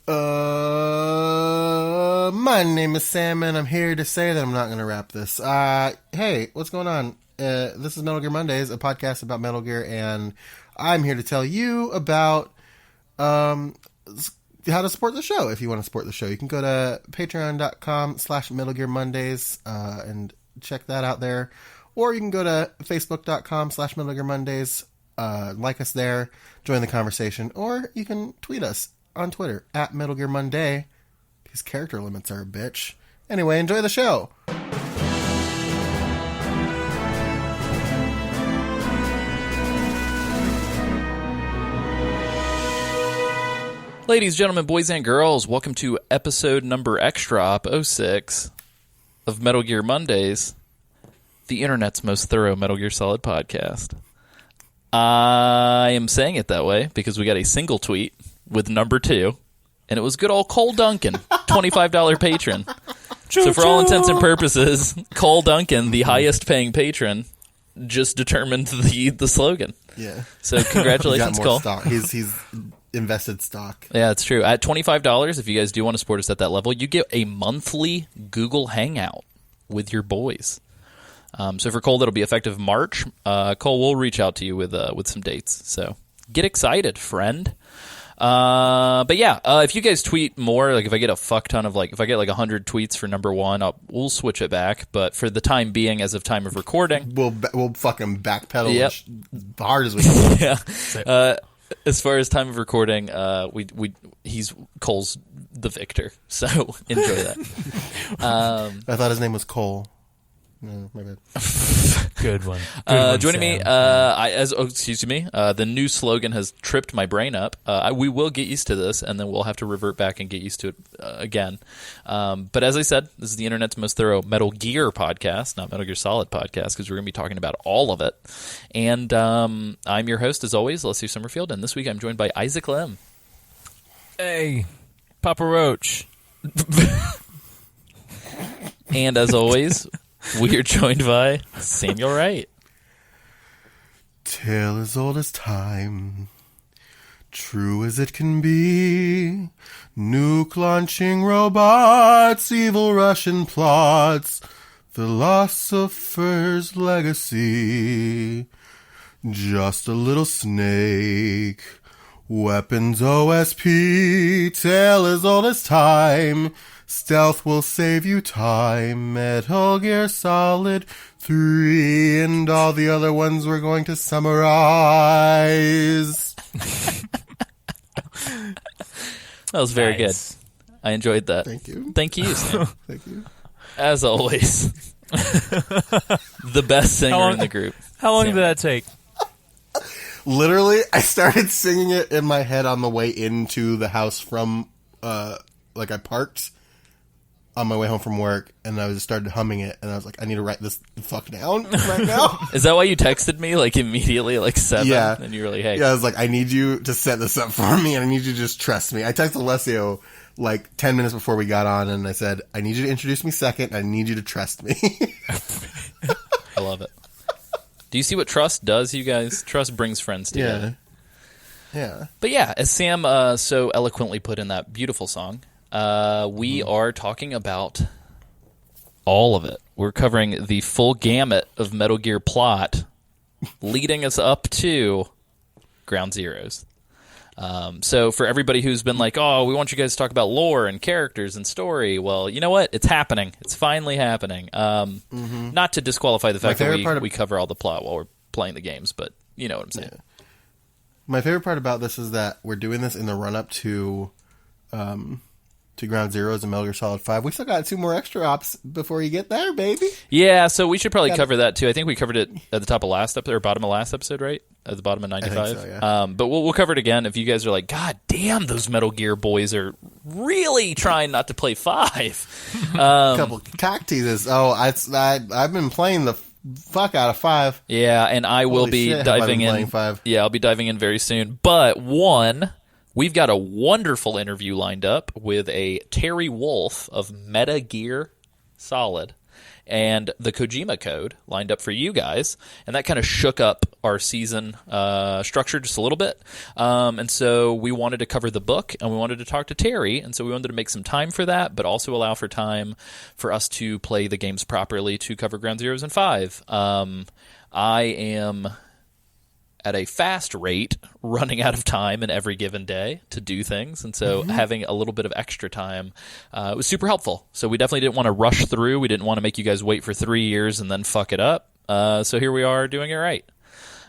My name is Sam, and I'm here to say that I'm not going to wrap this. Hey, what's going on? This is Metal Gear Mondays, a podcast about Metal Gear, and I'm here to tell you about how to support the show. If you want to support the show, you can go to patreon.com/Metal Gear Mondays and check that out there. Or you can go to facebook.com/Metal Gear Mondays, like us there, join the conversation, or you can tweet us on Twitter at Metal Gear Monday, because character limits are a bitch. Anyway, enjoy the show. Ladies, gentlemen, boys, and girls, welcome to episode number extra op 06 of Metal Gear Mondays, the internet's most thorough Metal Gear Solid podcast. I am saying it that way because we got a single tweet with number 2, and it was good old Cole Duncan, $25 patron. So for all intents and purposes, Cole Duncan, the highest paying patron, just determined the slogan. Yeah. So congratulations, Cole. Stock. He's invested stock. Yeah, it's true. At $25, if you guys do want to support us at that level, you get a monthly Google Hangout with your boys. So for Cole, that'll be effective March. Cole, we'll reach out to you with some dates. So get excited, friend. But yeah, if you guys tweet more, like if I get a fuck ton of if I get 100 tweets for number 1, we'll switch it back. But for the time being, as of time of recording, we'll fucking backpedal as hard as we can. Yeah. As far as time of recording, Cole's the victor. So enjoy that. I thought his name was Cole. No, my bad. Good one. Joining me, the new slogan has tripped my brain up. We will get used to this, and then we'll have to revert back and get used to it again. But as I said, this is the internet's most thorough Metal Gear podcast, not Metal Gear Solid podcast, because we're going to be talking about all of it. And I'm your host, as always, Leslie Summerfield, and this week I'm joined by Isaac Lim. Hey, Papa Roach. And as always, we are joined by Samuel Wright. Tale as old as time, true as it can be. Nuke launching robots, evil Russian plots, philosopher's legacy. Just a little snake, weapons OSP. Tale as old as time, stealth will save you time. Metal Gear Solid 3 and all the other ones we're going to summarize. That was very good. I enjoyed that. Thank you. Thank you, Sam. Thank you. As always. The best singer in the group. How long Sam. did that take? Literally, I started singing it in my head on the way into the house from, I parked on my way home from work, and I just started humming it, and I was like, I need to write this fuck down right now. Is that why you texted me, immediately, 7? Yeah. And you were like, hey. Yeah, I was like, I need you to set this up for me, and I need you to just trust me. I texted Alessio, 10 minutes before we got on, and I said, I need you to introduce me second, I need you to trust me. I love it. Do you see what trust does, you guys? Trust brings friends together. Yeah. But yeah, as Sam so eloquently put in that beautiful song, we are talking about all of it. We're covering the full gamut of Metal Gear plot, leading us up to Ground Zeroes. So for everybody who's been like, oh, we want you guys to talk about lore and characters and story, well, you know what? It's happening. It's finally happening. Not to disqualify the fact that we cover all the plot while we're playing the games, but you know what I'm saying. Yeah. My favorite part about this is that we're doing this in the run-up to Ground Zeroes and Metal Gear Solid 5. We still got 2 more extra ops before you get there, baby. Yeah, so we should probably cover that too. I think we covered it at the top of last episode, or bottom of last episode, right? At the bottom of 95. I think so, yeah. But we'll cover it again if you guys are like, God damn, those Metal Gear boys are really trying not to play 5. A couple cock teases. Oh, I've been playing the fuck out of 5. Yeah, and I will be diving in. 5. Yeah, I'll be diving in very soon. But we've got a wonderful interview lined up with a Terry Wolf of Meta Gear Solid. and the Kojima Code lined up for you guys, and that kind of shook up our season structure just a little bit. And so we wanted to cover the book, and we wanted to talk to Terry, and so we wanted to make some time for that, but also allow for time for us to play the games properly to cover Ground Zeroes and 5. I am at a fast rate running out of time in every given day to do things, and so having a little bit of extra time was super helpful. So we definitely didn't want to rush through. We didn't want to make you guys wait for 3 years and then fuck it up. So here we are doing it right.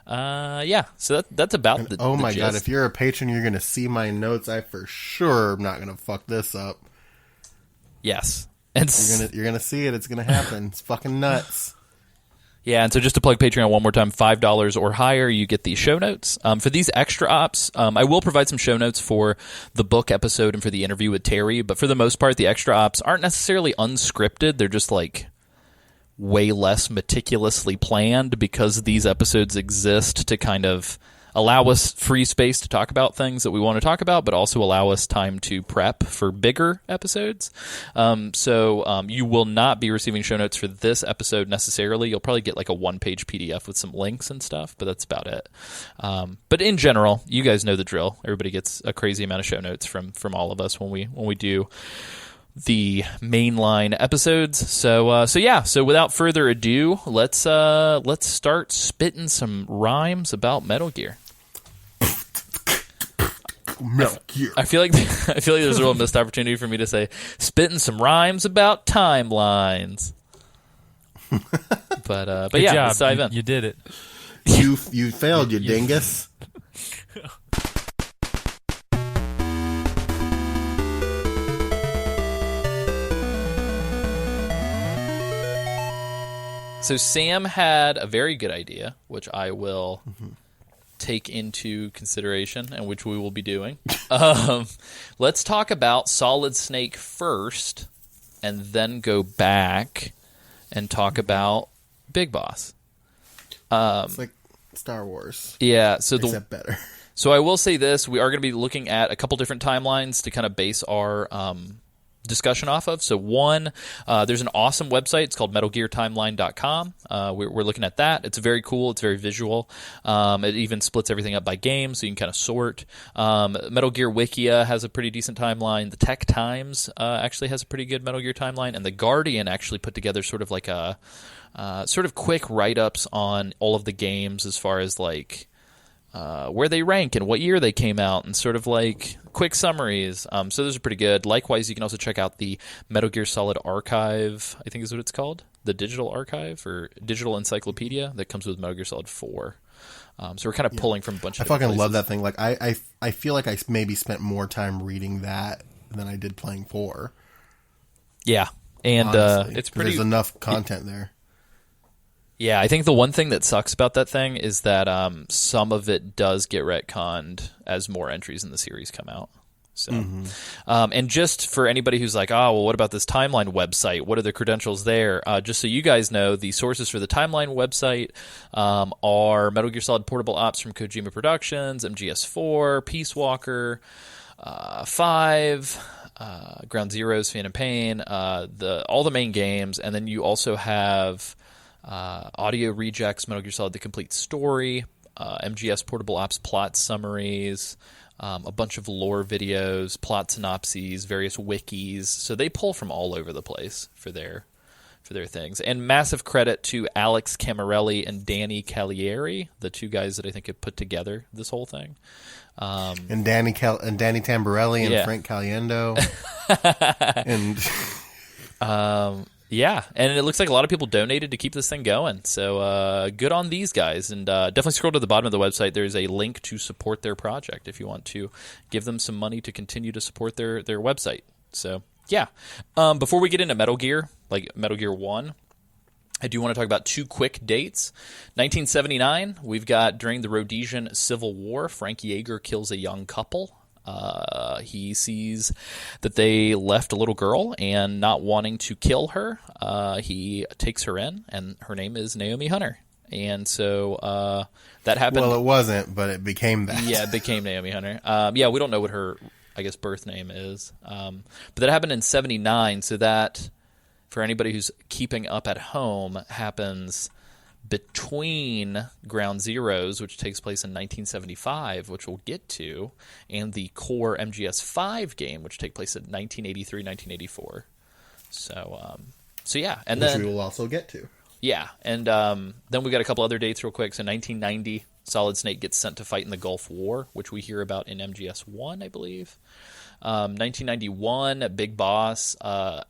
So that's about the oh my gist. god, if you're a patron, you're going to see my notes. I for sure am not going to fuck this up. Yes. And you're gonna see it. It's going to happen. It's fucking nuts. Yeah, and so just to plug Patreon one more time, $5 or higher, you get these show notes. For these extra ops, I will provide some show notes for the book episode and for the interview with Terry, but for the most part, the extra ops aren't necessarily unscripted. They're just like way less meticulously planned because these episodes exist to kind of allow us free space to talk about things that we want to talk about, but also allow us time to prep for bigger episodes. So you will not be receiving show notes for this episode necessarily. You'll probably get like a one-page PDF with some links and stuff, but that's about it. But in general, you guys know the drill. Everybody gets a crazy amount of show notes from all of us when we do the mainline episodes. So without further ado, let's start spitting some rhymes about Metal Gear. Metal Gear. I feel like there's a real missed opportunity for me to say spitting some rhymes about timelines. But Good yeah, job. let's dive in. You did it. You failed, you dingus. So Sam had a very good idea, which I will take into consideration and which we will be doing. Let's talk about Solid Snake first and then go back and talk about Big Boss. It's like Star Wars. Yeah, Except better. So I will say this, we are going to be looking at a couple different timelines to kind of base our discussion off of. So one, there's an awesome website. It's called MetalGearTimeline.com. We're looking at that. It's very cool. It's very visual. It even splits everything up by game, so you can kind of sort. Metal Gear Wikia has a pretty decent timeline. The Tech Times actually has a pretty good Metal Gear timeline, and The Guardian actually put together sort of like a sort of quick write-ups on all of the games as far as like where they rank and what year they came out and sort of like quick summaries. So those are pretty good. Likewise, you can also check out the Metal Gear Solid Archive, I think is what it's called, the digital archive or digital encyclopedia that comes with Metal Gear Solid 4. So we're kind of pulling from a bunch of I fucking places. love that thing. Like I feel like I maybe spent more time reading that than I did playing 4. Yeah. And honestly, it's 'cause pretty... there's enough content there. Yeah, I think the one thing that sucks about that thing is that some of it does get retconned as more entries in the series come out. So, and just for anybody who's like, oh, well, what about this timeline website? What are the credentials there? Just so you guys know, the sources for the timeline website are Metal Gear Solid Portable Ops from Kojima Productions, MGS4, Peace Walker, 5... Ground Zeroes, Phantom Pain, all the main games, and then you also have Audio Rejects, Metal Gear Solid: The Complete Story, MGS Portable Ops plot summaries, a bunch of lore videos, plot synopses, various wikis. So they pull from all over the place for their things. And massive credit to Alex Camarelli and Danny Cagliari, the two guys that I think have put together this whole thing. And Danny Tamborelli and Frank Caliendo. and yeah, and it looks like a lot of people donated to keep this thing going. So good on these guys. And definitely scroll to the bottom of the website. There's a link to support their project if you want to give them some money to continue to support their website. So, yeah. Before we get into Metal Gear, like Metal Gear 1, I do want to talk about two quick dates. 1979, we've got during the Rhodesian Civil War, Frank Yeager kills a young couple. He sees that they left a little girl, and not wanting to kill her, he takes her in, and her name is Naomi Hunter. And so that happened. Well, it wasn't, but it became that. Yeah, it became Naomi Hunter. Yeah, we don't know what her, I guess, birth name is. But that happened in 79, so that for anybody who's keeping up at home, happens between Ground Zeroes, which takes place in 1975, which we'll get to, and the core MGS5 game, which takes place in 1983, 1984. So yeah, and which then we will also get to. Yeah, and then we got a couple other dates real quick. So 1990, Solid Snake gets sent to fight in the Gulf War, which we hear about in MGS1, I believe. 1991, Big Boss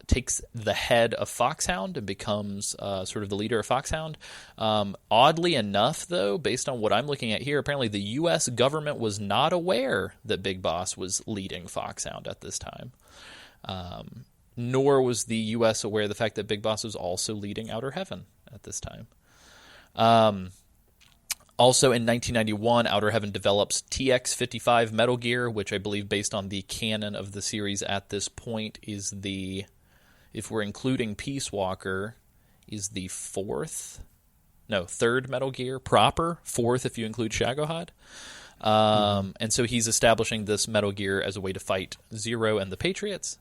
takes the head of Foxhound and becomes sort of the leader of Foxhound. Oddly enough, though, based on what I'm looking at here, apparently the U.S. government was not aware that Big Boss was leading Foxhound at this time. Nor was the U.S. aware of the fact that Big Boss was also leading Outer Heaven at this time. Also in 1991, Outer Heaven develops TX-55 Metal Gear, which I believe, based on the canon of the series at this point, is the, if we're including Peace Walker, is the third Metal Gear proper, fourth if you include Shagohod. And so he's establishing this Metal Gear as a way to fight Zero and the Patriots.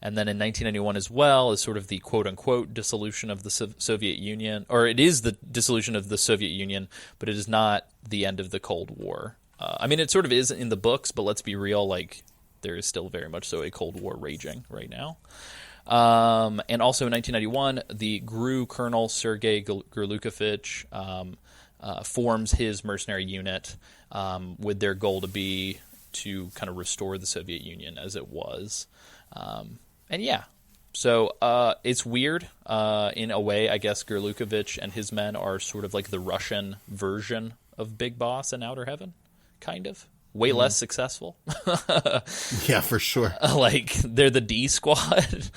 And then in 1991 as well is sort of the quote-unquote dissolution of the Soviet Union. Or it is the dissolution of the Soviet Union, but it is not the end of the Cold War. I mean, it sort of is in the books, but let's be real, like, there is still very much so a Cold War raging right now. And also in 1991, the GRU Colonel Sergei Gurlukovich forms his mercenary unit with their goal to kind of restore the Soviet Union as it was. And yeah, so it's weird in a way. I guess Gurlukovich and his men are sort of like the Russian version of Big Boss in Outer Heaven, kind of. Way less successful. Yeah, for sure. Like, they're the D Squad.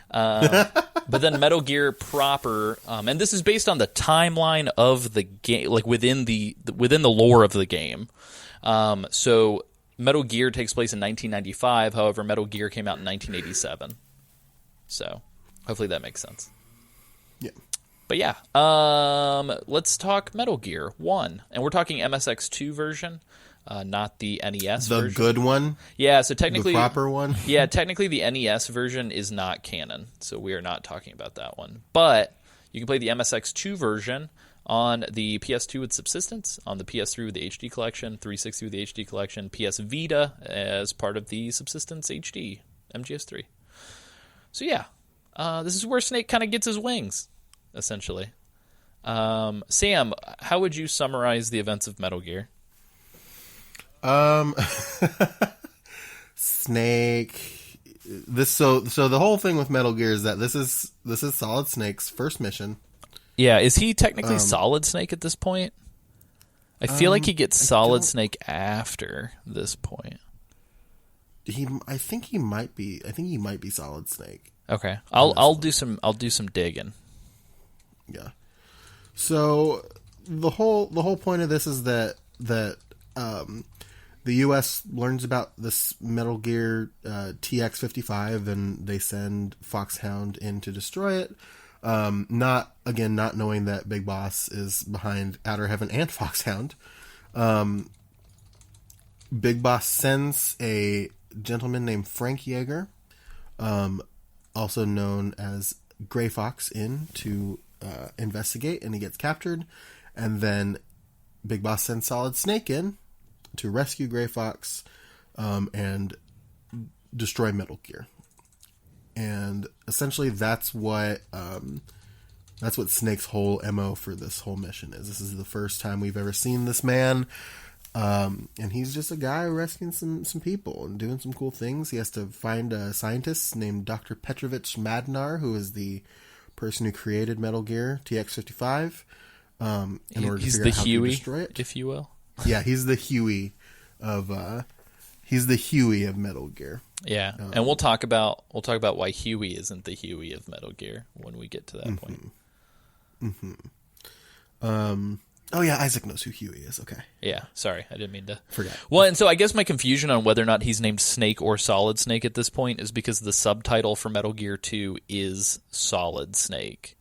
But then Metal Gear proper, and this is based on the timeline of the game, like within the lore of the game. So Metal Gear takes place in 1995. However, Metal Gear came out in 1987. So hopefully that makes sense. Yeah. But yeah, let's talk Metal Gear 1. And we're talking MSX2 version, not the NES version. The good one? Yeah, so technically... The proper one? Yeah, technically the NES version is not canon, so we are not talking about that one. But you can play the MSX2 version on the PS2 with Subsistence, on the PS3 with the HD Collection, 360 with the HD Collection, PS Vita as part of the Subsistence HD, MGS3. So yeah, this is where Snake kind of gets his wings, essentially. Sam, how would you summarize the events of Metal Gear? Snake. So the whole thing with Metal Gear is that this is Solid Snake's first mission. Yeah, is he technically Solid Snake at this point? I feel like he gets Solid Snake after this point. I think he might be. I think he might be Solid Snake. Okay, I'll do some digging. Yeah. So the whole point of this is that the U.S. learns about this Metal Gear TX-55 and they send Foxhound in to destroy it. Not knowing that Big Boss is behind Outer Heaven and Foxhound. Big Boss sends a gentleman named Frank Yeager, also known as Gray Fox, in to investigate, and he gets captured. And then Big Boss sends Solid Snake in to rescue Gray Fox and destroy Metal Gear. And essentially that's what Snake's whole MO for this whole mission is. This is the first time we've ever seen this man. And he's just a guy rescuing some people and doing some cool things. He has to find a scientist named Dr. Petrovich Madnar, who is the person who created Metal Gear TX-55, in order to figure out how to destroy it. If you will. Yeah, he's the Huey of Metal Gear. Yeah, and we'll talk about why Huey isn't the Huey of Metal Gear when we get to that point. Oh yeah, Isaac knows who Huey is. Okay. Yeah, sorry, I didn't mean to forget. Well, and so I guess my confusion on whether or not he's named Snake or Solid Snake at this point is because the subtitle for Metal Gear 2 is Solid Snake.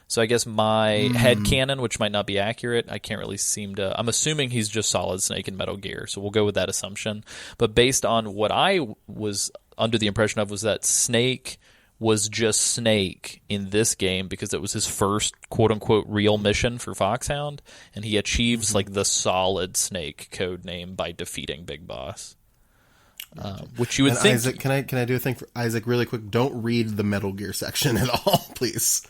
So I guess my headcanon, which might not be accurate, I can't really seem to... I'm assuming he's just Solid Snake in Metal Gear, so we'll go with that assumption. But based on what I was under the impression of was that Snake was just Snake in this game because it was his first quote-unquote real mission for Foxhound, and he achieves like the solid Snake code name by defeating Big Boss. Which you would think... Isaac, can I do a thing for Isaac really quick? Don't read the Metal Gear section at all, please.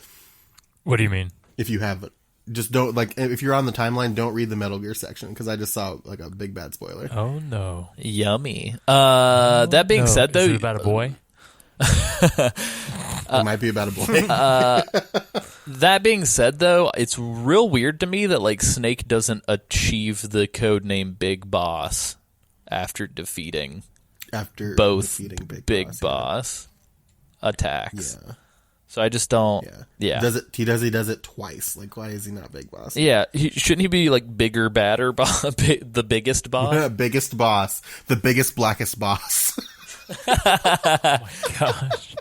What do you mean? If you have it. Just don't, like, if you're on the timeline, don't read the Metal Gear section, because I just saw, like, a big bad spoiler. Oh, no. Yummy. That being said, though... Is it about a boy? It might be about a boy. That being said, though, it's real weird to me that, like, Snake doesn't achieve the code name Big Boss after defeating both defeating Big Boss attacks. Yeah. So I just don't... Yeah. He does it twice. Like, why is he not Big Boss? Yeah. Shouldn't he be, like, bigger, badder boss? The biggest boss? Biggest boss. The biggest, blackest boss. Oh, my gosh.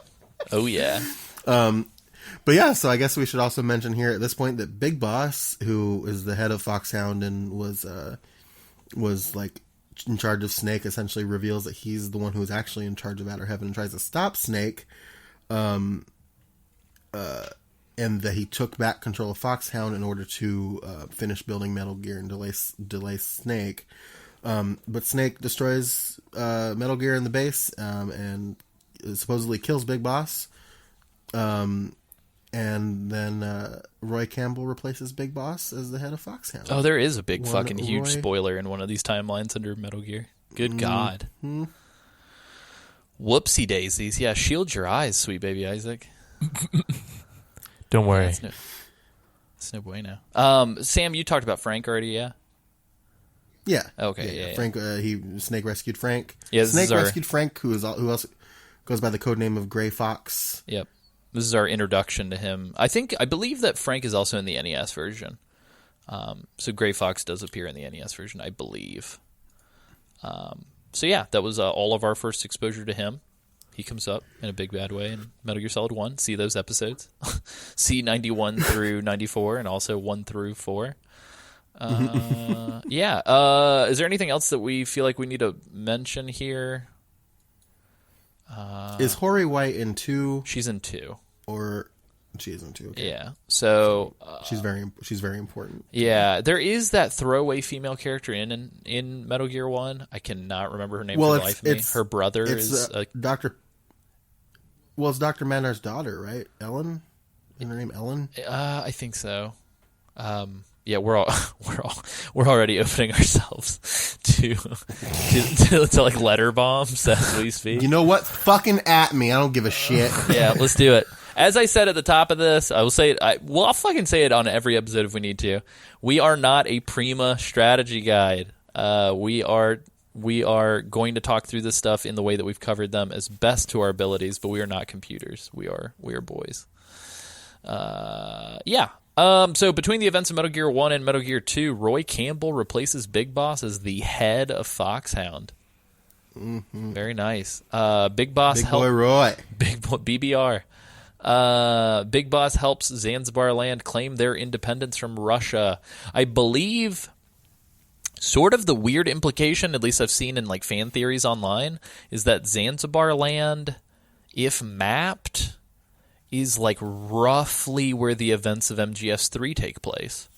Oh, yeah. But yeah, so I guess we should also mention here at this point that Big Boss, who is the head of Foxhound and was like in charge of Snake, essentially reveals that he's the one who is actually in charge of Outer Heaven and tries to stop Snake. And that he took back control of Foxhound in order to finish building Metal Gear and delay Snake. But Snake destroys Metal Gear in the base and supposedly kills Big Boss. And then Roy Campbell replaces Big Boss as the head of Foxhound. Oh, there is a big fucking huge spoiler in one of these timelines under Metal Gear. Good God. Whoopsie daisies. Yeah, shield your eyes, sweet baby Isaac. Don't worry. It's no bueno. Sam, you talked about Frank already, yeah? Yeah. Okay, yeah. Frank, Snake rescued Frank. Yeah, Snake rescued Frank, who else goes by the codename of Gray Fox. Yep. This is our introduction to him. I believe that Frank is also in the NES version. So Gray Fox does appear in the NES version, I believe. So yeah, that was all of our first exposure to him. He comes up in a big bad way in Metal Gear Solid 1. See those episodes. See 91 through 94 and also 1 through 4. Yeah. Is there anything else that we feel like we need to mention here? Is Hori White in 2? She's in 2. Or she is in 2. Okay. Yeah. So she's very important. Yeah, there is that throwaway female character in Metal Gear 1. I cannot remember her name for the life of me. Her brother is Dr. Well, it's Dr. Manar's daughter, right? Ellen? Is her name Ellen? I think so. Yeah, we're already opening ourselves to like letter bombs as we speak. You know what? Fucking at me. I don't give a shit. Yeah, let's do it. As I said at the top of this, I will say it. I'll fucking say it on every episode if we need to. We are not a Prima strategy guide. We are going to talk through this stuff in the way that we've covered them as best to our abilities, but we are not computers. We are boys. Yeah. So between the events of Metal Gear 1 and Metal Gear 2, Roy Campbell replaces Big Boss as the head of Foxhound. Mm-hmm. Very nice. Big Boss boy Roy. Big boy BBR. Big Boss helps Zanzibar land claim their independence from Russia. I believe sort of the weird implication, at least I've seen in like fan theories online, is that Zanzibar land, if mapped, is like roughly where the events of MGS3 take place.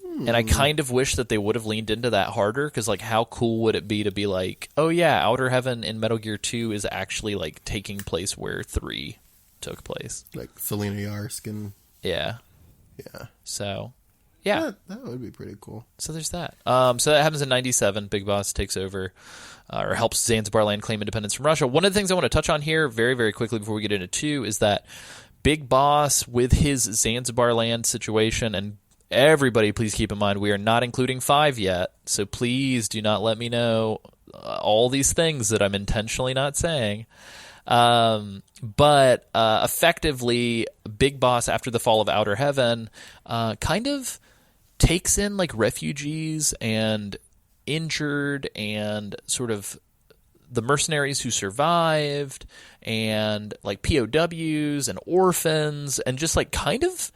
And I kind of wish that they would have leaned into that harder, because like how cool would it be to be like, oh yeah, Outer Heaven in Metal Gear 2 is actually like taking place where 3 took place. Like Selena Yarsk and... Yeah. Yeah. So, yeah. That would be pretty cool. So there's that. So that happens in 97. Big Boss takes over, or helps Zanzibar land claim independence from Russia. One of the things I want to touch on here very, very quickly before we get into 2 is that Big Boss, with his Zanzibar land situation, and everybody please keep in mind we are not including 5 yet, so please do not let me know all these things that I'm intentionally not saying. But effectively, Big Boss, after the fall of Outer Heaven, kind of takes in like refugees and injured and sort of the mercenaries who survived and like POWs and orphans, and just like kind of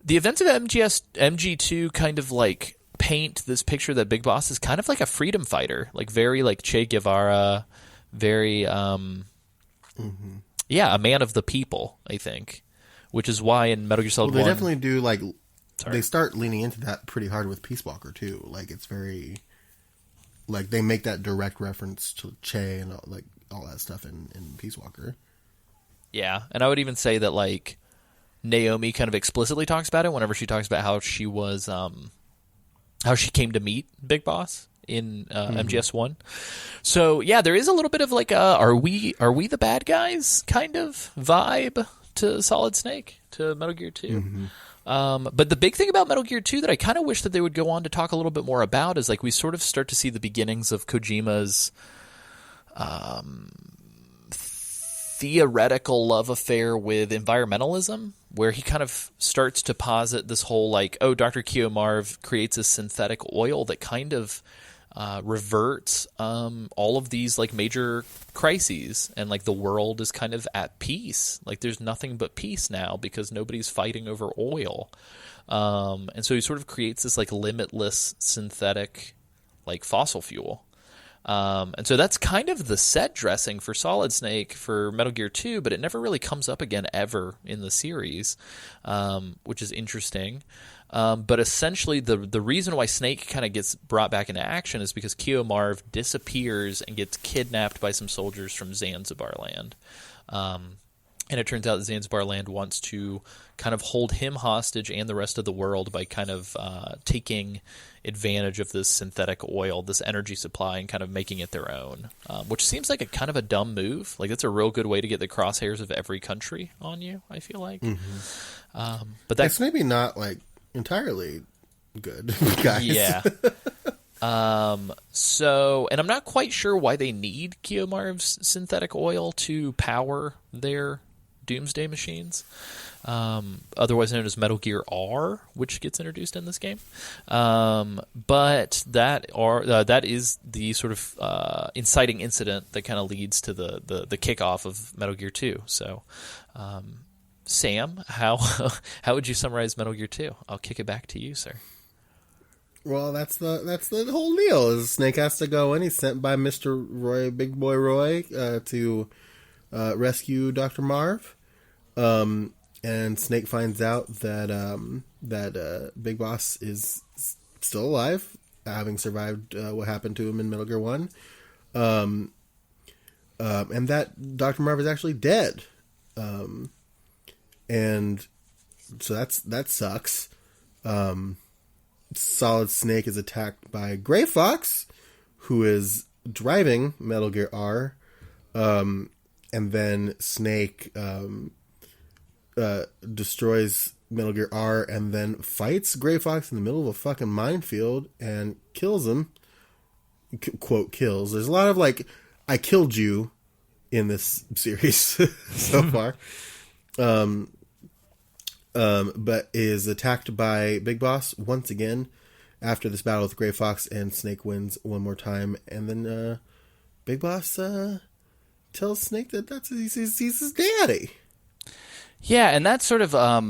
the events of MG2 kind of like paint this picture that Big Boss is kind of like a freedom fighter, like very like Che Guevara, very Yeah, a man of the people, I think, which is why in Metal Gear Solid Well, they 1... definitely do, like, Sorry. they start leaning into that pretty hard with Peace Walker, too. Like, it's very, like, they make that direct reference to Che and, like, all that stuff in Peace Walker. Yeah, and I would even say that, like, Naomi kind of explicitly talks about it whenever she talks about how she was, how she came to meet Big Boss in MGS1. So yeah, there is a little bit of like are we the bad guys kind of vibe to Solid Snake, to Metal Gear 2. But the big thing about Metal Gear 2 that I kind of wish that they would go on to talk a little bit more about is like we sort of start to see the beginnings of Kojima's theoretical love affair with environmentalism, where he kind of starts to posit this whole like, oh, Dr. Kiyomarv creates a synthetic oil that kind of reverts all of these like major crises, and like the world is kind of at peace. Like there's nothing but peace now because nobody's fighting over oil. And so he sort of creates this like limitless synthetic like fossil fuel. And so that's kind of the set dressing for Solid Snake for Metal Gear 2, but it never really comes up again ever in the series, which is interesting. But essentially the reason why Snake kind of gets brought back into action is because Kiyomarv disappears and gets kidnapped by some soldiers from Zanzibar land. And it turns out that Zanzibar land wants to kind of hold him hostage and the rest of the world by kind of taking advantage of this synthetic oil, this energy supply, and kind of making it their own, which seems like a kind of a dumb move. Like that's a real good way to get the crosshairs of every country on you, I feel like. But that's maybe not like entirely good, guys. Yeah. So, and I'm not quite sure why they need Kiyomarv's synthetic oil to power their Doomsday machines, otherwise known as Metal Gear R, which gets introduced in this game. But that is the sort of inciting incident that kind of leads to the kickoff of Metal Gear 2. So, Sam, how would you summarize Metal Gear 2? I'll kick it back to you, sir. Well, that's the whole deal. Is Snake has to go in. He's sent by Mr. Roy, Big Boy Roy, to rescue Dr. Marv. And Snake finds out that Big Boss is still alive, having survived what happened to him in Metal Gear 1. And that Dr. Marv is actually dead. And so that sucks. Solid Snake is attacked by Gray Fox, who is driving Metal Gear R. And then Snake destroys Metal Gear R and then fights Gray Fox in the middle of a fucking minefield and kills him. Quote, kills. There's a lot of like, I killed you in this series so far. But is attacked by Big Boss once again after this battle with Gray Fox, and Snake wins one more time. And then Big Boss tells Snake that he's his daddy. Yeah, and that's sort of a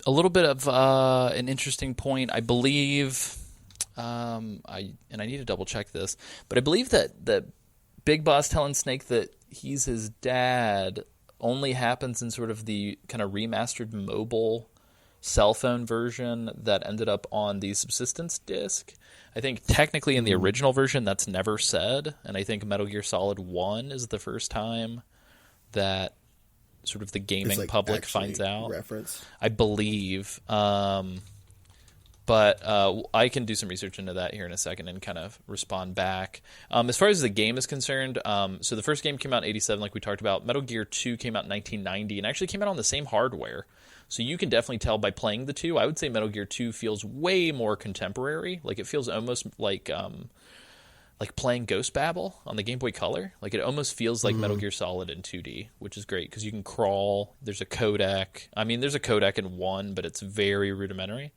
little bit of an interesting point. I believe, I need to double check this, but I believe that Big Boss telling Snake that he's his dad only happens in sort of the kind of remastered mobile cell phone version that ended up on the subsistence disc. I think technically in the original version that's never said, and I think Metal Gear Solid 1 is the first time that sort of the gaming public finds out. Reference. I believe. But I can do some research into that here in a second and kind of respond back. As far as the game is concerned, so the first game came out in 87, like we talked about. Metal Gear 2 came out in 1990 and actually came out on the same hardware. So you can definitely tell by playing the two. I would say Metal Gear 2 feels way more contemporary. Like it feels almost like playing Ghost Babel on the Game Boy Color. Like it almost feels like Metal Gear Solid in 2D, which is great because you can crawl. There's a codec. I mean, there's a codec in 1, but it's very rudimentary.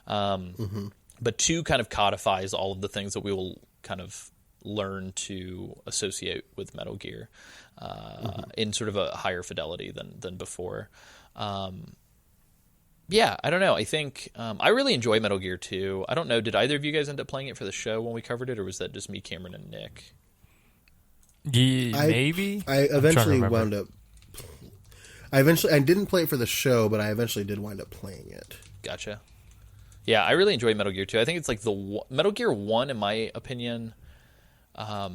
But 2 kind of codifies all of the things that we will kind of learn to associate with Metal Gear in sort of a higher fidelity than before. Yeah, I don't know. I think I really enjoy Metal Gear 2. I don't know. Did either of you guys end up playing it for the show when we covered it, or was that just me, Cameron, and Nick? Yeah, maybe. I eventually wound up I didn't play it for the show, but I eventually did wind up playing it. Gotcha. Yeah, I really enjoy Metal Gear 2. I think it's like Metal Gear 1, in my opinion, I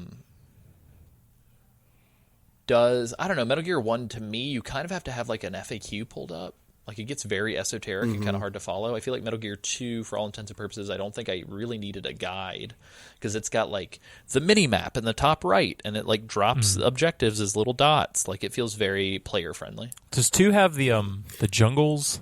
don't know, Metal Gear 1, to me, you kind of have to have like an FAQ pulled up. Like, it gets very esoteric and kind of hard to follow. I feel like Metal Gear 2, for all intents and purposes, I don't think I really needed a guide, because it's got like the mini map in the top right, and it like drops objectives as little dots. Like, it feels very player friendly. Does 2 have the jungles?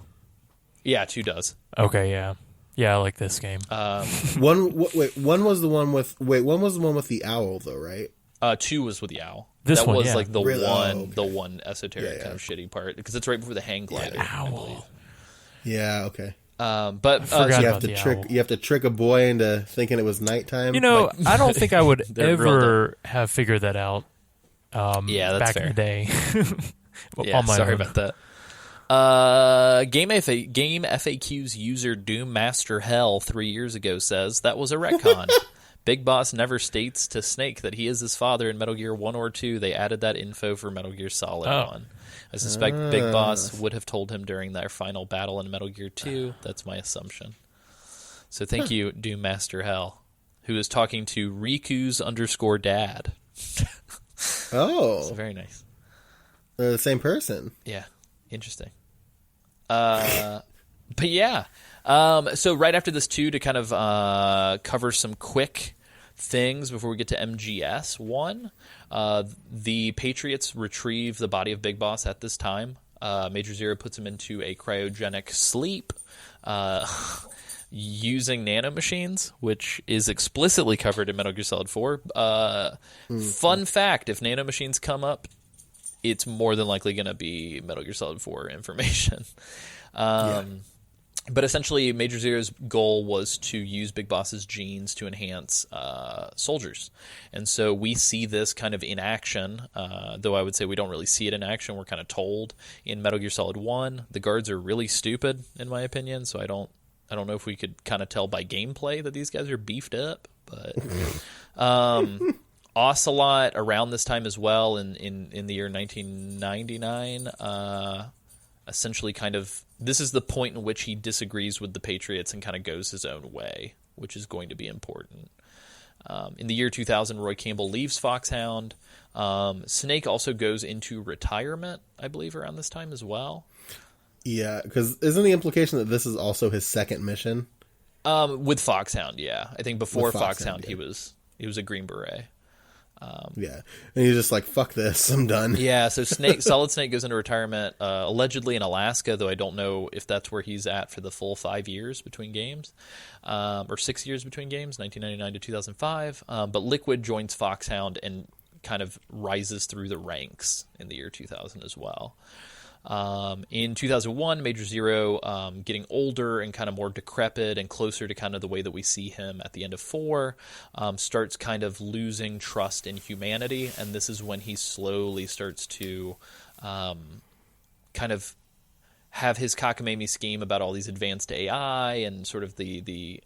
Yeah, 2 does. Okay, yeah. Yeah, I like this game. One was the one with the owl though, right? 2 was with the owl. This that one, was yeah. like the Really? one, Oh, okay. the one esoteric kind of shitty part, because it's right before the hang glider. I believe. Yeah, okay. But forgot You about have to the trick owl. you have to trick a boy into thinking it was nighttime. You know, I don't think I would They're real ever have figured that out. Yeah, that's back fair. in the day. Yeah, On my sorry own. about that. Game FAQ's user Doom Master Hell 3 years ago says that was a retcon. Big Boss never states to Snake that he is his father in Metal Gear 1 or 2. They added that info for Metal Gear Solid 1. I suspect Big Boss would have told him during their final battle in Metal Gear 2. That's my assumption. So thank you, Doom Master Hell, who is talking to Riku's _dad. Oh, So very nice. they're the same person. Yeah, interesting. But yeah, so right after this too, to kind of cover some quick things before we get to MGS 1, the Patriots retrieve the body of Big Boss at this time. Major Zero puts him into a cryogenic sleep using nanomachines, which is explicitly covered in Metal Gear Solid 4. Fun fact, if nanomachines come up, it's more than likely going to be Metal Gear Solid 4 information. But essentially, Major Zero's goal was to use Big Boss's genes to enhance soldiers. And so we see this kind of in action, though I would say we don't really see it in action. We're kind of told in Metal Gear Solid 1. The guards are really stupid, in my opinion, so I don't know if we could kind of tell by gameplay that these guys are beefed up. But Ocelot, around this time as well, in the year 1999, essentially kind of, this is the point in which he disagrees with the Patriots and kind of goes his own way, which is going to be important. In the year 2000, Roy Campbell leaves Foxhound. Snake also goes into retirement, I believe, around this time as well. Yeah, because isn't the implication that this is also his second mission? With Foxhound, yeah. I think before With Foxhound, Foxhound, he was a Green Beret. Yeah, and he's just like, "Fuck this, I'm done." Yeah, so Solid Snake goes into retirement, allegedly in Alaska, though I don't know if that's where he's at for the full 5 years between games, or 6 years between games, 1999 to 2005. But Liquid joins Foxhound and kind of rises through the ranks in the year 2000 as well. In 2001, Major Zero, getting older and kind of more decrepit and closer to kind of the way that we see him at the end of 4, starts kind of losing trust in humanity, and this is when he slowly starts to kind of have his cockamamie scheme about all these advanced AI and sort of the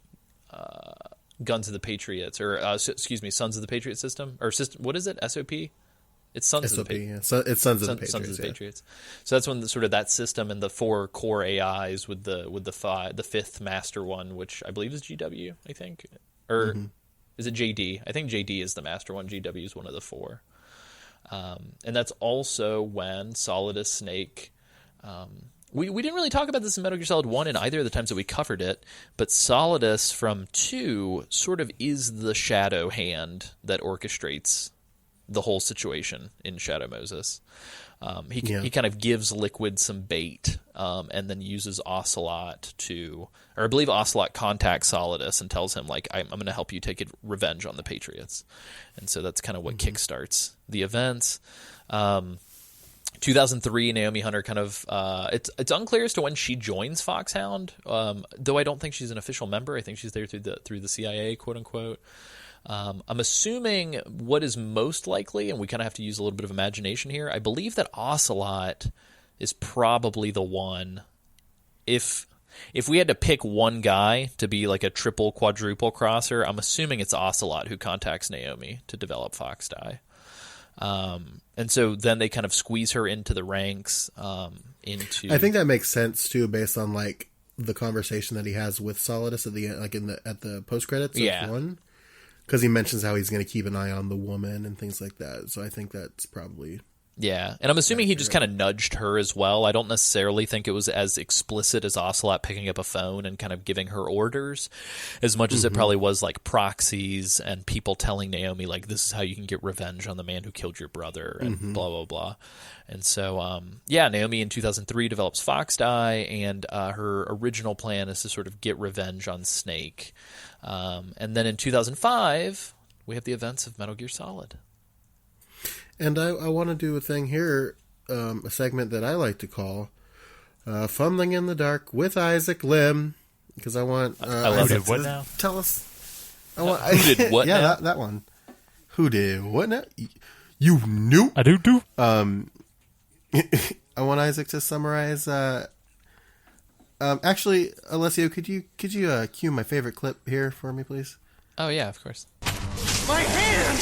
Guns of the Patriots, or excuse me, Sons of the Patriot system, or system. What is it? SOP. It's Sons SOP, of the Patriots. yeah. It's Sons of the Patriots. Sons of the yeah. Patriots. So that's when sort of that system and the 4 core AIs with the fifth master one, which I believe is GW, I think, or is it JD? I think JD is the master one. GW is one of the 4, and that's also when Solidus Snake. We didn't really talk about this in Metal Gear Solid 1 in either of the times that we covered it, but Solidus from 2 sort of is the shadow hand that orchestrates the whole situation in Shadow Moses. He kind of gives Liquid some bait, and then uses Ocelot to, or I believe Ocelot contacts Solidus and tells him, like, I'm going to help you take revenge on the Patriots. And so that's kind of what kickstarts the events. 2003, Naomi Hunter kind of, it's unclear as to when she joins Foxhound, though I don't think she's an official member. I think she's there through the CIA, quote unquote. I'm assuming what is most likely, and we kind of have to use a little bit of imagination here, I believe that Ocelot is probably the one. If we had to pick one guy to be like a triple, quadruple crosser, I'm assuming it's Ocelot who contacts Naomi to develop Fox Die. And so then they kind of squeeze her into the ranks. Into I think that makes sense too, based on like the conversation that he has with Solidus at the end, like at the post credits. Yeah. One, because he mentions how he's going to keep an eye on the woman and things like that. So I think that's probably. Yeah, and I'm assuming he just kind of nudged her as well. I don't necessarily think it was as explicit as Ocelot picking up a phone and kind of giving her orders, as much as it probably was like proxies and people telling Naomi, like, this is how you can get revenge on the man who killed your brother, and blah, blah, blah. And so, Naomi in 2003 develops Fox Die, and her original plan is to sort of get revenge on Snake. And then in 2005, we have the events of Metal Gear Solid. And I want to do a thing here, a segment that I like to call Fumbling in the Dark with Isaac Lim, because I want Isaac what to now? tell us. Who did what yeah, now? that one. Who did what now? You knew? I do. I want Isaac to summarize. Actually, Alessio, could you cue my favorite clip here for me, please? Oh, yeah, of course. My hand!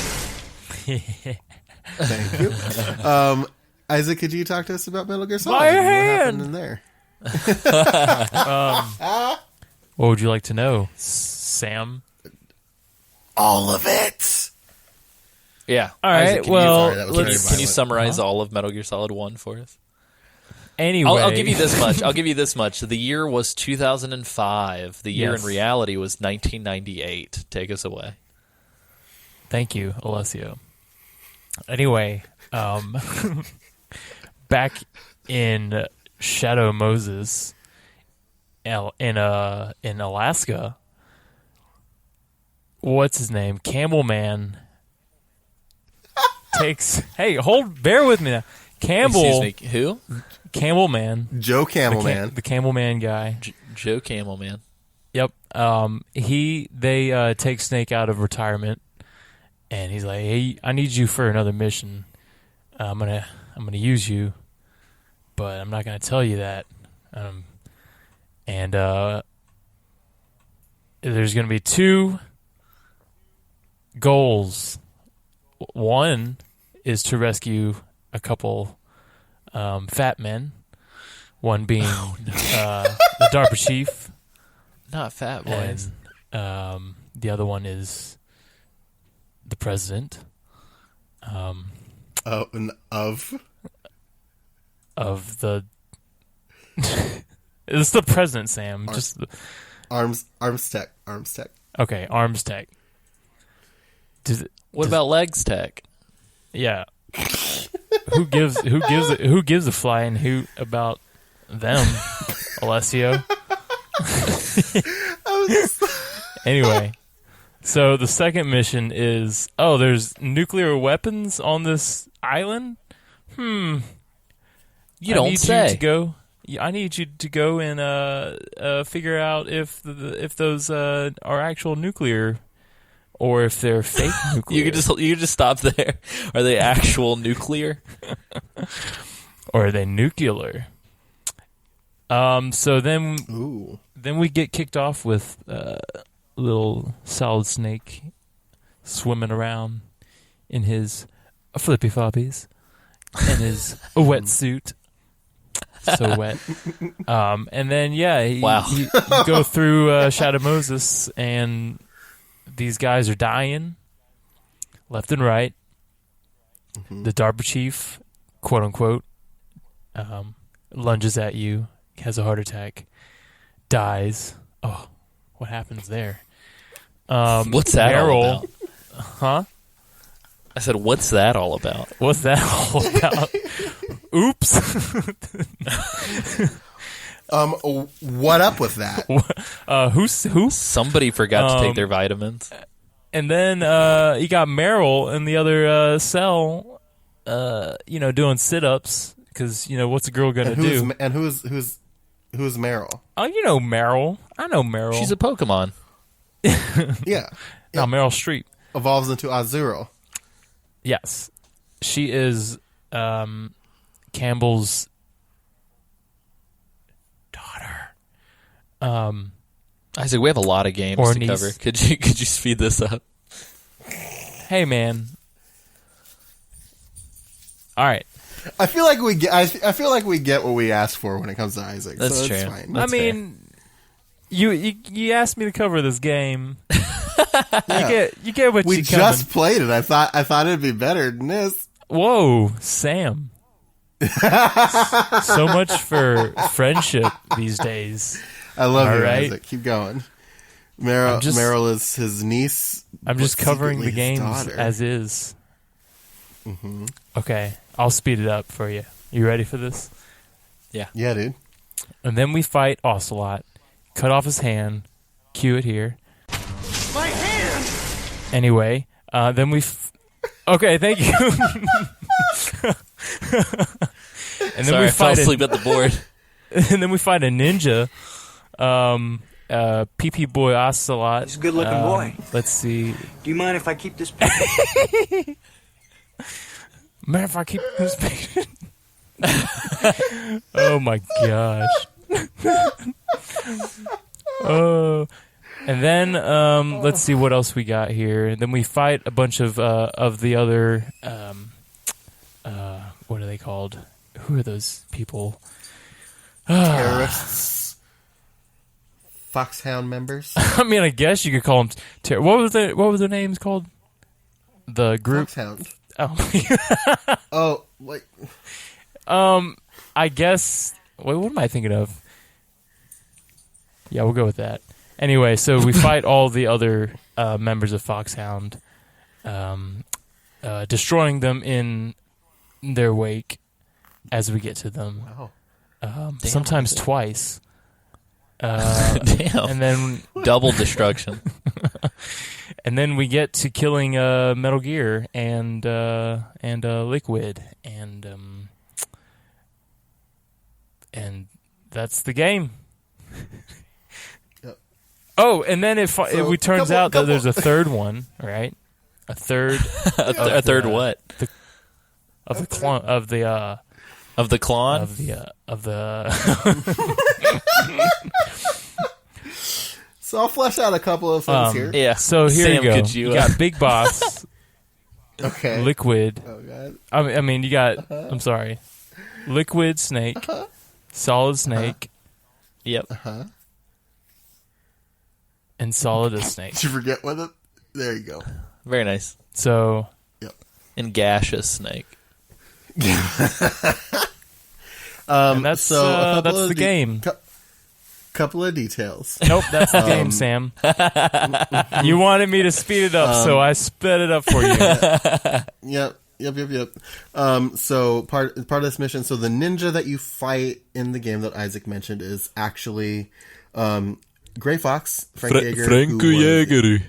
Thank you. Isaac, could you talk to us about Metal Gear Solid? My What hand! happened in there? What would you like to know, Sam? All of it. Yeah. All right, Isaac, well, Sorry, that was can very you violent. summarize all of Metal Gear Solid 1 for us? Anyway, I'll give you this much. The year was 2005. The year Yes. in reality was 1998. Take us away. Thank you, Alessio. Anyway, back in Shadow Moses, in Alaska, what's his name? Camel Man takes. Hey, bear with me now. Campbell, Excuse me. Who? Camel Man, Joe Camelman. the Camel Man guy. Joe Camel, man. Yep. They take Snake out of retirement, and he's like, "Hey, I need you for another mission. I'm gonna use you, but I'm not gonna tell you that." And there's gonna be two goals. One is to rescue a couple fat men. One being the DARPA chief. Not Fat Boys. And the other one is the president Of of the. It's the president, Sam. Arms Tech. Okay, Arms Tech. What about Legs Tech? Yeah. who gives a flying hoot about them, Alessio? Anyway, so the second mission is there's nuclear weapons on this island. You I don't need say. You to go. I need you to go and figure out if those are actual nuclear or if they're fake nuclear. You could just stop there. Are they actual nuclear? Or are they nuclear? So then Ooh. we get kicked off with little Solid Snake swimming around in his flippy floppies and his wetsuit. So wet. And then, Wow. you go through Shadow Moses, and these guys are dying left and right. Mm-hmm. The DARPA chief, quote unquote, lunges at you, has a heart attack, dies. Oh, what happens there? What's that all about? Huh? I said, what's that all about? What's that all about? Oops. What up with that? Who? Somebody forgot to take their vitamins. And then you got Meryl in the other cell, doing sit-ups because what's a girl gonna do? And who's Meryl? Oh, you know Meryl. I know Meryl. She's a Pokemon. Yeah, no, Meryl Streep. evolves into Azuro. Yes, she is Campbell's daughter. Isaac, we have a lot of games Or to niece. cover. Could you speed this up? Hey, man. All right. I feel like we get. I feel like we get what we asked for when it comes to Isaac. That's so true. It's fine. I mean, you asked me to cover this game. Yeah. You get what We you just played it. I thought it'd be better than this. Whoa, Sam. So much for friendship these days. I love All you, right. Isaac. Keep going. Meryl is his niece. I'm just but covering the secretly his games daughter. as is. Mm-hmm. Okay, I'll speed it up for you. You ready for this? Yeah. Yeah, dude. And then we fight Ocelot, cut off his hand, cue it here. My hand! Anyway, then we... Okay, thank you. And then Sorry, we I fell fight asleep at the board. and then we fight a ninja, PP boy Ocelot. He's a good-looking boy. Let's see. Do you mind if I keep this picture? Man, if I keep this picture. Oh my gosh. Oh. And then let's see what else we got here. And then we fight a bunch of the other what are they called? Who are those people? Terrorists. Foxhound members. I mean, I guess you could call them. What was their names called? The group. Foxhound. Oh. Oh, like. I guess. Wait, what am I thinking of? Yeah, we'll go with that. Anyway, so we fight all the other members of Foxhound, destroying them in their wake as we get to them. Wow. Sometimes twice. Damn. And then Double destruction. and then we get to killing Metal Gear and Liquid and that's the game. Yep. Oh, and then it turns out that there's a third one, right? A third A third what? of the clone of the Of the clone? of the So I'll flesh out a couple of things here. Yeah. So here Sam, you go. could You got Big Boss, Okay. Liquid. Oh god. I mean, you got. I'm sorry, Liquid Snake, Solid Snake, Yep. and Solid as Snake. Did you forget what it? There you go. Very nice. So Yep. And gaseous snake. and that's so a couple that's of the game. Couple of details. Nope, that's the game, Sam. You wanted me to speed it up, so I sped it up for you. Yep. So part of this mission. So the ninja that you fight in the game that Isaac mentioned is actually Gray Fox, Frank Yeager.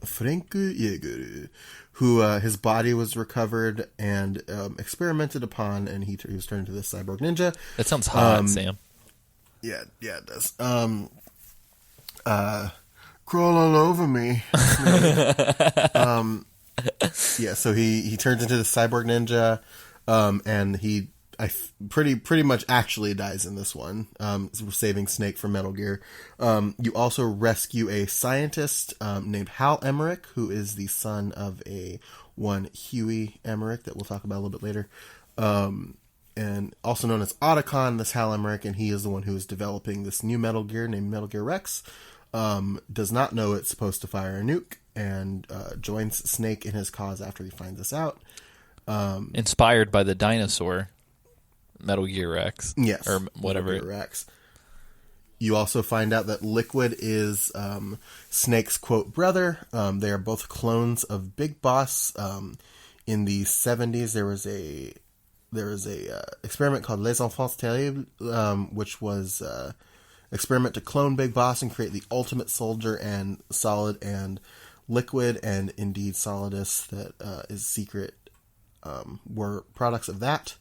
Franco Yeager, who his body was recovered and experimented upon, and he was turned into this cyborg ninja. That sounds hot, Sam. Yeah, it does. Crawl all over me. Yeah, so he turns into the cyborg ninja, and he pretty much actually dies in this one, saving Snake from Metal Gear. You also rescue a scientist named Hal Emmerich, who is the son of one Huey Emmerich that we'll talk about a little bit later. And also known as Otacon, this Hal Emmerich, and he is the one who is developing this new Metal Gear named Metal Gear Rex. Does not know it's supposed to fire a nuke, and joins Snake in his cause after he finds this out. Inspired by the dinosaur Metal Gear Rex. Yes. Or whatever. Metal Gear Rex. You also find out that Liquid is Snake's, quote, brother. They are both clones of Big Boss. In the 70s, there was a experiment called Les Enfants Terribles, which was experiment to clone Big Boss and create the ultimate soldier, and Solid and Liquid, and indeed Solidus, that is secret, were products of that.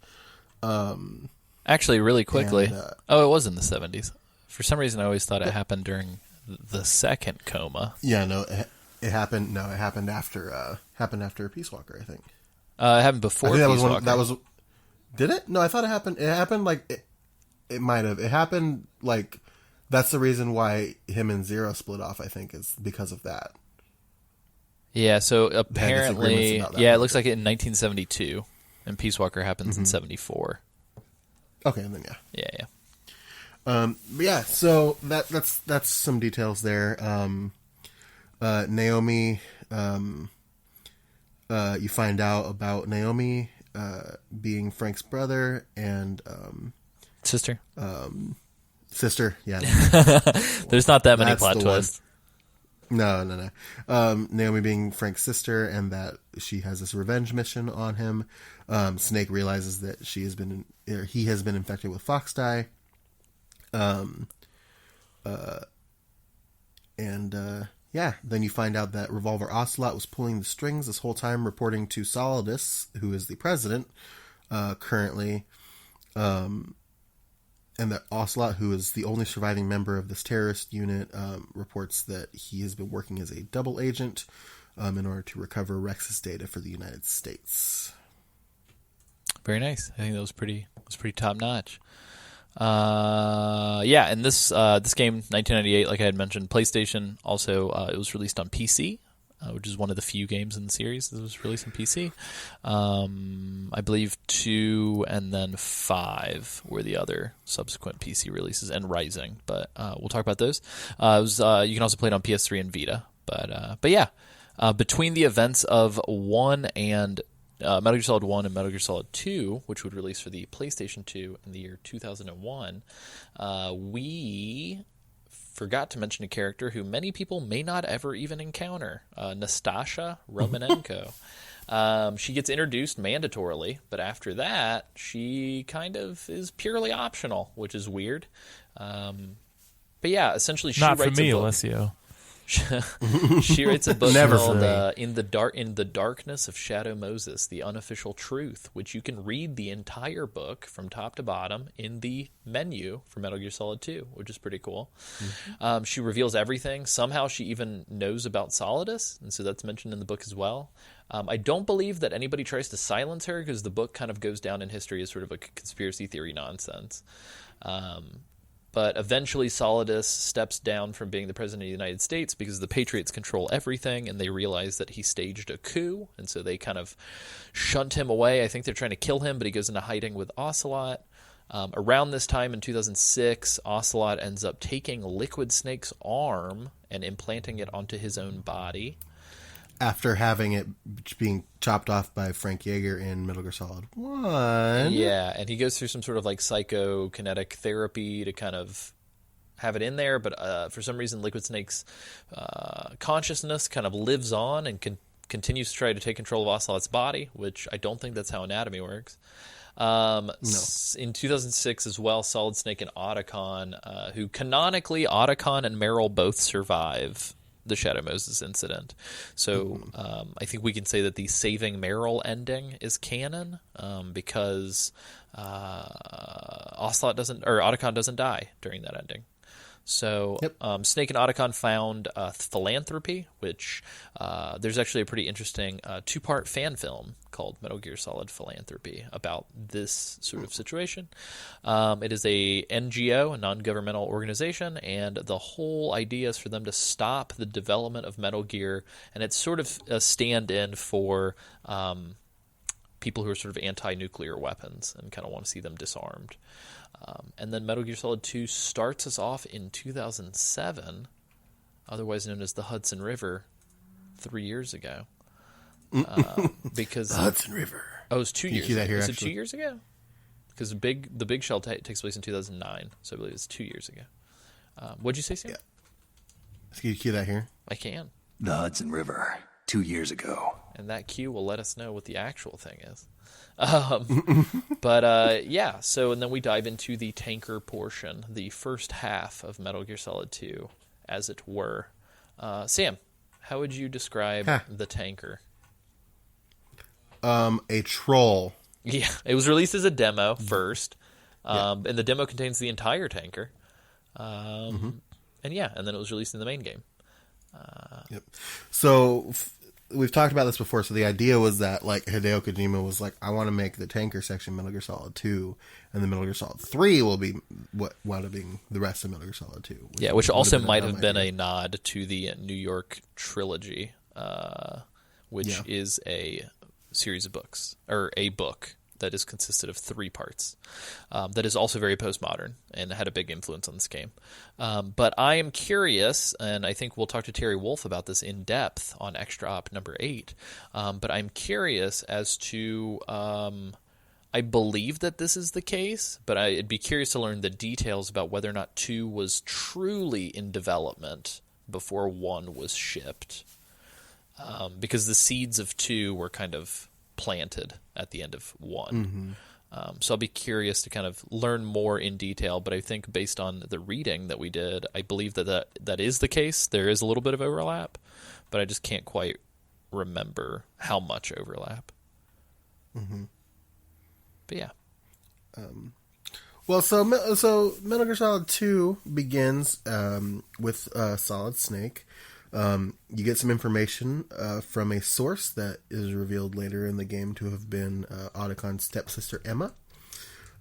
Actually, really quickly. And, it was in the 70s. For some reason, I always thought it happened during the second coma. Yeah, no, it happened. No, it happened after Peace Walker, I think. It happened before I think Peace Walker. that was. Did it? No, I thought it happened. It happened like it might have. It happened like that's the reason why him and Zero split off. I think is because of that. Yeah. So disagreements apparently, about that it one. looks like it in 1972. and Peace Walker happens in 74. Okay, then yeah. Yeah. So that's some details there. Naomi, you find out about Naomi being Frank's brother and Sister. sister. Yeah, There's not that many That's plot the one. twists. no. Naomi being Frank's sister, and that she has this revenge mission on him. Snake realizes that he has been infected with fox dye. Then you find out that Revolver Ocelot was pulling the strings this whole time, reporting to Solidus, who is the president currently, and that Ocelot, who is the only surviving member of this terrorist unit, reports that he has been working as a double agent in order to recover Rex's data for the United States. Very nice. I think that was pretty top notch. And this game, 1998, like I had mentioned, PlayStation. Also, it was released on PC, which is one of the few games in the series that was released on PC. I believe 2 and then 5 were the other subsequent PC releases, and Rising. But we'll talk about those. You can also play it on PS3 and Vita. But yeah, between the events of Metal Gear Solid 1 and Metal Gear Solid 2, which would release for the PlayStation 2 in the year 2001, we forgot to mention a character who many people may not ever even encounter, Nastasha Romanenko. She gets introduced mandatorily, but after that, she kind of is purely optional, which is weird. But yeah, essentially she Not writes for me, a book. Alessio. She writes a book Never called for me. In the Darkness of Shadow Moses, The Unofficial Truth, which you can read the entire book from top to bottom in the menu for Metal Gear Solid 2, which is pretty cool. She reveals everything. Somehow she even knows about Solidus, and so that's mentioned in the book as well. I don't believe that anybody tries to silence her, because the book kind of goes down in history as sort of a conspiracy theory nonsense. But eventually Solidus steps down from being the president of the United States because the Patriots control everything, and they realize that he staged a coup, and so they kind of shunt him away. I think they're trying to kill him, but he goes into hiding with Ocelot. Around this time in 2006, Ocelot ends up taking Liquid Snake's arm and implanting it onto his own body. After having it being chopped off by Frank Yeager in Metal Gear Solid 1. Yeah, and he goes through some sort of like psychokinetic therapy to kind of have it in there, but for some reason Liquid Snake's consciousness kind of lives on and continues to try to take control of Ocelot's body, which I don't think that's how anatomy works. No. In 2006 as well, Solid Snake and Otacon, who canonically Otacon and Meryl both survive the Shadow Moses incident. So I think we can say that the saving Meryl ending is canon, because Otacon doesn't die during that ending. So Snake and Otacon found philanthropy, which there's actually a pretty interesting 2-part fan film called Metal Gear Solid Philanthropy about this sort of situation. It is a NGO, a non-governmental organization, and the whole idea is for them to stop the development of Metal Gear, and it's sort of a stand-in for people who are sort of anti-nuclear weapons and kind of want to see them disarmed. And then Metal Gear Solid 2 starts us off in 2007, otherwise known as the Hudson River, 3 years ago. Because The Hudson River. Oh, it was 2 Can you years cue that ago. here, Is it actually? 2 years ago? Because the big shell takes place in 2009, so I believe it's 2 years ago. What'd you say, Sam? Yeah. Can you cue that here? I can. The Hudson River, 2 years ago. And that cue will let us know what the actual thing is. Yeah, so and then we dive into the tanker portion, the first half of Metal Gear Solid 2, as it were. Sam, how would you describe the tanker? A troll. Yeah, it was released as a demo first, and the demo contains the entire tanker. And then it was released in the main game. Yep. So we've talked about this before. So the idea was that like Hideo Kojima was like, I want to make the tanker section Metal Gear Solid 2, and then Metal Gear Solid 3 will be what wound up being the rest of Metal Gear Solid 2. Which also might a have dumb been idea. a nod to the New York trilogy, which is a series of books, or a book that is consisted of 3 parts. That is also very postmodern and had a big influence on this game. But I am curious, and I think we'll talk to Terry Wolf about this in depth on Extra Op number 8. But I'm curious as to, I believe that this is the case, but I'd be curious to learn the details about whether or not 2 was truly in development before 1 was shipped. Because the seeds of 2 were kind of planted at the end of 1. So I'll be curious to kind of learn more in detail, but I think based on the reading that we did, I believe that is the case. There is a little bit of overlap, but I just can't quite remember how much overlap. But yeah. Well, so Metal Gear Solid 2 begins with Solid Snake. You get some information from a source that is revealed later in the game to have been Otacon's stepsister Emma.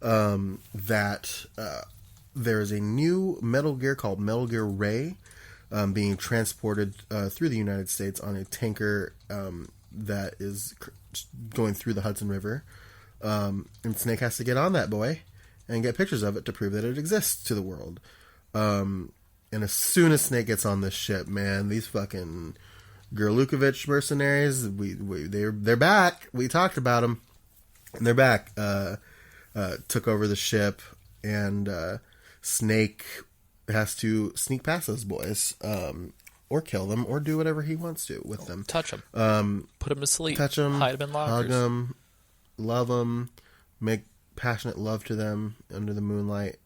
That there is a new Metal Gear called Metal Gear Ray being transported through the United States on a tanker that is going through the Hudson River. And Snake has to get on that boy and get pictures of it to prove that it exists to the world. And as soon as Snake gets on this ship, man, these fucking Gurlukovich mercenaries, they're back. We talked about them, and they're back. Took over the ship, and Snake has to sneak past those boys, or kill them, or do whatever he wants to with them. Touch them. Put them to sleep. Touch them. Hide them in lockers. Hug them. Love them. Make passionate love to them under the moonlight.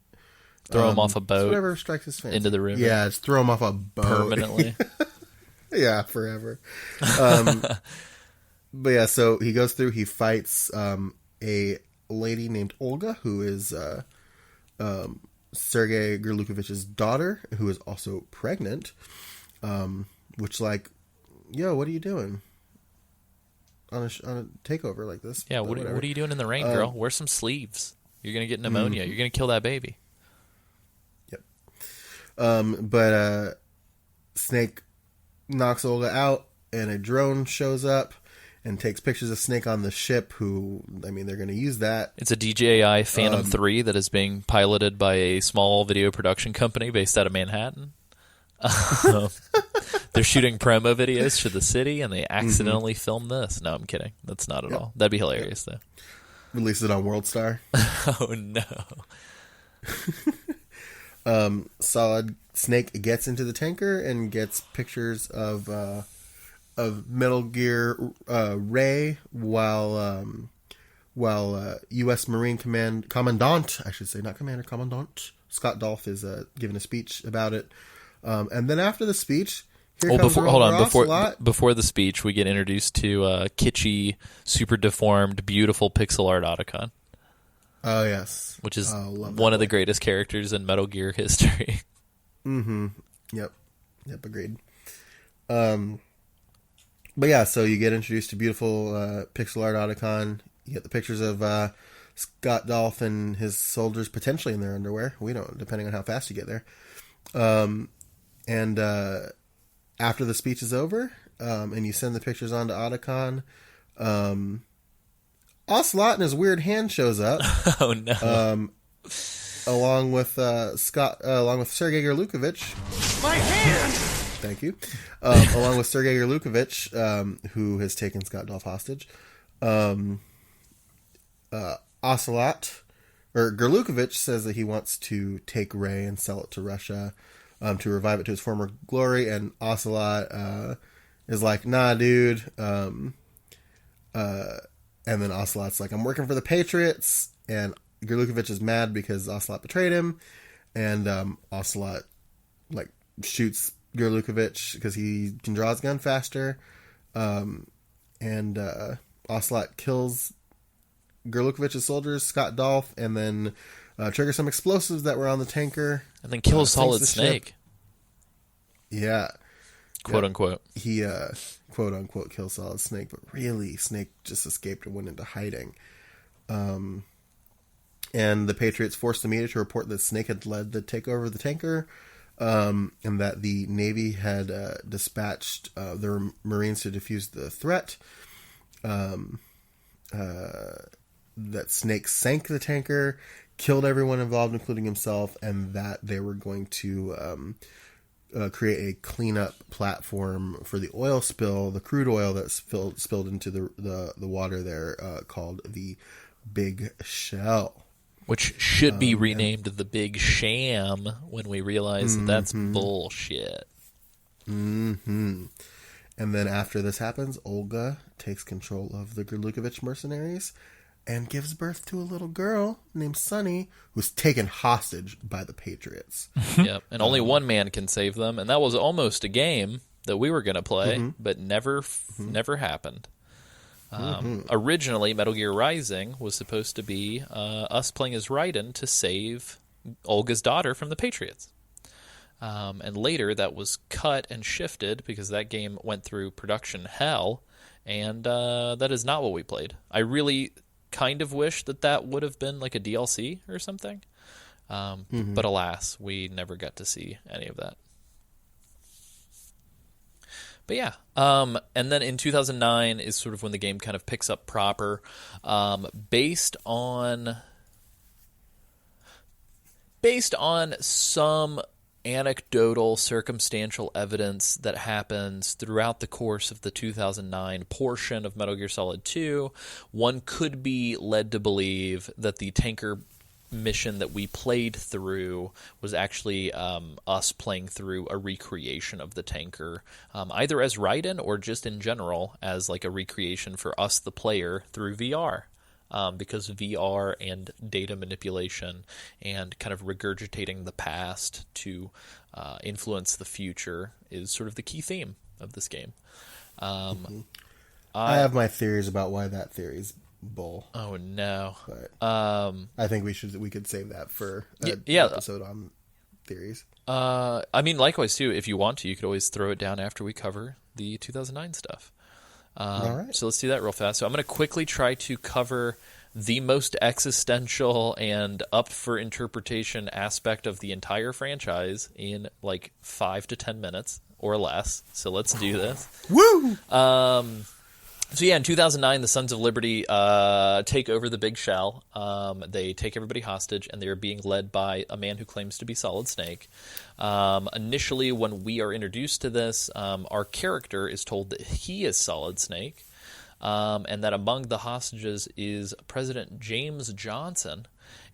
Throw him off a boat. Whatever strikes his fancy. Into the river. Yeah, just throw him off a boat. Permanently. Yeah, forever. But yeah, so he goes through, he fights a lady named Olga, who is Sergei Gurlukovich's daughter, who is also pregnant. Which, like, yo, what are you doing on a takeover like this? Yeah, what are you doing in the rain, girl? Wear some sleeves. You're going to get pneumonia. You're going to kill that baby. Yep. But Snake knocks Olga out, and a drone shows up and takes pictures of Snake on the ship, who, I mean, they're going to use that. It's a DJI Phantom 3 that is being piloted by a small video production company based out of Manhattan. They're shooting promo videos to the city, and they accidentally filmed this. No, I'm kidding. That's not at all. That'd be hilarious, though. Release it on WorldStar. Oh, no. Solid Snake gets into the tanker and gets pictures of Metal Gear Ray while U.S. Marine Commandant, I should say, not Commander, Commandant, Scott Dolph is giving a speech about it. And then after the speech, before the speech, we get introduced to kitschy, super deformed, beautiful pixel art Otacon. Oh, yes. Which is one of the greatest characters in Metal Gear history. Mm-hmm. Yep, agreed. But yeah, so you get introduced to beautiful pixel art Otacon. You get the pictures of Scott Dolph and his soldiers potentially in their underwear. We don't, depending on how fast you get there. And after the speech is over, and you send the pictures on to Otacon, Ocelot and his weird hand shows up. Oh no! Along with Sergei Gurlukovich. My hand! Thank you. Along with Sergei Gurlukovich, who has taken Scott Dolph hostage. Ocelot, or Gurlukovich, says that he wants to take Ray and sell it to Russia, to revive it to its former glory, and Ocelot is like, nah, dude. And then Ocelot's like, I'm working for the Patriots, and Gurlukovich is mad because Ocelot betrayed him, and Ocelot like shoots Gurlukovich because he can draw his gun faster, and Ocelot kills Gurlukovich's soldiers, Scott Dolph, and then triggers some explosives that were on the tanker, and then kills Solid Snake. Yeah, quote unquote. He quote unquote kills Solid Snake, but really Snake just escaped and went into hiding. And the Patriots forced the media to report that Snake had led the takeover of the tanker, and that the Navy had dispatched their Marines to defuse the threat. that Snake sank the tanker, killed everyone involved, including himself, and that they were going to create a cleanup platform for the oil spill, the crude oil that spilled into the water there, called the Big Shell. Which should be renamed the Big Sham when we realize that that's bullshit. Mm-hmm. And then after this happens, Olga takes control of the Gerlukovich mercenaries and gives birth to a little girl named Sunny, who's taken hostage by the Patriots. Yep, and only one man can save them, and that was almost a game that we were going to play, but never happened. Originally, Metal Gear Rising was supposed to be us playing as Raiden to save Olga's daughter from the Patriots. And later, that was cut and shifted because that game went through production hell, and that is not what we played. I really kind of wish that would have been like a DLC or something, but alas, we never got to see any of that. But yeah, and then in 2009 is sort of when the game kind of picks up proper, based on some anecdotal, circumstantial evidence that happens throughout the course of the 2009 portion of Metal Gear Solid 2, one could be led to believe that the tanker mission that we played through was actually us playing through a recreation of the tanker, either as Raiden or just in general as like a recreation for us, the player, through VR. Because VR and data manipulation and kind of regurgitating the past to influence the future is sort of the key theme of this game. I have my theories about why that theory's bull. Oh no! But I think we could save that for an episode on theories. I mean, likewise too. If you want to, you could always throw it down after we cover the 2009 stuff. All right. So let's do that real fast. So I'm going to quickly try to cover the most existential and up for interpretation aspect of the entire franchise in like 5 to 10 minutes or less. So let's do this. Woo! So yeah, in 2009, the Sons of Liberty take over the Big Shell. They take everybody hostage, and they're being led by a man who claims to be Solid Snake. Initially, when we are introduced to this, our character is told that he is Solid Snake, and that among the hostages is President James Johnson.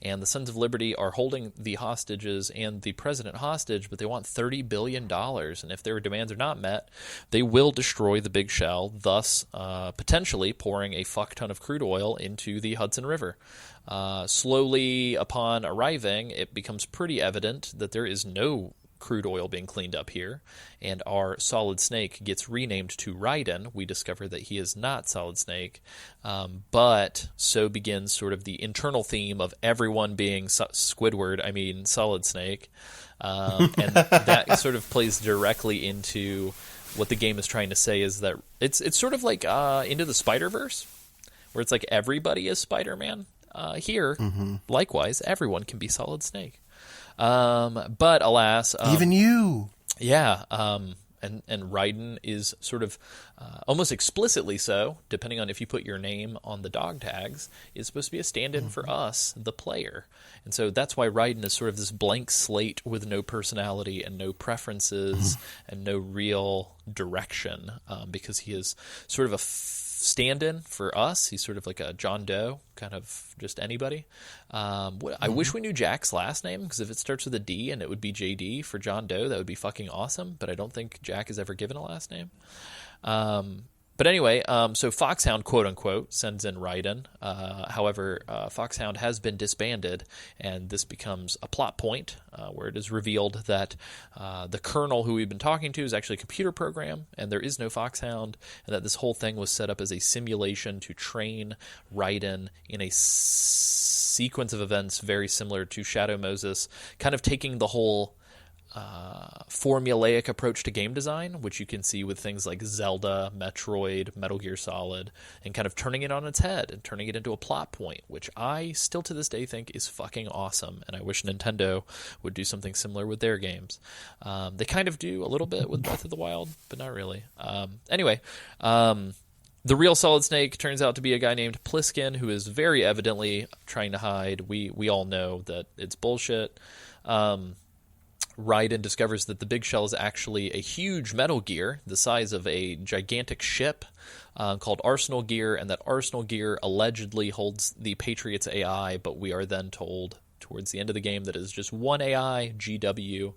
And the Sons of Liberty are holding the hostages and the president hostage, but they want $30 billion. And if their demands are not met, they will destroy the Big Shell, thus potentially pouring a fuck ton of crude oil into the Hudson River. Slowly, upon arriving, it becomes pretty evident that there is no crude oil being cleaned up here, and our Solid Snake gets renamed to Raiden. We discover that he is not Solid Snake, but so begins sort of the internal theme of everyone being Squidward, Solid Snake, and that sort of plays directly into what the game is trying to say, is that it's sort of like Into the Spider-Verse, where it's like everybody is Spider-Man. Here, likewise, everyone can be Solid Snake. But alas, even you, yeah. And Raiden is sort of almost explicitly so, depending on if you put your name on the dog tags, is supposed to be a stand-in for us, the player. And so that's why Raiden is sort of this blank slate with no personality and no preferences and no real direction, because he is sort of a stand-in for us. He's sort of like a John Doe, kind of just anybody. I wish we knew Jack's last name, because if it starts with a D and it would be JD for John Doe, that would be fucking awesome, but I don't think Jack is ever given a last name. But anyway, so Foxhound, quote-unquote, sends in Raiden. However, Foxhound has been disbanded, and this becomes a plot point where it is revealed that the colonel who we've been talking to is actually a computer program, and there is no Foxhound, and that this whole thing was set up as a simulation to train Raiden in a sequence of events very similar to Shadow Moses, kind of taking the whole formulaic approach to game design, which you can see with things like Zelda, Metroid, Metal Gear Solid, and kind of turning it on its head and turning it into a plot point, which I still to this day think is fucking awesome, and I wish Nintendo would do something similar with their games. They kind of do a little bit with Breath of the Wild, but not really. Anyway, The real Solid Snake turns out to be a guy named Pliskin, who is very evidently trying to hide. We all know that it's bullshit. Raiden discovers that the Big Shell is actually a huge Metal Gear, the size of a gigantic ship, called Arsenal Gear, and that Arsenal Gear allegedly holds the Patriots AI, but we are then told towards the end of the game that it is just one AI, GW.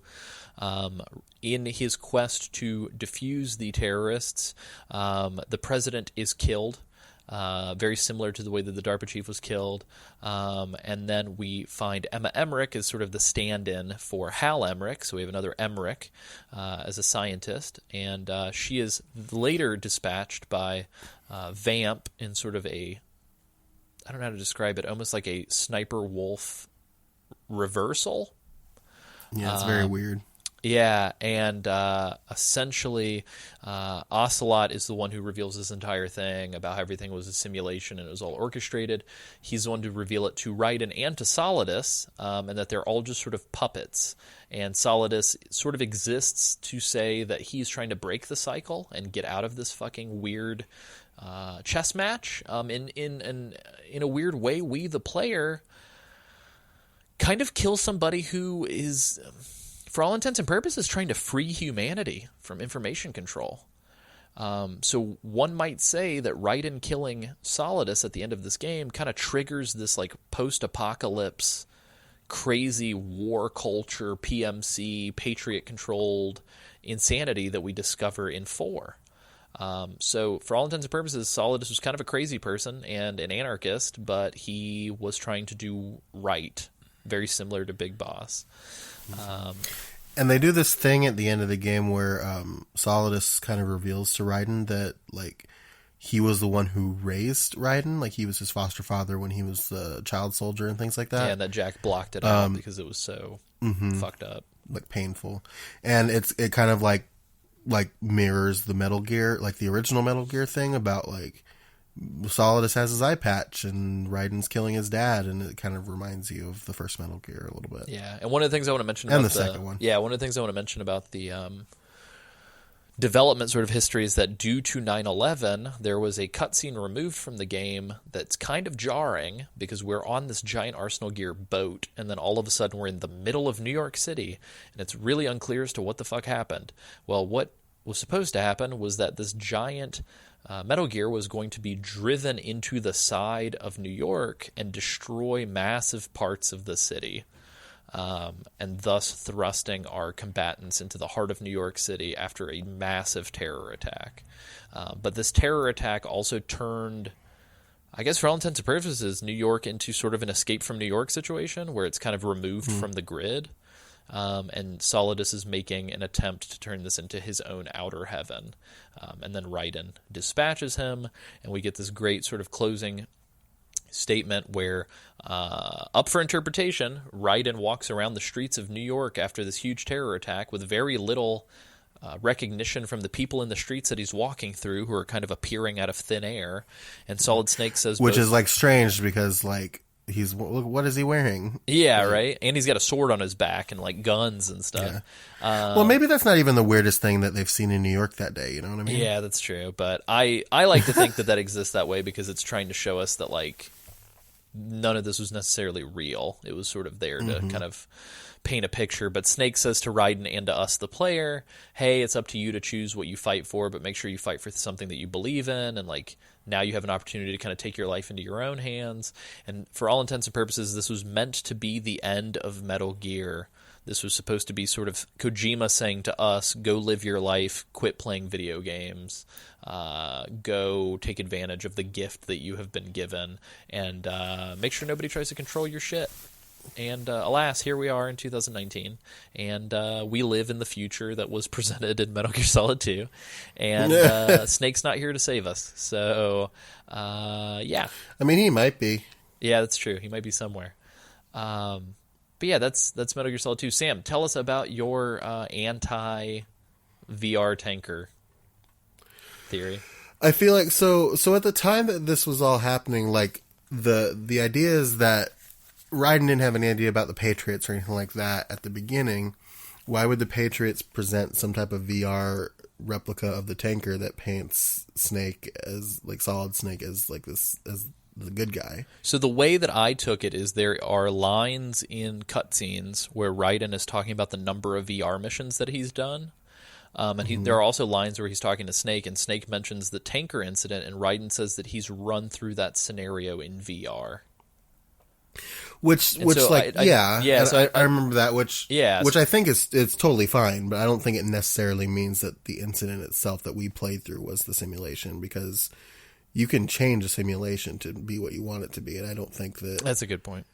In his quest to defuse the terrorists, the president is killed. Very similar to the way that the DARPA chief was killed. And then we find Emma Emmerich as sort of the stand-in for Hal Emmerich. So we have another Emmerich as a scientist. And she is later dispatched by Vamp in sort of a, I don't know how to describe it, almost like a Sniper Wolf reversal. Yeah, it's very weird. Yeah, and essentially, Ocelot is the one who reveals this entire thing about how everything was a simulation and it was all orchestrated. He's the one to reveal it to Raiden and to Solidus, and that they're all just sort of puppets. And Solidus sort of exists to say that he's trying to break the cycle and get out of this fucking weird chess match. In a weird way, we, the player, kind of kill somebody who is, for all intents and purposes, trying to free humanity from information control. So one might say that Raiden killing Solidus at the end of this game kind of triggers this like post-apocalypse, crazy war culture, PMC, Patriot-controlled insanity that we discover in 4. So for all intents and purposes, Solidus was kind of a crazy person and an anarchist, but he was trying to do right. Very similar to Big Boss. And they do this thing at the end of the game where Solidus kind of reveals to Raiden that like he was the one who raised Raiden, like he was his foster father when he was the child soldier and things like that. Yeah, and that Jack blocked it out because it was so fucked up, like painful. And it kind of like mirrors the Metal Gear, like the original Metal Gear thing about like Solidus has his eye patch and Raiden's killing his dad, and it kind of reminds you of the first Metal Gear a little bit. Yeah, and one of the things I want to mention and about the second one. Yeah, one of the things I want to mention about the development sort of history is that due to 9/11, there was a cutscene removed from the game that's kind of jarring because we're on this giant Arsenal Gear boat, and then all of a sudden we're in the middle of New York City, and it's really unclear as to what the fuck happened. Well, what was supposed to happen was that this giant Metal Gear was going to be driven into the side of New York and destroy massive parts of the city, and thus thrusting our combatants into the heart of New York City after a massive terror attack. But this terror attack also turned, I guess for all intents and purposes, New York into sort of an escape from New York situation where it's kind of removed from the grid. And Solidus is making an attempt to turn this into his own outer heaven. And then Raiden dispatches him, and we get this great sort of closing statement where, up for interpretation, Raiden walks around the streets of New York after this huge terror attack with very little recognition from the people in the streets that he's walking through, who are kind of appearing out of thin air. And Solid Snake says, which is like strange because like look, what is he wearing? Yeah, right. And he's got a sword on his back and like guns and stuff. Yeah. Well, maybe that's not even the weirdest thing that they've seen in New York that day. You know what I mean? Yeah, that's true. But I like to think that exists that way because it's trying to show us that like none of this was necessarily real. It was sort of there to kind of paint a picture. But Snake says to Raiden and to us, the player, hey, it's up to you to choose what you fight for, but make sure you fight for something that you believe in. And like now you have an opportunity to kind of take your life into your own hands. And for all intents and purposes, this was meant to be the end of Metal Gear. This was supposed to be sort of Kojima saying to us, go live your life, quit playing video games, go take advantage of the gift that you have been given, and make sure nobody tries to control your shit. And alas, here we are in 2019, and we live in the future that was presented in Metal Gear Solid 2, and Snake's not here to save us. So, yeah. I mean, he might be. Yeah, that's true. He might be somewhere. But yeah, that's Metal Gear Solid 2. Sam, tell us about your anti-VR tanker theory. I feel like so at the time that this was all happening, like the idea is that Raiden didn't have any idea about the Patriots or anything like that at the beginning. Why would the Patriots present some type of VR replica of the tanker that paints Snake as like Solid Snake as like this as the good guy. So the way that I took it is there are lines in cutscenes where Raiden is talking about the number of VR missions that he's done. And there are also lines where he's talking to Snake, and Snake mentions the tanker incident, and Raiden says that he's run through that scenario in VR. Which So like, so I remember that, which Yeah. which I think it's totally fine, but I don't think it necessarily means that the incident itself that we played through was the simulation, because you can change a simulation to be what you want it to be, and I don't think that... That's a good point.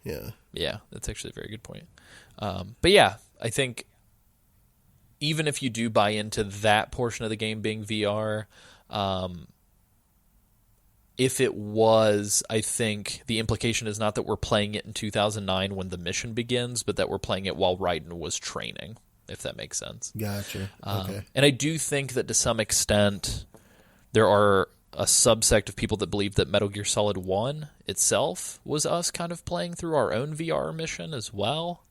Yeah. Yeah, that's actually a very good point. But yeah, I think even if you do buy into that portion of the game being VR, if it was, I think the implication is not that we're playing it in 2009 when the mission begins, but that we're playing it while Raiden was training, if that makes sense. Gotcha. Okay. And I do think that to some extent there are a subsect of people that believe that Metal Gear Solid 1 itself was us kind of playing through our own VR mission as well.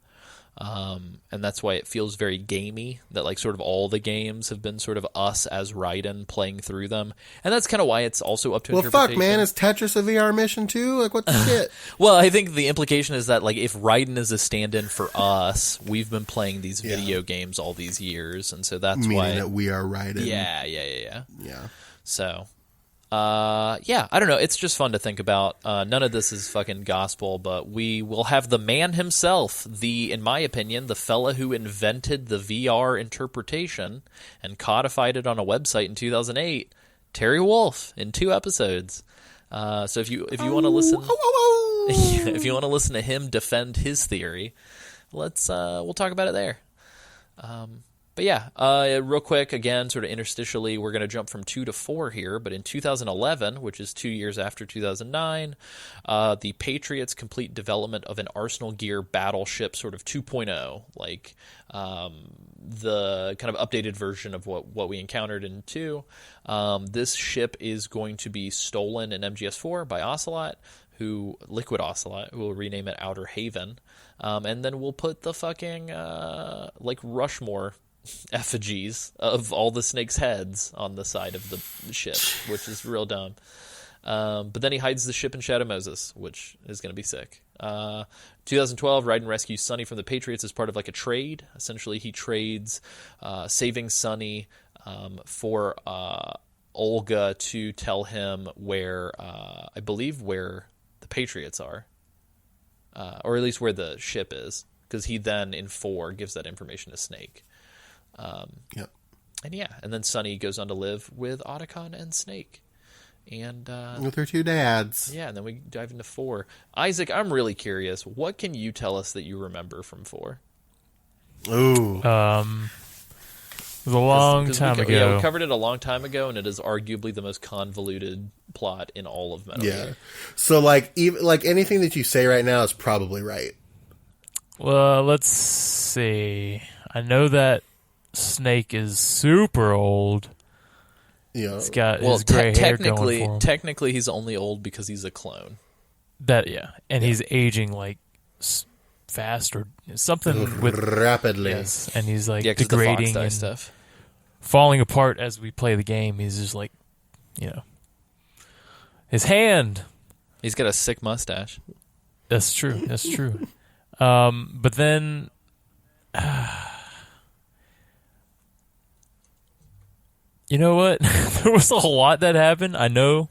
And that's why it feels very gamey, that like sort of all the games have been sort of us as Raiden playing through them. And that's kind of why it's also up to interpretation. Fuck, man, is Tetris a VR mission too? Like, what the shit? Well, I think the implication is that like if Raiden is a stand-in for us, we've been playing these video games all these years, and so that's Meaning why that we are Raiden. Yeah. Yeah. So, I don't know. It's just fun to think about. None of this is fucking gospel, but we will have the man himself, in my opinion, the fella who invented the VR interpretation and codified it on a website in 2008, Terry Wolf, in 2 episodes. So if you want to listen, if you want to listen to him defend his theory, we'll talk about it there. But yeah, real quick, again, sort of interstitially, we're going to jump from 2 to 4 here. But in 2011, which is 2 years after 2009, the Patriots complete development of an Arsenal Gear battleship sort of 2.0, like the kind of updated version of what we encountered in 2. This ship is going to be stolen in MGS4 by Liquid Ocelot, who will rename it Outer Haven. And then we'll put the fucking, like Rushmore effigies of all the Snake's heads on the side of the ship, which is real dumb. But then he hides the ship in Shadow Moses, which is going to be sick. 2012, Raiden rescues Sonny from the Patriots as part of like a trade. Essentially, he trades saving Sonny for Olga to tell him where, I believe, where the Patriots are. Or at least where the ship is. Because he then, in 4, gives that information to Snake. Yep. And then Sonny goes on to live with Otacon and Snake. And with her 2 dads. Yeah, and then we dive into 4. Isaac, I'm really curious. What can you tell us that you remember from 4? Ooh. It was a long time ago. Yeah, we covered it a long time ago, and it is arguably the most convoluted plot in all of Metal Gear. So, like, even like anything that you say right now is probably right. Well, let's see. I know that Snake is super old. Yeah. He's got his gray hair going for him. Technically, he's only old because he's a clone. And he's aging like fast or something with rapidly. Yes, and he's like 'cause degrading the and stuff. falling apart as we play the game. He's just like, his hand. He's got a sick mustache. That's true. That's true. But then, you know what? There was a lot that happened. I know,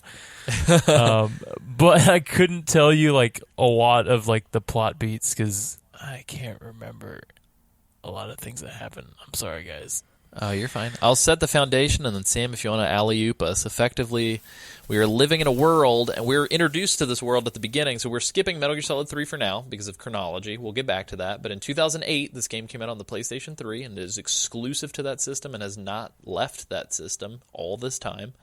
but I couldn't tell you like a lot of like the plot beats because I can't remember a lot of things that happened. I'm sorry, guys. Oh, you're fine. I'll set the foundation, and then Sam, if you want to alley-oop us. Effectively, we are living in a world, and we're introduced to this world at the beginning, so we're skipping Metal Gear Solid 3 for now because of chronology. We'll get back to that. But in 2008, this game came out on the PlayStation 3, and is exclusive to that system and has not left that system all this time.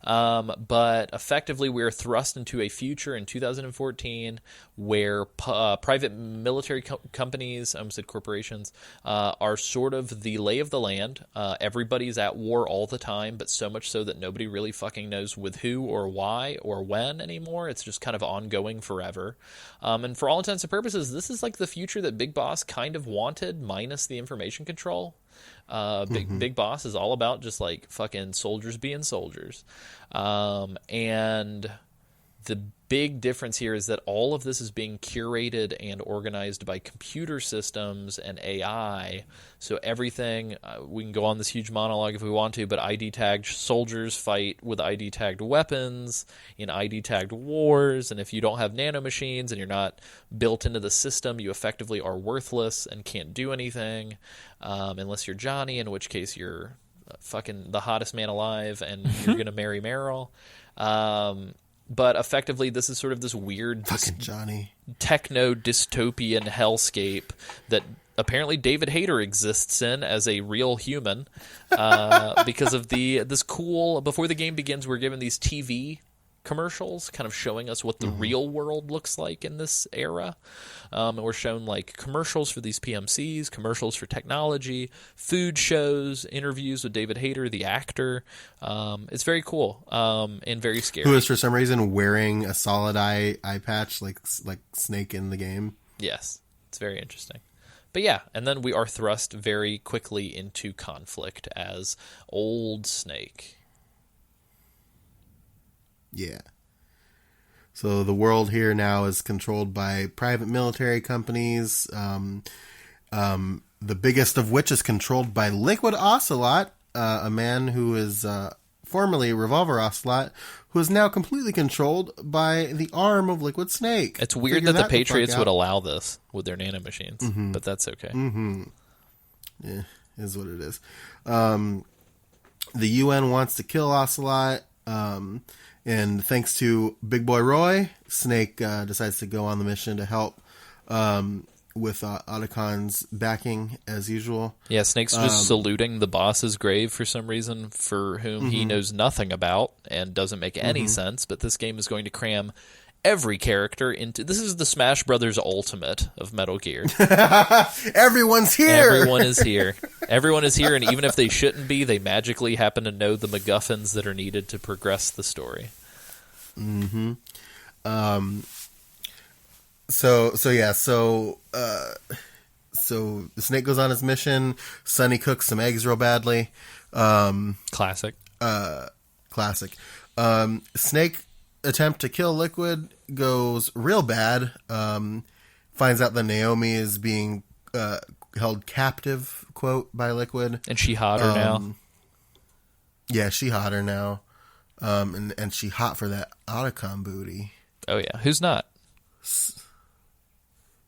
But effectively, we are thrust into a future in 2014 where private military companies, I almost said corporations, are sort of the lay of the land. Everybody's at war all the time, but so much so that nobody really fucking knows with who or why or when anymore. It's just kind of ongoing forever. And for all intents and purposes, this is like the future that Big Boss kind of wanted, minus the information control. Big Boss is all about just like fucking soldiers being soldiers. And the big difference here is that all of this is being curated and organized by computer systems and AI. So everything, we can go on this huge monologue if we want to, but ID tagged soldiers fight with ID tagged weapons in ID tagged wars. And if you don't have nanomachines and you're not built into the system, you effectively are worthless and can't do anything, unless you're Johnny, in which case you're fucking the hottest man alive and you're going to marry Meryl. But effectively, this is sort of this weird Johnny techno dystopian hellscape that apparently David Hayter exists in as a real human, because of this cool. Before the game begins, we're given these TV commercials, kind of showing us what the real world looks like in this era. And we're shown like commercials for these PMCs, commercials for technology, food shows, interviews with David Hayter, the actor. It's very cool, and very scary. Who is for some reason wearing a solid eye patch like Snake in the game. Yes, it's very interesting. But yeah, and then we are thrust very quickly into conflict as old Snake. Yeah. So the world here now is controlled by private military companies, the biggest of which is controlled by Liquid Ocelot, a man who is formerly Revolver Ocelot, who is now completely controlled by the arm of Liquid Snake. It's weird that the Patriots would allow this with their nanomachines, but that's okay. Yeah, is what it is. The UN wants to kill Ocelot. And thanks to Big Boy Roy, Snake decides to go on the mission to help with Otacon's backing, as usual. Yeah, Snake's just saluting the boss's grave for some reason, for whom he knows nothing about and doesn't make any sense, but this game is going to cram every character into... This is the Smash Brothers Ultimate of Metal Gear. Everyone's here! Everyone is here. Everyone is here, and even if they shouldn't be, they magically happen to know the MacGuffins that are needed to progress the story. So Snake goes on his mission. Sonny cooks some eggs real badly. Classic. Classic. Snake attempt to kill Liquid goes real bad. Finds out that Naomi is being held captive, quote, by Liquid. And she hotter now. Yeah, she hotter now. And she hot for that Otacon booty. Oh yeah, who's not?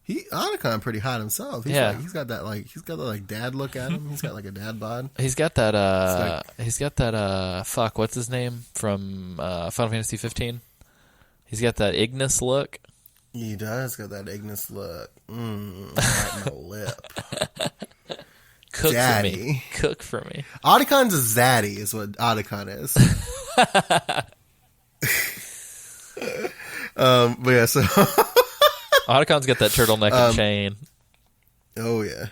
Otacon pretty hot himself. He's got that dad look at him. He's got like a dad bod. He's got that fuck, what's his name from Final Fantasy 15? He's got that Ignis look. He does got that Ignis look. Right in the lip. Cook Daddy. for me. Cook for me. Otacon's a zaddy is what Otacon is. But yeah, so Otacon's got that turtleneck and chain. oh yeah.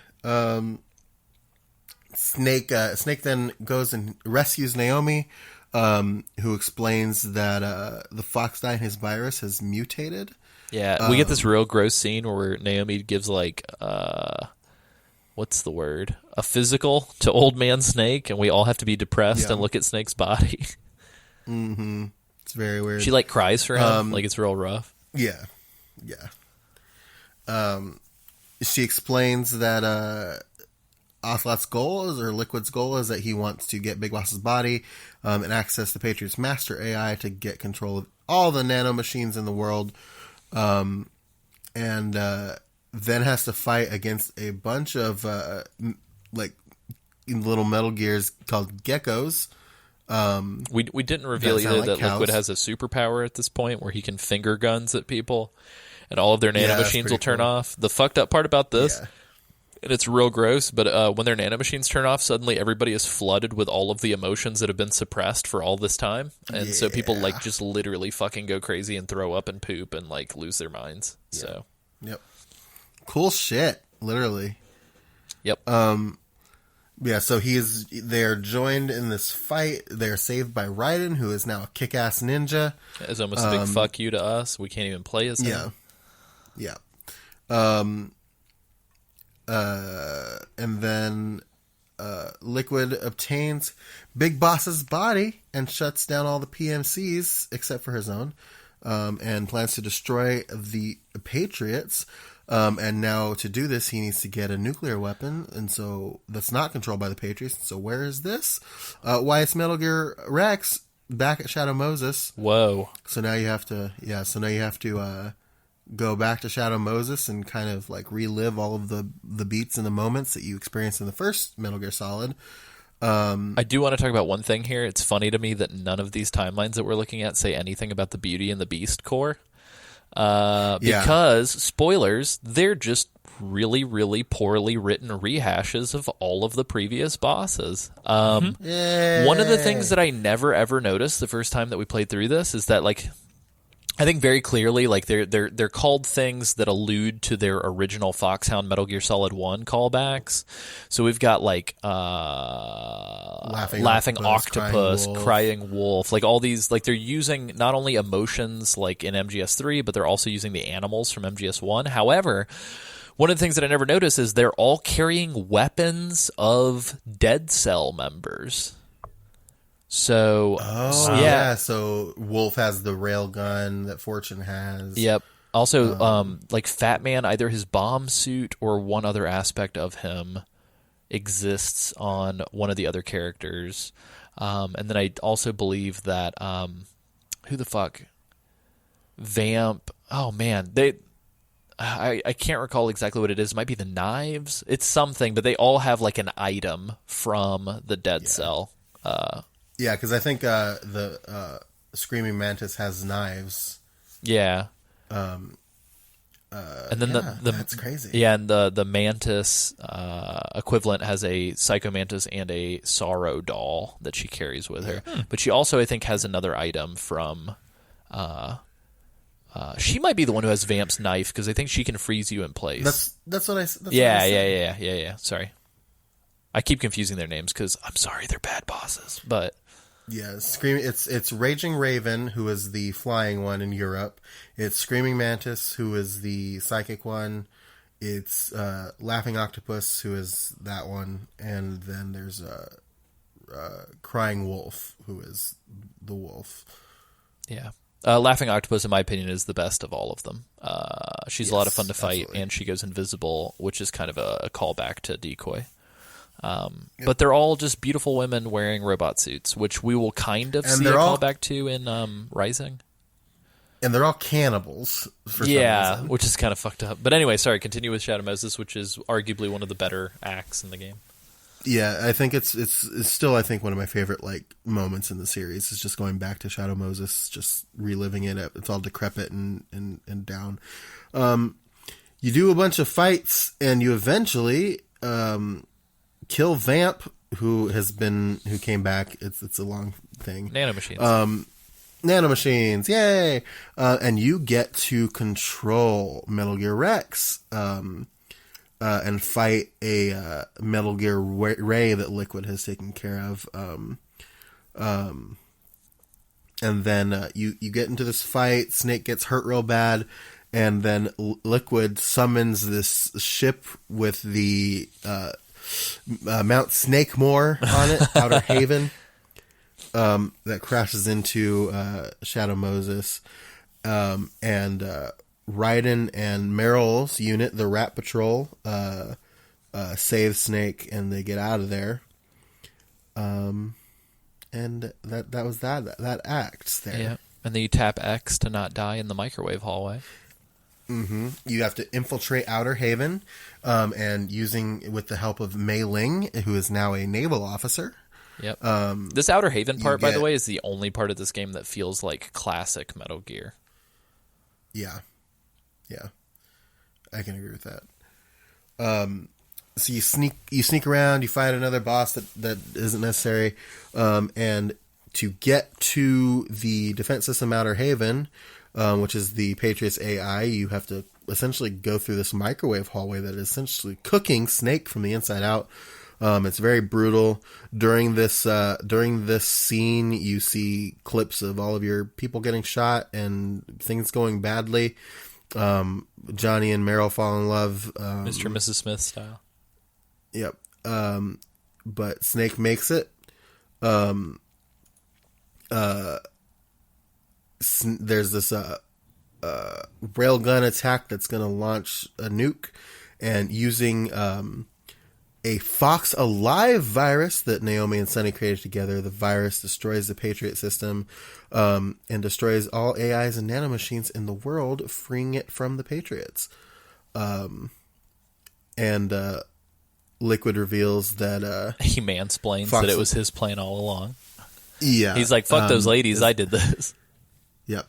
Snake then goes and rescues Naomi, who explains that the Foxdie, his virus, has mutated. Yeah, we get this real gross scene where Naomi gives like what's the word? A physical to old man Snake, and we all have to be depressed and look at Snake's body. It's very weird. She like cries for him, like it's real rough. Yeah. She explains that Ocelot's goal is, or Liquid's goal is, that he wants to get Big Boss's body and access the Patriots' master AI to get control of all the nanomachines in the world, and then has to fight against a bunch of like little Metal Gears called geckos. We didn't reveal either like that cows. Liquid has a superpower at this point where he can finger guns at people and all of their nanomachines will turn off. The fucked up part about this, and it's real gross, but when their nanomachines turn off, suddenly everybody is flooded with all of the emotions that have been suppressed for all this time. And so people like just literally fucking go crazy and throw up and poop and like lose their minds. Yeah. So, yep. Cool shit, literally. Yep. Yeah, so they're joined in this fight. They're saved by Raiden, who is now a kick-ass ninja. It's almost a big fuck you to us. We can't even play as him. Yeah. And then Liquid obtains Big Boss's body and shuts down all the PMCs except for his own, and plans to destroy the Patriots. And now to do this, he needs to get a nuclear weapon, and so that's not controlled by the Patriots. So where is this? Why is Metal Gear Rex back at Shadow Moses? Whoa! So now you have to, go back to Shadow Moses and kind of like relive all of the beats and the moments that you experienced in the first Metal Gear Solid. I do want to talk about one thing here. It's funny to me that none of these timelines that we're looking at say anything about the Beauty and the Beast core. Because, spoilers, they're just really, really poorly written rehashes of all of the previous bosses. One of the things that I never ever noticed the first time that we played through this is that, like, I think very clearly, like, they're called things that allude to their original Foxhound Metal Gear Solid 1 callbacks. So we've got, like, Laughing Octopus, Crying Wolf, like all these, like they're using not only emotions like in MGS3, but they're also using the animals from MGS1. However, one of the things that I never noticed is they're all carrying weapons of Dead Cell members. So, so Wolf has the railgun that Fortune has. Yep. Also, like Fat Man, either his bomb suit or one other aspect of him exists on one of the other characters. And then I also believe that, who the fuck? Vamp. Oh, man. I can't recall exactly what it is. It might be the knives. It's something, but they all have like an item from the Dead Cell. Yeah, because I think the Screaming Mantis has knives. Yeah. And then that's crazy. Yeah, and the Mantis equivalent has a Psycho Mantis and a Sorrow doll that she carries with her. But she also, I think, has another item from. She might be the one who has Vamp's knife because I think she can freeze you in place. That's what I. That's Yeah. Sorry, I keep confusing their names because I'm sorry, they're bad bosses, but. Yeah, It's Raging Raven, who is the flying one in Europe. It's Screaming Mantis, who is the psychic one. It's Laughing Octopus, who is that one, and then there's Crying Wolf, who is the wolf. Yeah, Laughing Octopus, in my opinion, is the best of all of them. She's a lot of fun to fight, absolutely. And she goes invisible, which is kind of a callback to Decoy. But they're all just beautiful women wearing robot suits, which we will kind of see a callback to in Rising. And they're all cannibals. For some reason. Which is kind of fucked up. But anyway, sorry, continue with Shadow Moses, which is arguably one of the better acts in the game. Yeah, I think it's still, I think, one of my favorite like moments in the series is just going back to Shadow Moses, just reliving it. It's all decrepit and down. You do a bunch of fights, and you eventually kill Vamp, who came back. It's a long thing. Nanomachines. Nanomachines, yay! And you get to control Metal Gear Rex, and fight a Metal Gear Ray that Liquid has taken care of. And then you get into this fight. Snake gets hurt real bad, and then Liquid summons this ship with the Mount Snakemore on it, Outer Haven, that crashes into Shadow Moses, and Raiden and Meryl's unit, the Rat Patrol, save Snake, and they get out of there. And that was that act there. Yeah, and then you tap X to not die in the microwave hallway. Mm-hmm. You have to infiltrate Outer Haven, and using with the help of Mei Ling, who is now a naval officer. Yep. This Outer Haven part, by the way, is the only part of this game that feels like classic Metal Gear. Yeah, I can agree with that. So you sneak around, you fight another boss that isn't necessary, and to get to the defense system Outer Haven, which is the Patriots AI, you have to essentially go through this microwave hallway that is essentially cooking Snake from the inside out. It's very brutal. During this scene, you see clips of all of your people getting shot and things going badly. Johnny and Meryl fall in love. Mr. and Mrs. Smith style. Yep. but Snake makes it. There's this railgun attack that's going to launch a nuke, and using a Fox Alive virus that Naomi and Sunny created together, the virus destroys the Patriot system and destroys all AIs and nanomachines in the world, freeing it from the Patriots. And Liquid reveals that he mansplains Fox, that it was his plan all along. Yeah. He's like, fuck those ladies, I did this. Yep.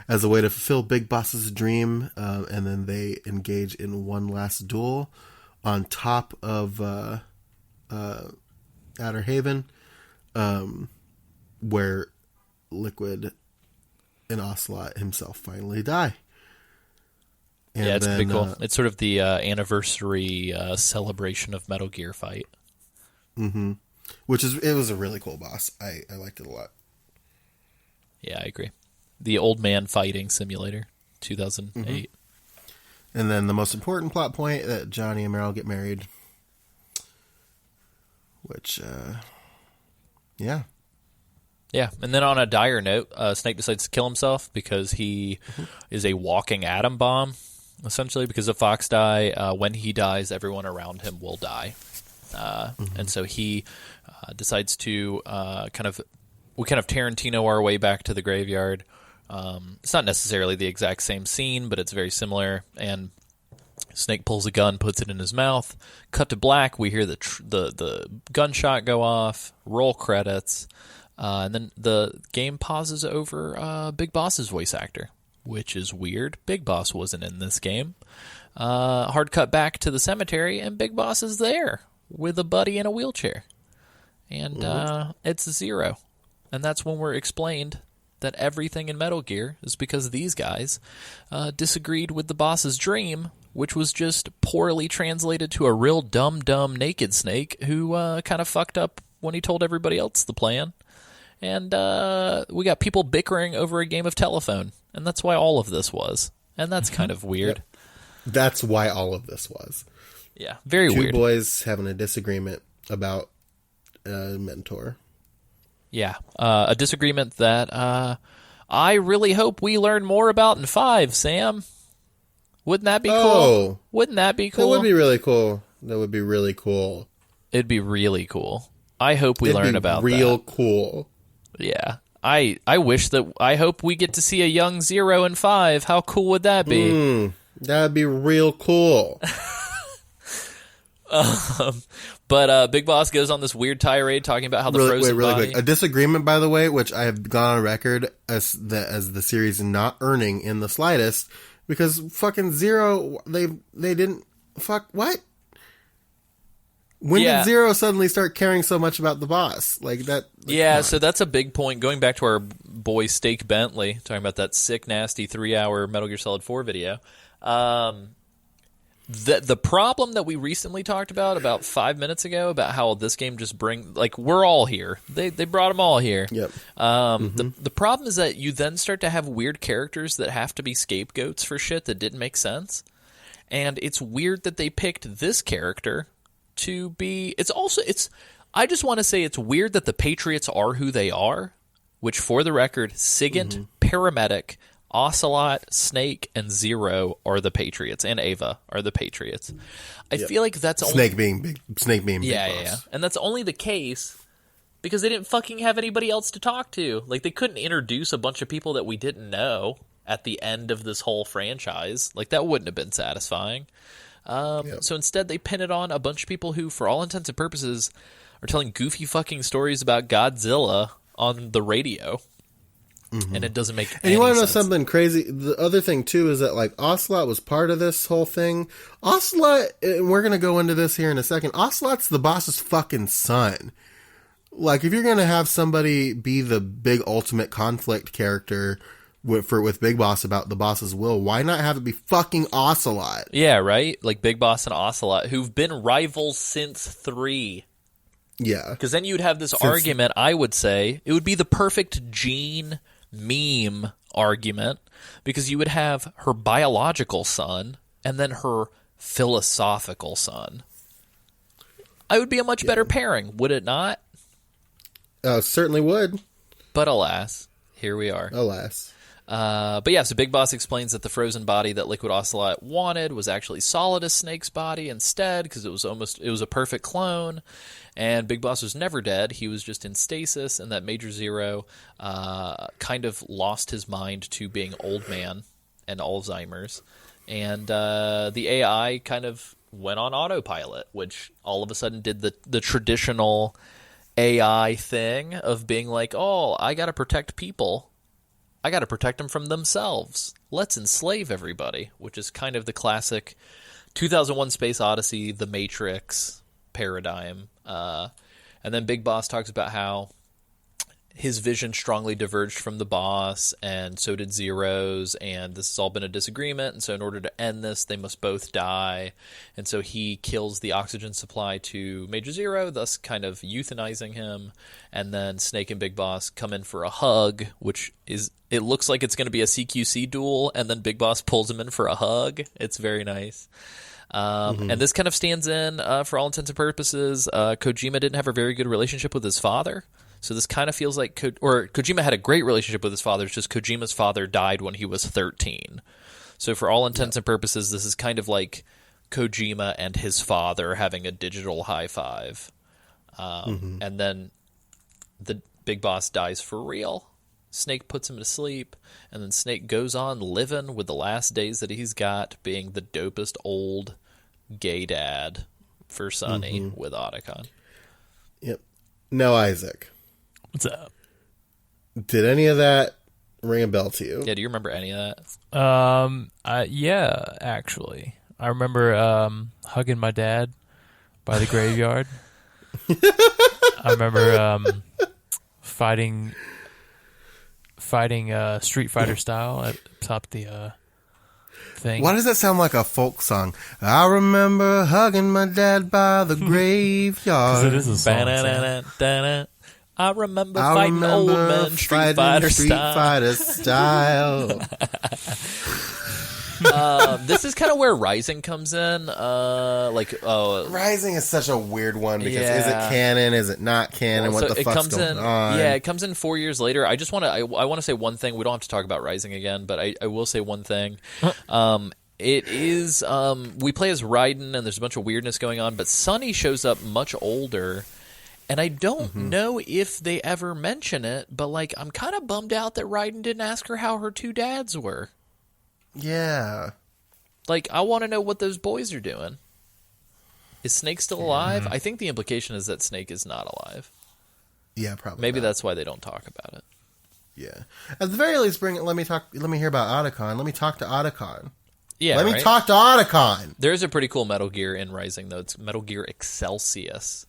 As a way to fulfill Big Boss's dream, and then they engage in one last duel on top of Outer Haven, where Liquid and Ocelot himself finally die. And yeah, it's then, pretty cool. It's sort of the anniversary celebration of Metal Gear fight. Mm-hmm. It was a really cool boss. I liked it a lot. Yeah, I agree. The Old Man Fighting Simulator, 2008. Mm-hmm. And then the most important plot point, that Johnny and Meryl get married. Which, yeah. Yeah, and then on a dire note, Snake decides to kill himself because he is a walking atom bomb, essentially, because of Fox die. When he dies, everyone around him will die. And so he decides to kind of Tarantino our way back to the graveyard. It's not necessarily the exact same scene, but it's very similar. And Snake pulls a gun, puts it in his mouth. Cut to black. We hear the gunshot go off. Roll credits, and then the game pauses over Big Boss's voice actor, which is weird. Big Boss wasn't in this game. Hard cut back to the cemetery, and Big Boss is there with a buddy in a wheelchair, and it's Zero. And that's when we're explained that everything in Metal Gear is because these guys disagreed with the boss's dream, which was just poorly translated to a real dumb naked Snake who kind of fucked up when he told everybody else the plan. And we got people bickering over a game of telephone, and that's why all of this was. And that's kind of weird. Yep. That's why all of this was. Yeah, very weird. Two boys having a disagreement about a mentor. Yeah, a disagreement that I really hope we learn more about in 5, Sam. Wouldn't that be cool? Wouldn't that be cool? That would be really cool. That would be really cool. It'd be really cool. I hope we learn about that. Real cool. Yeah. I hope we get to see a young Zero in 5. How cool would that be? That'd be real cool. But Big Boss goes on this weird tirade talking about how the frozen body... quick. A disagreement, by the way, which I have gone on record as the series not earning in the slightest, because fucking Zero, they didn't... Fuck, what? When did Zero suddenly start caring so much about the boss? Like that... Yeah, so that's a big point. Going back to our boy Steak Bentley, talking about that sick, nasty 3-hour Metal Gear Solid 4 video... The problem that we recently talked about 5 minutes ago, about how this game just we're all here. They brought them all here. Yep. The problem is that you then start to have weird characters that have to be scapegoats for shit that didn't make sense. And it's weird that they picked this character to be... I just want to say it's weird that the Patriots are who they are, which, for the record, Sigint, Paramedic... Ocelot, Snake, and Zero are the Patriots, and Ava are the Patriots. I feel like that's only... Snake being Big Boss. Yeah. And that's only the case because they didn't fucking have anybody else to talk to. Like, they couldn't introduce a bunch of people that we didn't know at the end of this whole franchise. Like, that wouldn't have been satisfying. So instead, they pin it on a bunch of people who, for all intents and purposes, are telling goofy fucking stories about Godzilla on the radio. And it doesn't make any sense. And you want to know something crazy? The other thing, too, is that, like, Ocelot was part of this whole thing. Ocelot, and we're going to go into this here in a second, Ocelot's the boss's fucking son. Like, if you're going to have somebody be the big ultimate conflict character with Big Boss about the boss's will, why not have it be fucking Ocelot? Yeah, right? Like Big Boss and Ocelot, who've been rivals since 3. Yeah. Because then you'd have this argument, I would say, it would be the perfect Gene... meme argument, because you would have her biological son and then her philosophical son. I would be a much better pairing, would it not? Certainly would. But alas, here we are. Alas. But yeah, so Big Boss explains that the frozen body that Liquid Ocelot wanted was actually Solid as Snake's body instead, because it was a perfect clone. And Big Boss was never dead; he was just in stasis, and that Major Zero kind of lost his mind to being old man and Alzheimer's, and the AI kind of went on autopilot, which all of a sudden did the traditional AI thing of being like, "Oh, I got to protect people." I got to protect them from themselves. Let's enslave everybody, which is kind of the classic 2001 Space Odyssey, The Matrix paradigm. And then Big Boss talks about how his vision strongly diverged from the boss, and so did Zero's, and this has all been a disagreement, and so in order to end this, they must both die. And so he kills the oxygen supply to Major Zero, thus kind of euthanizing him, and then Snake and Big Boss come in for a hug, which is, it looks like it's going to be a CQC duel, and then Big Boss pulls him in for a hug. It's very nice. And this kind of stands in, for all intents and purposes, Kojima didn't have a very good relationship with his father. So this kind of feels like, Kojima had a great relationship with his father. It's just Kojima's father died when he was 13. So for all intents and purposes, this is kind of like Kojima and his father having a digital high five. And then the Big Boss dies for real. Snake puts him to sleep, and then Snake goes on living with the last days that he's got, being the dopest old gay dad for Sonny with Otacon. Yep. No, Isaac. What's up? Did any of that ring a bell to you? Yeah, do you remember any of that? Yeah, actually. I remember hugging my dad by the graveyard. I remember fighting Street Fighter style at the top of the thing. Why does that sound like a folk song? I remember hugging my dad by the graveyard. It is a song. I remember fighting old men Street Fighter style. This is kind of where Rising comes in. Rising is such a weird one because is it canon? Is it not canon? Well, what the fuck's going on? Yeah, it comes in 4 years later. I just want to. I want to say one thing. We don't have to talk about Rising again, but I will say one thing. It is. We play as Raiden, and there's a bunch of weirdness going on. But Sonny shows up much older. And I don't know if they ever mention it, but like I'm kind of bummed out that Raiden didn't ask her how her two dads were. Yeah. Like, I want to know what those boys are doing. Is Snake still alive? I think the implication is that Snake is not alive. Yeah, probably. Maybe not. that's why they don't talk about it. Yeah. At the very least, let me hear about Otacon. Let me talk to Otacon. Yeah, Let me talk to Otacon. There's a pretty cool Metal Gear in Rising, though. It's Metal Gear Excelsius.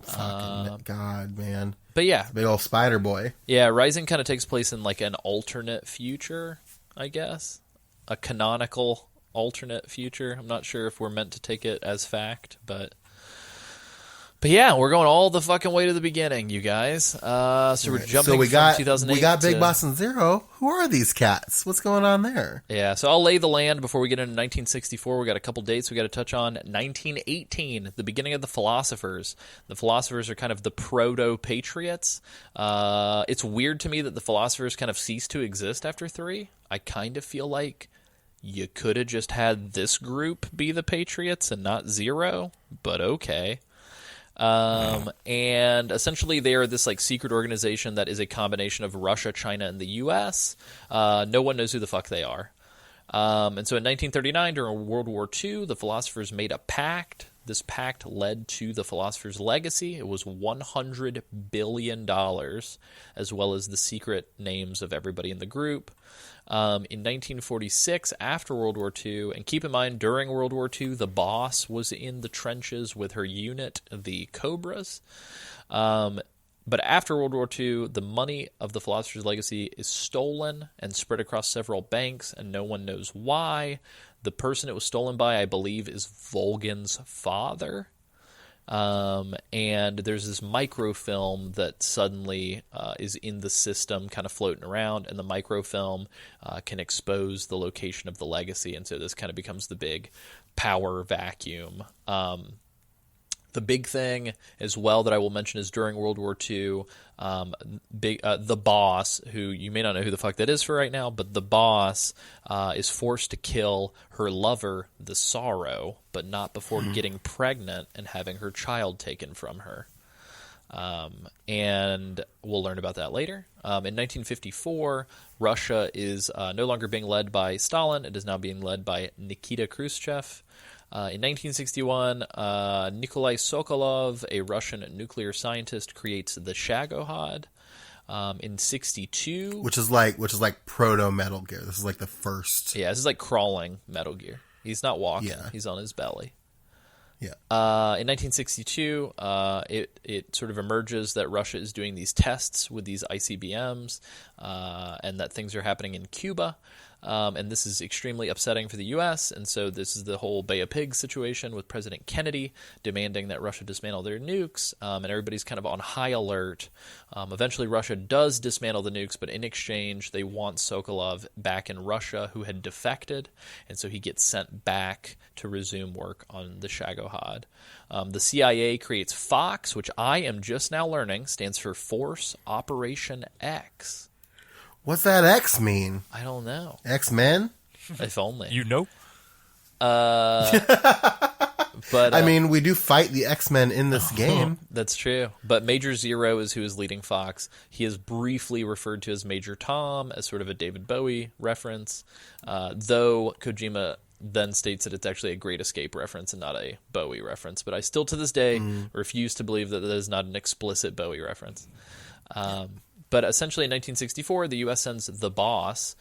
Fucking God, man. But yeah. Big old spider boy. Yeah, Rising kind of takes place in like an alternate future, I guess. A canonical alternate future. I'm not sure if we're meant to take it as fact, but yeah, we're going all the fucking way to the beginning, you guys. So we're jumping from 2008. We got Big Boss and Zero. Who are these cats? What's going on there? Yeah, so I'll lay the land before we get into 1964. We got a couple dates we got to touch on. 1918, the beginning of the Philosophers. The Philosophers are kind of the proto-patriots. It's weird to me that the Philosophers kind of ceased to exist after 3. I kind of feel like you could have just had this group be the Patriots and not Zero, but okay. And essentially they are this like secret organization that is a combination of Russia, China, and the U.S. No one knows who the fuck they are. And so in 1939, during World War II, the Philosophers made a pact. This pact led to the Philosopher's Legacy. It was $100 billion, as well as the secret names of everybody in the group. In 1946, after World War II, and keep in mind, during World War II, the boss was in the trenches with her unit, the Cobras. But after World War II, the money of the Philosopher's Legacy is stolen and spread across several banks, and no one knows why. The person it was stolen by, I believe, is Volgan's father. And there's this microfilm that suddenly is in the system kind of floating around, and the microfilm can expose the location of the legacy, and so this kind of becomes the big power vacuum. The The big thing as well that I will mention is during World War II, the boss, who you may not know who the fuck that is for right now, but the boss is forced to kill her lover, the Sorrow, but not before getting pregnant and having her child taken from her. And we'll learn about that later. In 1954, Russia is no longer being led by Stalin. It is now being led by Nikita Khrushchev. In 1961, Nikolai Sokolov, a Russian nuclear scientist, creates the Shagohod. In 62... Which is like proto Metal Gear. This is like the first... Yeah, this is like crawling Metal Gear. He's not walking. Yeah. He's on his belly. Yeah. In 1962, it sort of emerges that Russia is doing these tests with these ICBMs, and that things are happening in Cuba. And this is extremely upsetting for the U.S., and so this is the whole Bay of Pigs situation with President Kennedy demanding that Russia dismantle their nukes, and everybody's kind of on high alert. Eventually, Russia does dismantle the nukes, but in exchange, they want Sokolov back in Russia, who had defected, and so he gets sent back to resume work on the Shagohod. The CIA creates FOX, which I am just now learning stands for Force Operation X. What's that X mean? I don't know. X-Men? If only. You know? But I mean, we do fight the X-Men in this game. That's true. But Major Zero is who is leading Fox. He is briefly referred to as Major Tom, as sort of a David Bowie reference, though Kojima then states that it's actually a Great Escape reference and not a Bowie reference. But I still, to this day, refuse to believe that is not an explicit Bowie reference. But essentially in 1964, the U.S. sends the Boss,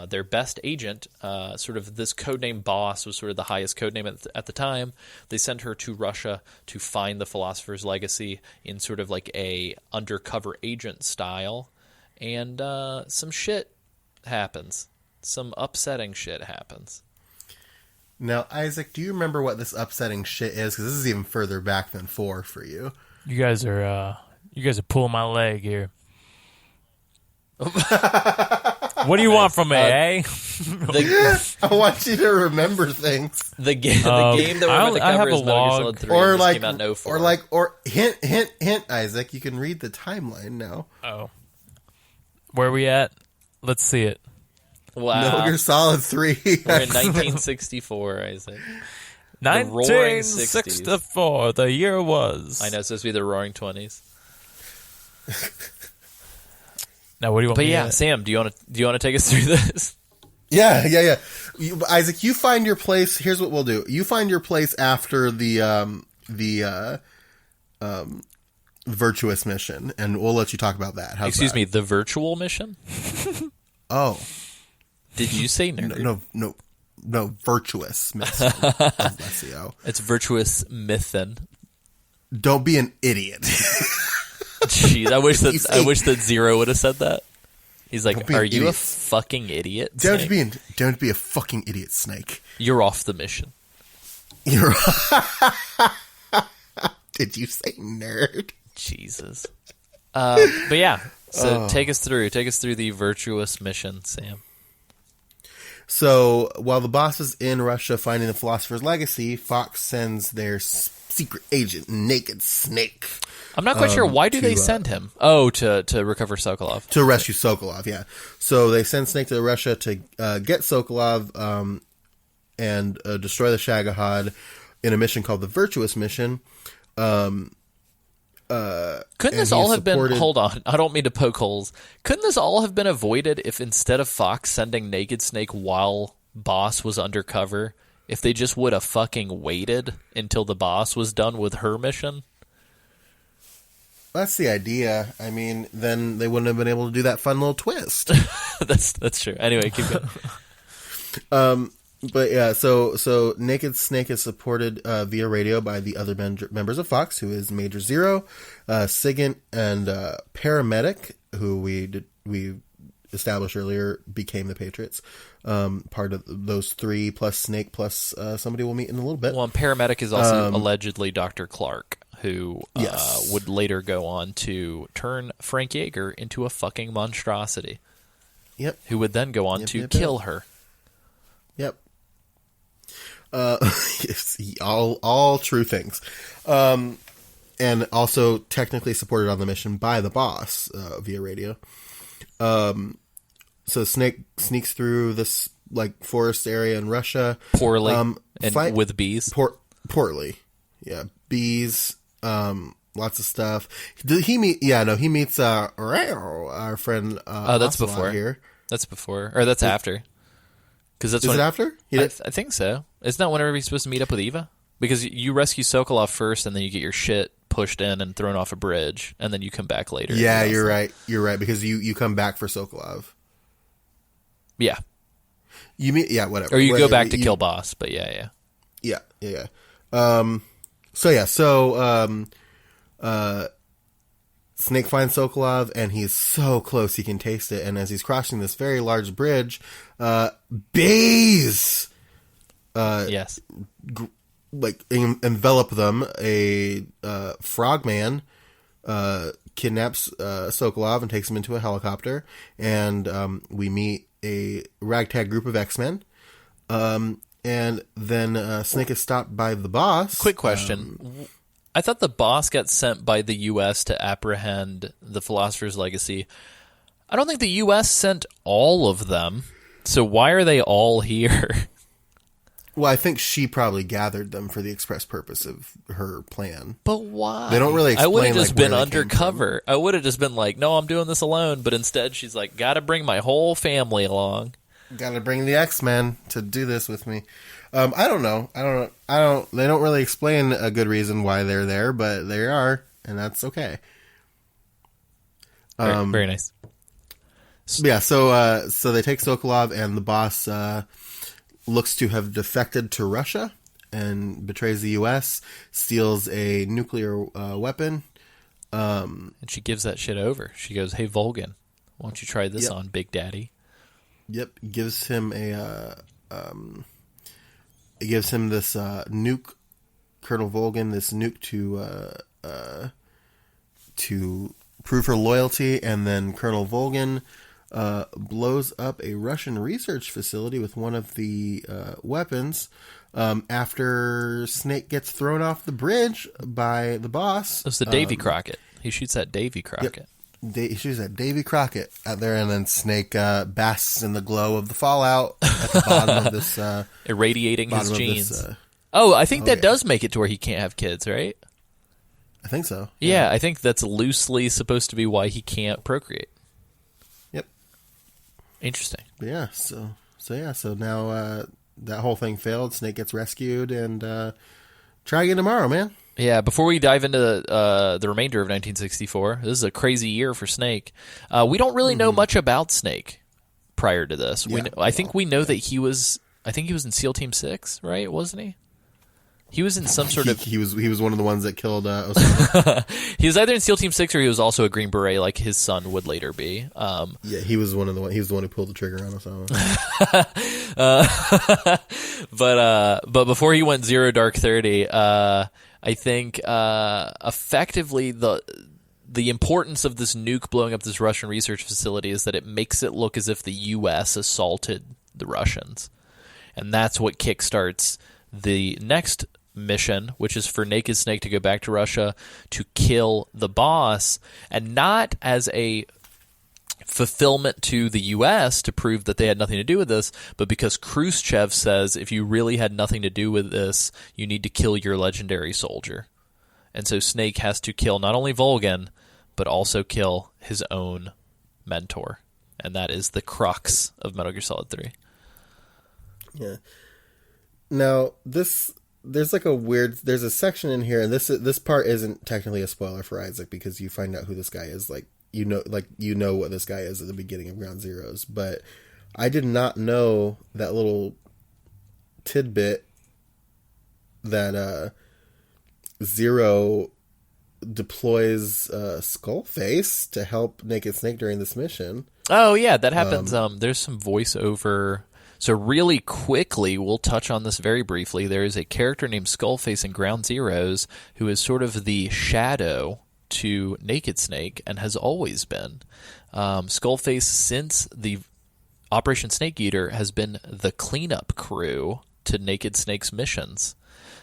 their best agent, sort of this codename Boss was sort of the highest codename at the time. They sent her to Russia to find the Philosopher's Legacy in sort of like a undercover agent style. And some shit happens. Some upsetting shit happens. Now, Isaac, do you remember what this upsetting shit is? Because this is even further back than 4 for you. You guys are pulling my leg here. What do you want from me, eh? I want you to remember things. The game that we're about to cover is Metal Gear Solid 3. Or and this like, came out in 04. or hint, Isaac. You can read the timeline now. Oh. Where are we at? Let's see it. Wow. Metal Gear Solid 3. We're in 1964, Isaac. The roaring 1964, the year was. I know, it's supposed to be the roaring 20s. Now, what do you want? But me yeah, to... Sam, do you want to take us through this? Yeah. Isaac, you find your place. Here's what we'll do. You find your place after the virtuous mission, and we'll let you talk about that. How's Excuse that? me, the virtual mission? Oh. Did you say nerd? No, virtuous mission. SEO. It's virtuous mythin. Don't be an idiot. Jeez, I wish that Zero would have said that. He's like, "Are you a fucking idiot? Don't be a fucking idiot, Snake. You're off the mission." You're. Did you say nerd? Jesus. But yeah, so take us through the virtuous mission, Sam. So while the boss is in Russia finding the Philosopher's Legacy, Fox sends their secret agent, Naked Snake. I'm not quite sure. Why do they send him? Oh, to recover Sokolov. To rescue Sokolov, yeah. So they send Snake to Russia to get Sokolov and destroy the Shagohod in a mission called the Virtuous Mission. Couldn't this all have been... Hold on, I don't mean to poke holes. Couldn't this all have been avoided if instead of Fox sending Naked Snake while Boss was undercover, if they just would have fucking waited until the Boss was done with her mission? That's the idea. I mean, then they wouldn't have been able to do that fun little twist. That's true. Anyway, keep going. But yeah, so Naked Snake is supported via radio by the other members of Fox, who is Major Zero, SIGINT, and Paramedic, who we established earlier became the Patriots. Part of those three, plus Snake, plus somebody we'll meet in a little bit. Well, and Paramedic is also allegedly Dr. Clark, who yes. would later go on to turn Frank Yeager into a fucking monstrosity. Yep. Who would then go on to kill her. Yep. all true things. And also technically supported on the mission by the boss via radio. So Snake sneaks through this like forest area in Russia poorly and with bees. Poorly, yeah, bees. Lots of stuff. Did he meet? Yeah, no, he meets our friend. That's Ocelot before. Here. That's before, or that's after. Because that's Is it after? I think so. Isn't that whenever he's supposed to meet up with Eva? Because you rescue Sokolov first, and then you get your shit pushed in and thrown off a bridge, and then you come back later. Yeah, you're right. You're right because you come back for Sokolov. Yeah. You mean whatever. Or you go back to kill boss, but yeah. Snake finds Sokolov, and he's so close he can taste it. And as he's crossing this very large bridge, bees, yes, envelop them. A frogman kidnaps Sokolov and takes him into a helicopter, and we meet a ragtag group of X-Men. And then Snake is stopped by the boss. Quick question. I thought the boss got sent by the U.S. to apprehend the Philosopher's Legacy. I don't think the U.S. sent all of them. So why are they all here? Well, I think she probably gathered them for the express purpose of her plan. But why? They don't really explain. I would have just been where they undercover. I would have just been like, no, I'm doing this alone. But instead, she's like, got to bring my whole family along. Got to bring the X-Men to do this with me. I don't know. They don't really explain a good reason why they're there, but they are, and that's okay. Very nice. Yeah. So they take Sokolov, and the boss looks to have defected to Russia and betrays the U.S., steals a nuclear weapon. And she gives that shit over. She goes, "Hey, Volgan, why don't you try this on, Big Daddy?" Yep, gives him it gives him this nuke, Colonel Volgan, this nuke to prove her loyalty, and then Colonel Volgan blows up a Russian research facility with one of the weapons after Snake gets thrown off the bridge by the boss. It's the Davy Crockett. He shoots at Davy Crockett. Yep. He shoots at Davy Crockett out there, and then Snake basks in the glow of the fallout at the bottom of this... irradiating his genes. I think that does make it to where he can't have kids, right? I think so. Yeah, I think that's loosely supposed to be why he can't procreate. Yep. Interesting. Yeah, so now that whole thing failed. Snake gets rescued, and try again tomorrow, man. Yeah, before we dive into the remainder of 1964, this is a crazy year for Snake. We don't really know much about Snake prior to this. I think we know that he was in SEAL Team 6, right? Wasn't he? He was in some sort of... He was one of the ones that killed Osama. He was either in SEAL Team 6 or he was also a Green Beret, like his son would later be. Yeah, he was he was the one who pulled the trigger on Osama. But before he went Zero Dark 30, I think effectively the importance of this nuke blowing up this Russian research facility is that it makes it look as if the U.S. assaulted the Russians. And that's what kickstarts the next mission, which is for Naked Snake to go back to Russia to kill the boss, and not as a fulfillment to the U.S. to prove that they had nothing to do with this, but because Khrushchev says if you really had nothing to do with this, you need to kill your legendary soldier. And so Snake has to kill not only Volgan, but also kill his own mentor. And that is the crux of Metal Gear Solid 3. Yeah. Now, there's a section in here, and this part isn't technically a spoiler for Isaac because you find out who this guy is, you know what this guy is at the beginning of Ground Zeroes, but I did not know that little tidbit that Zero deploys Skullface to help Naked Snake during this mission. Oh yeah, that happens. There's some voiceover. So really quickly, we'll touch on this very briefly. There is a character named Skullface in Ground Zeroes who is sort of the shadow to Naked Snake and has always been. Skullface, since the Operation Snake Eater, has been the cleanup crew to Naked Snake's missions.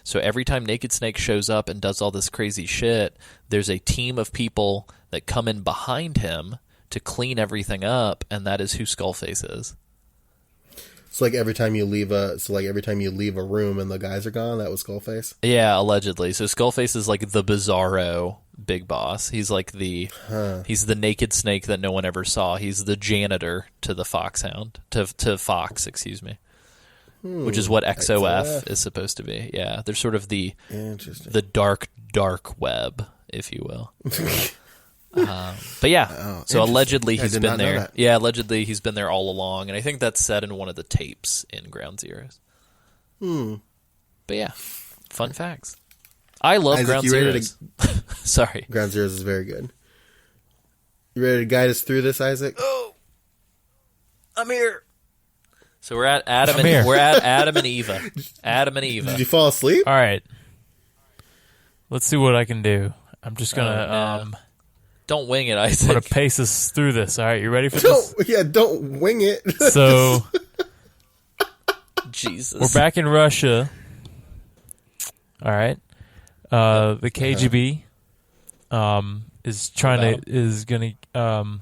So every time Naked Snake shows up and does all this crazy shit, there's a team of people that come in behind him to clean everything up, and that is who Skullface is. So every time you leave a room and the guys are gone, that was Skullface? Yeah, allegedly. So Skullface is like the bizarro big boss. He's like he's the Naked Snake that no one ever saw. He's the janitor to the Foxhound, to Fox, excuse me. Which is what XOF is supposed to be. Yeah, they're sort of the dark web, if you will. But yeah, so allegedly he's been there. Yeah, allegedly he's been there all along, and I think that's said in one of the tapes in Ground Zeroes. But yeah, fun facts. I love Isaac, Ground Zeroes. Sorry, Ground Zeroes is very good. You ready to guide us through this, Isaac? Oh, I'm here. So we're at Adam and Eva. Adam and Eva. Did you fall asleep? All right. Let's see what I can do. I'm just gonna don't wing it, Isaac. I'm gonna pace us through this. All right, you ready for this? Don't wing it. So Jesus, we're back in Russia. All right. The KGB is gonna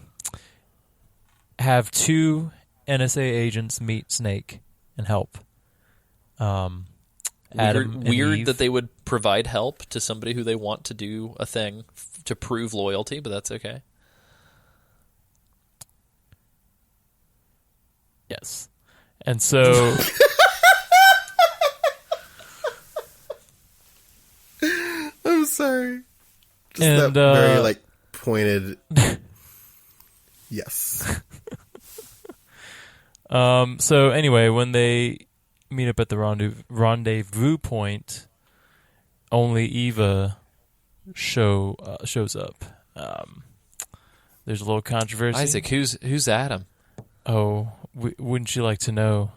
have two NSA agents meet Snake and help. Adam and weird Eve. that they would provide help to somebody who they want to do a thing to prove loyalty, but that's okay. Yes. And so I'm sorry. Just And, that very pointed. Yes. So anyway, when they meet up at the rendezvous point, only Eva shows up. There's a little controversy. Isaac, who's Adam? Oh, wouldn't you like to know,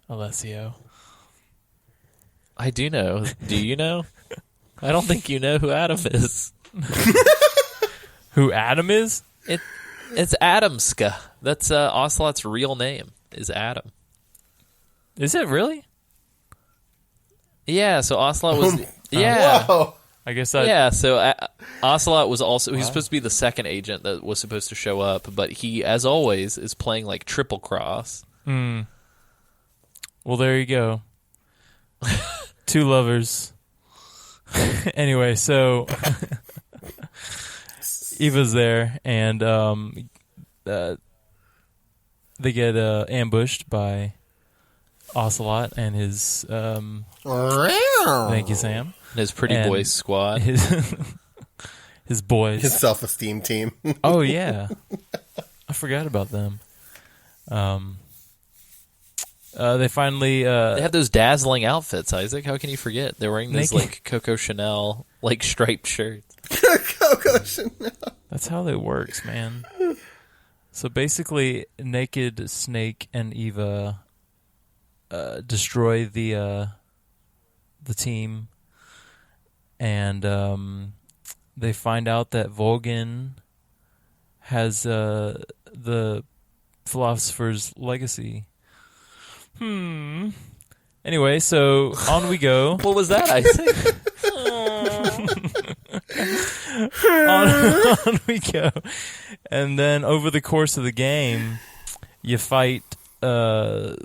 Alessio? I do know. Do you know? I don't think you know who Adam is. Who Adam is? It's Adamska. That's Ocelot's real name. Is Adam. Is it really? Yeah, so Ocelot was... yeah. Wow. I guess So Ocelot was also... He was supposed to be the second agent that was supposed to show up, but he, as always, is playing triple cross. Well, there you go. Two lovers. Anyway, so... Eva's there, and they get ambushed by Ocelot and his thank you, Sam. His pretty And boys squad. His boys. His self-esteem team. Oh yeah, I forgot about them. They finally they have those dazzling outfits, Isaac. How can you forget? They're wearing those Coco Chanel striped shirts. Coco Chanel. That's how it works, man. So basically, Naked Snake and Eva destroy the team, and they find out that Volgin has the philosopher's legacy. Anyway, so on we go. What was that, Isaac? on we go. And then over the course of the game, you fight all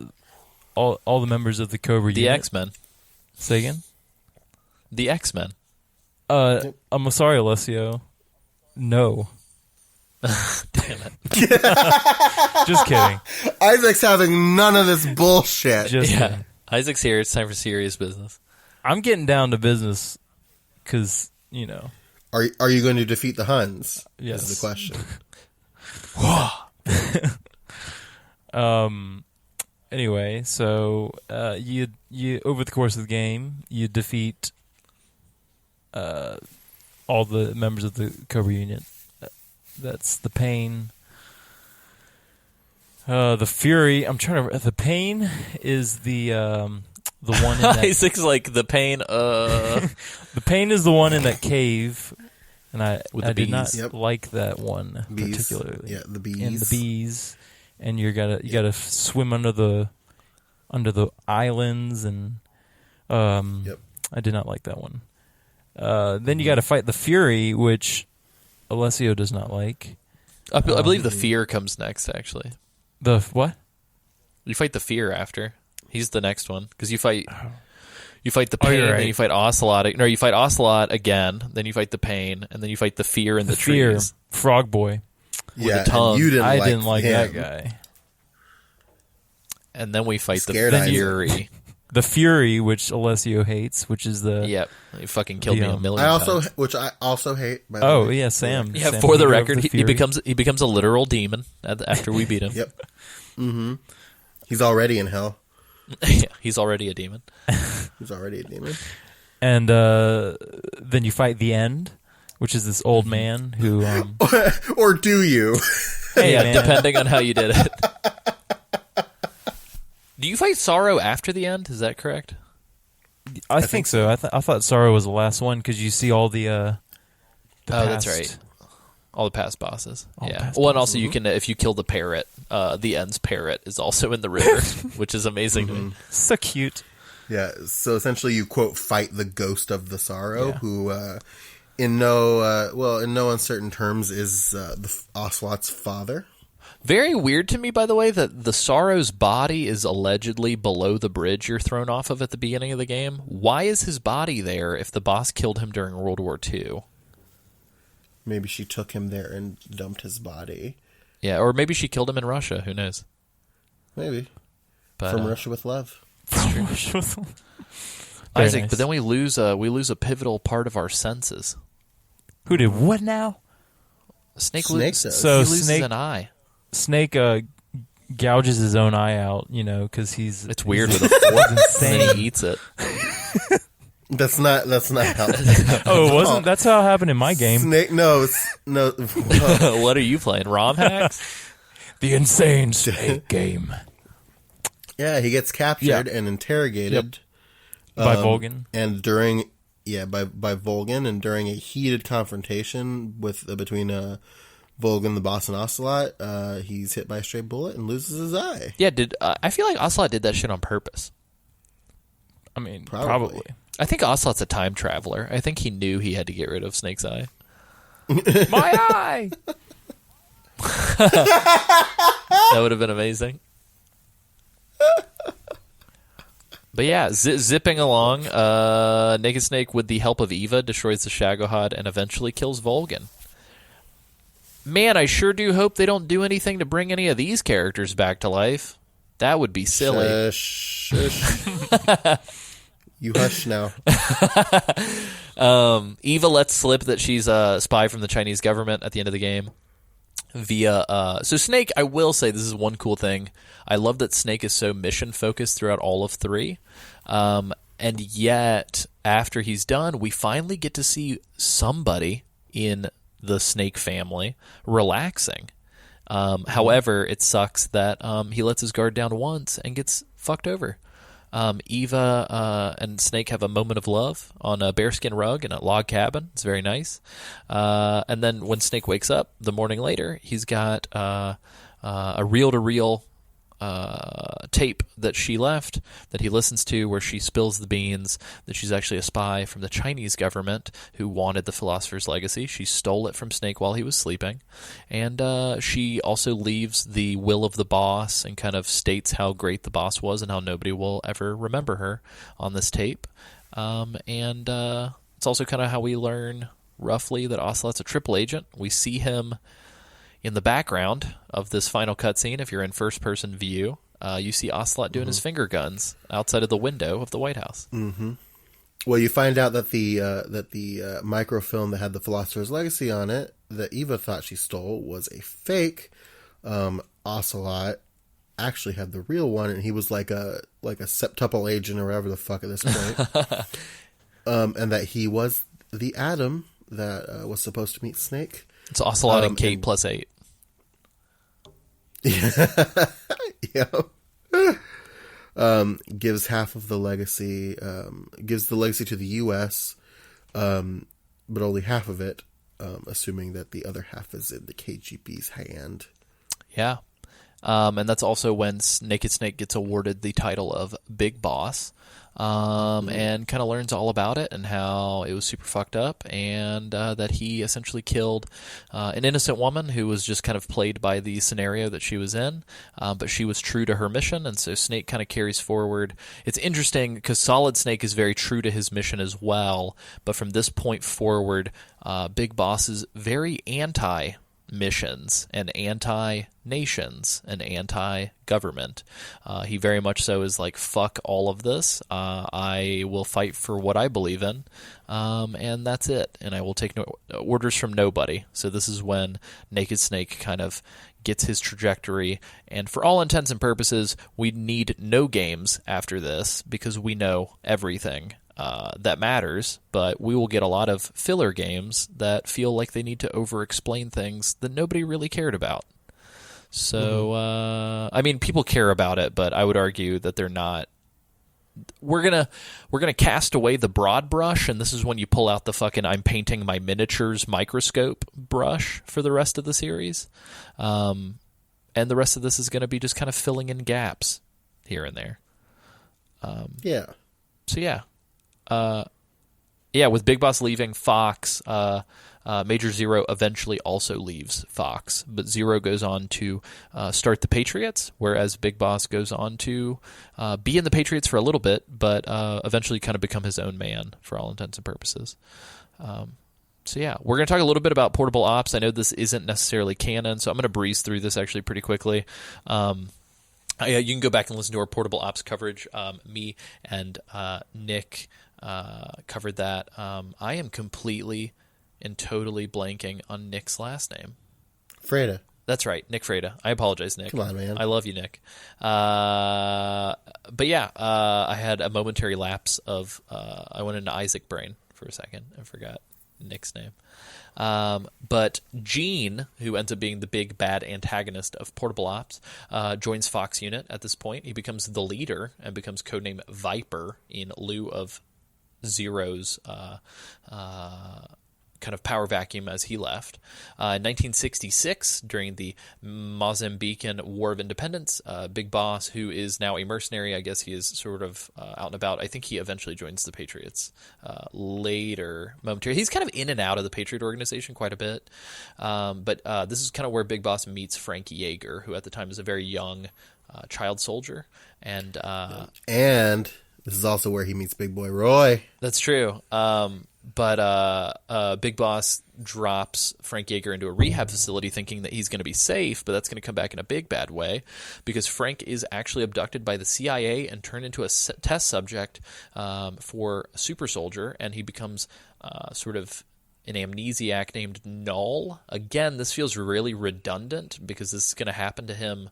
the members of the Cobra The unit. X-Men. Say again? The X-Men. I'm sorry, Alessio. No. Damn it. Just kidding. Isaac's having none of this bullshit. Just Yeah. kidding. Isaac's here. It's time for serious business. I'm getting down to business because, Are you going to defeat the Huns? Yes. Is the question. Anyway, so you over the course of the game, you defeat all the members of the Cobra unit. That's the Pain, the Fury. The Pain is the one in that. Isaac's like the pain. The Pain is the one in that cave, and I did not Yep. like that one Bees. particularly. Yeah, the bees. And the bees, and you gotta swim under the under the islands, and Yep. I did not like that one. Then you got to fight the Fury, which Alessio does not like. I believe the fear comes next, actually. The what? You fight the fear after. He's the next one, because you fight the pain, you're right. then you fight Ocelot. No, you fight Ocelot again, then you fight the pain, and then you fight the fear in the Fear, trees. Frog Boy. Yeah, a tongue. and you didn't I like didn't like him. that guy. And then we fight the Scared Isaac. fury. The Fury, which Alessio hates, which is the Yep, he fucking killed me a million I also, times. which I also hate. By the Oh way. yeah, Sam. Yeah, Sam for the Peter of record, he Fury. becomes a literal demon after we beat him. Yep. Mm-hmm. He's already in hell. Yeah, he's already a demon. He's already a demon. And then you fight the End, which is this old man who. Or do you? Hey, Yeah, man. depending on how you did it. Do you fight Sorrow after the end? Is that correct? I think so. I thought Sorrow was the last one because you see all the That's past- right. All the past bosses. All the Yeah. past Well, and also you can, if you kill the parrot, the end's parrot is also in the river, which is amazing to me. So cute. Yeah. So essentially, you quote fight the ghost of the sorrow, Yeah. who, in no uncertain terms, is the Ocelot's father. Very weird to me, by the way, that the Sorrow's body is allegedly below the bridge you're thrown off of at the beginning of the game. Why is his body there if the boss killed him during World War II? Maybe she took him there and dumped his body. Yeah, or maybe she killed him in Russia. Who knows? Maybe But, from Russia with love. Very Isaac, nice. but then we lose a pivotal part of our senses. Who did what now? Snake loses. does. So He loses Snake- an eye. Snake gouges his own eye out, because he's. It's weird with a fork, and insane. then he eats it. That's not how. Oh, it wasn't. That's how it happened in my game. Snake, no. What are you playing? ROM hacks? The insane Snake game Yeah, he gets captured and interrogated by Volgan. and during by Volgan, and during a heated confrontation between Volgan, the boss, and Ocelot, he's hit by a stray bullet and loses his eye. Yeah, I feel like Ocelot did that shit on purpose. I mean, Probably. probably. I think Ocelot's a time traveler. I think he knew he had to get rid of Snake's eye. My eye. That would have been amazing. But yeah, zipping along, Naked Snake, with the help of Eva, destroys the Shagohod and eventually kills Volgan. Man, I sure do hope they don't do anything to bring any of these characters back to life. That would be silly. Shush. You hush now. Eva lets slip that she's a spy from the Chinese government at the end of the game. So Snake, I will say this is one cool thing. I love that Snake is so mission focused throughout all of 3. And yet, after he's done, we finally get to see somebody in the Snake family relaxing. However, it sucks that he lets his guard down once and gets fucked over. Eva and Snake have a moment of love on a bearskin rug in a log cabin. It's very nice. And then when Snake wakes up the morning later, he's got a reel-to-reel tape that she left that he listens to, where she spills the beans that she's actually a spy from the Chinese government who wanted the Philosopher's Legacy. She stole it from Snake while he was sleeping, and she also leaves the will of the boss and kind of states how great the boss was and how nobody will ever remember her on this tape. And it's also kind of how we learn roughly that Ocelot's a triple agent. We see him in the background of this final cutscene. If you're in first-person view, you see Ocelot doing his finger guns outside of the window of the White House. Mm-hmm. Well, you find out that the microfilm that had the Philosopher's Legacy on it, that Eva thought she stole, was a fake. Ocelot actually had the real one, and he was like a septuple agent or whatever the fuck at this point. And that he was the Adam that was supposed to meet Snake. It's Ocelot and Kate plus 8. Yeah. Gives half of the legacy, gives the legacy to the U.S., but only half of it, assuming that the other half is in the KGB's hand. Yeah. And that's also when Naked Snake gets awarded the title of Big Boss. And kind of learns all about it and how it was super fucked up, and that he essentially killed an innocent woman who was just kind of played by the scenario that she was in, but she was true to her mission, and so Snake kind of carries forward. It's interesting because Solid Snake is very true to his mission as well, but from this point forward, Big Boss is very anti-missions and anti-nations and anti-government. He very much so is like, fuck all of this. I will fight for what I believe in, and that's it. And I will take no orders from nobody. So this is when Naked Snake kind of gets his trajectory, and for all intents and purposes, we need no games after this because we know everything that matters, but we will get a lot of filler games that feel like they need to over-explain things that nobody really cared about. So, I mean, people care about it, but I would argue that they're not. We're gonna cast away the broad brush, and this is when you pull out the fucking I'm painting my miniatures microscope brush for the rest of the series. And the rest of this is going to be just kind of filling in gaps here and there. Yeah. So, yeah. With Big Boss leaving Fox, Major Zero eventually also leaves Fox, but Zero goes on to start the Patriots, whereas Big Boss goes on to be in the Patriots for a little bit, but eventually kind of become his own man for all intents and purposes. So yeah, we're going to talk a little bit about Portable Ops. I know this isn't necessarily canon, so I'm going to breeze through this actually pretty quickly. You can go back and listen to our Portable Ops coverage. Me and Nick covered that. I am completely and totally blanking on Nick's last name. Freda. That's right, Nick Freda. I apologize, Nick. Come on, man. I love you, Nick. But yeah, I had a momentary lapse of I went into Isaac brain for a second and forgot Nick's name. But Gene, who ends up being the big bad antagonist of Portable Ops, joins Fox Unit at this point. He becomes the leader and becomes codenamed Viper in lieu of Zero's kind of power vacuum as he left. In 1966, during the Mozambican War of Independence, Big Boss, who is now a mercenary, I guess he is sort of out and about. I think he eventually joins the Patriots later, momentarily. He's kind of in and out of the Patriot organization quite a bit. But this is kind of where Big Boss meets Frank Yeager, who at the time is a very young child soldier. And this is also where he meets Big Boy Roy. That's true. But Big Boss drops Frank Yeager into a rehab facility thinking that he's going to be safe, but that's going to come back in a big bad way because Frank is actually abducted by the CIA and turned into a test subject for a super soldier, and he becomes sort of an amnesiac named Null. Again, this feels really redundant because this is going to happen to him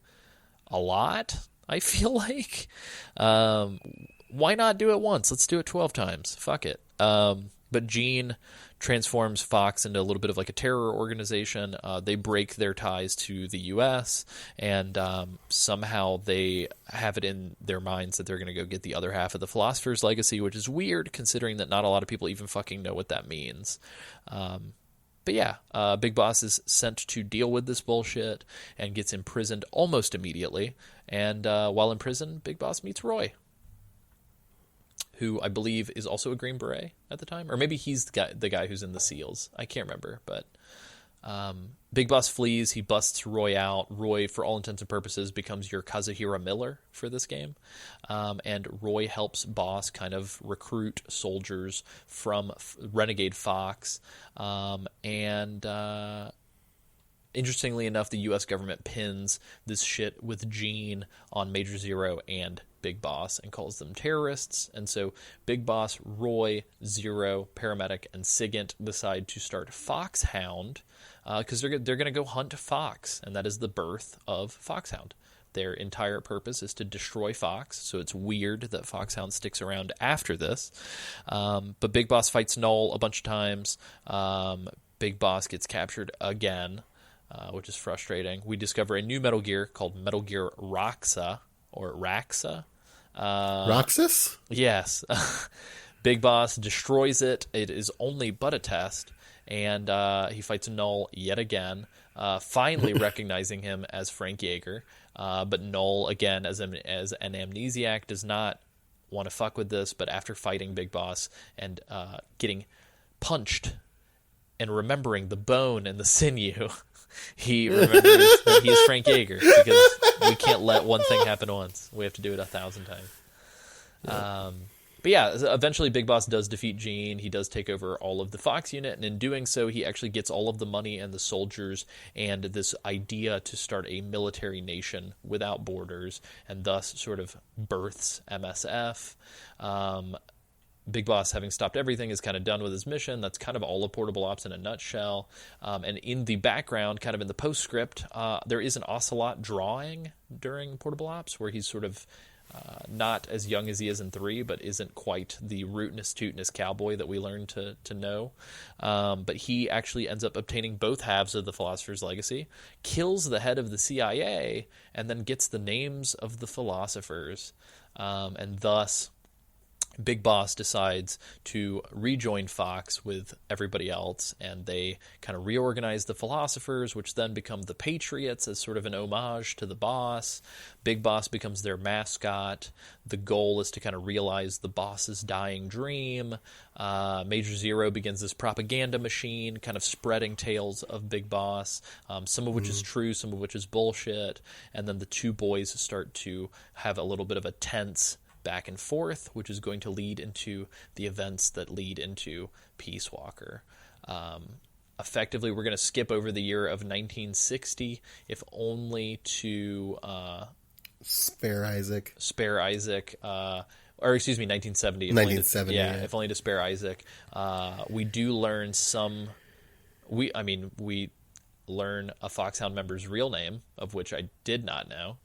a lot, I feel like. Why not do it once? Let's do it 12 times. Fuck it. But Gene transforms Fox into a little bit of like a terror organization. They break their ties to the U.S., and somehow they have it in their minds that they're going to go get the other half of the Philosopher's Legacy, which is weird considering that not a lot of people even fucking know what that means. But yeah, Big Boss is sent to deal with this bullshit and gets imprisoned almost immediately. And while in prison, Big Boss meets Roy, who I believe is also a Green Beret at the time. Or maybe he's the guy who's in the SEALs. I can't remember. But Big Boss flees. He busts Roy out. Roy, for all intents and purposes, becomes your Kazuhira Miller for this game. And Roy helps Boss kind of recruit soldiers from Renegade Fox. Interestingly enough, the U.S. government pins this shit with Gene on Major Zero and Big Boss and calls them terrorists. And so Big Boss, Roy, Zero, Paramedic, and Sigint decide to start Foxhound because they're going to go hunt Fox, and that is the birth of Foxhound. Their entire purpose is to destroy Fox, so it's weird that Foxhound sticks around after this. But Big Boss fights Null a bunch of times. Big Boss gets captured again, which is frustrating. We discover a new Metal Gear called Metal Gear Raxa, or Raxa. Roxas? Yes. Big Boss destroys it. It is only but a test, and he fights Null yet again, finally recognizing him as Frank Yeager. But Null, again, as an amnesiac, does not want to fuck with this, but after fighting Big Boss and getting punched and remembering the bone and the sinew, he remembers that he is Frank Yeager, because we can't let one thing happen once. We have to do it 1,000 times. Yeah. But yeah, eventually Big Boss does defeat Gene. He does take over all of the Fox unit, and in doing so, he actually gets all of the money and the soldiers and this idea to start a military nation without borders, and thus sort of births MSF. Big Boss, having stopped everything, is kind of done with his mission. That's kind of all of Portable Ops in a nutshell. And in the background, kind of in the postscript, there is an Ocelot drawing during Portable Ops where he's sort of not as young as he is in 3, but isn't quite the rootinest, tootinest cowboy that we learned to know. But he actually ends up obtaining both halves of the Philosopher's Legacy, kills the head of the CIA, and then gets the names of the philosophers. And thus, Big Boss decides to rejoin Fox with everybody else, and they kind of reorganize the philosophers, which then become the Patriots as sort of an homage to the boss. Big Boss becomes their mascot. The goal is to kind of realize the boss's dying dream. Major Zero begins this propaganda machine, kind of spreading tales of Big Boss, some of which is true, some of which is bullshit. And then the two boys start to have a little bit of a tense back and forth, which is going to lead into the events that lead into Peace Walker. Effectively, we're going to skip over the year of 1960, if only to Spare Isaac. Or excuse me, 1970. 1970, yeah. If only to spare Isaac. We do learn we learn a Foxhound member's real name, of which I did not know,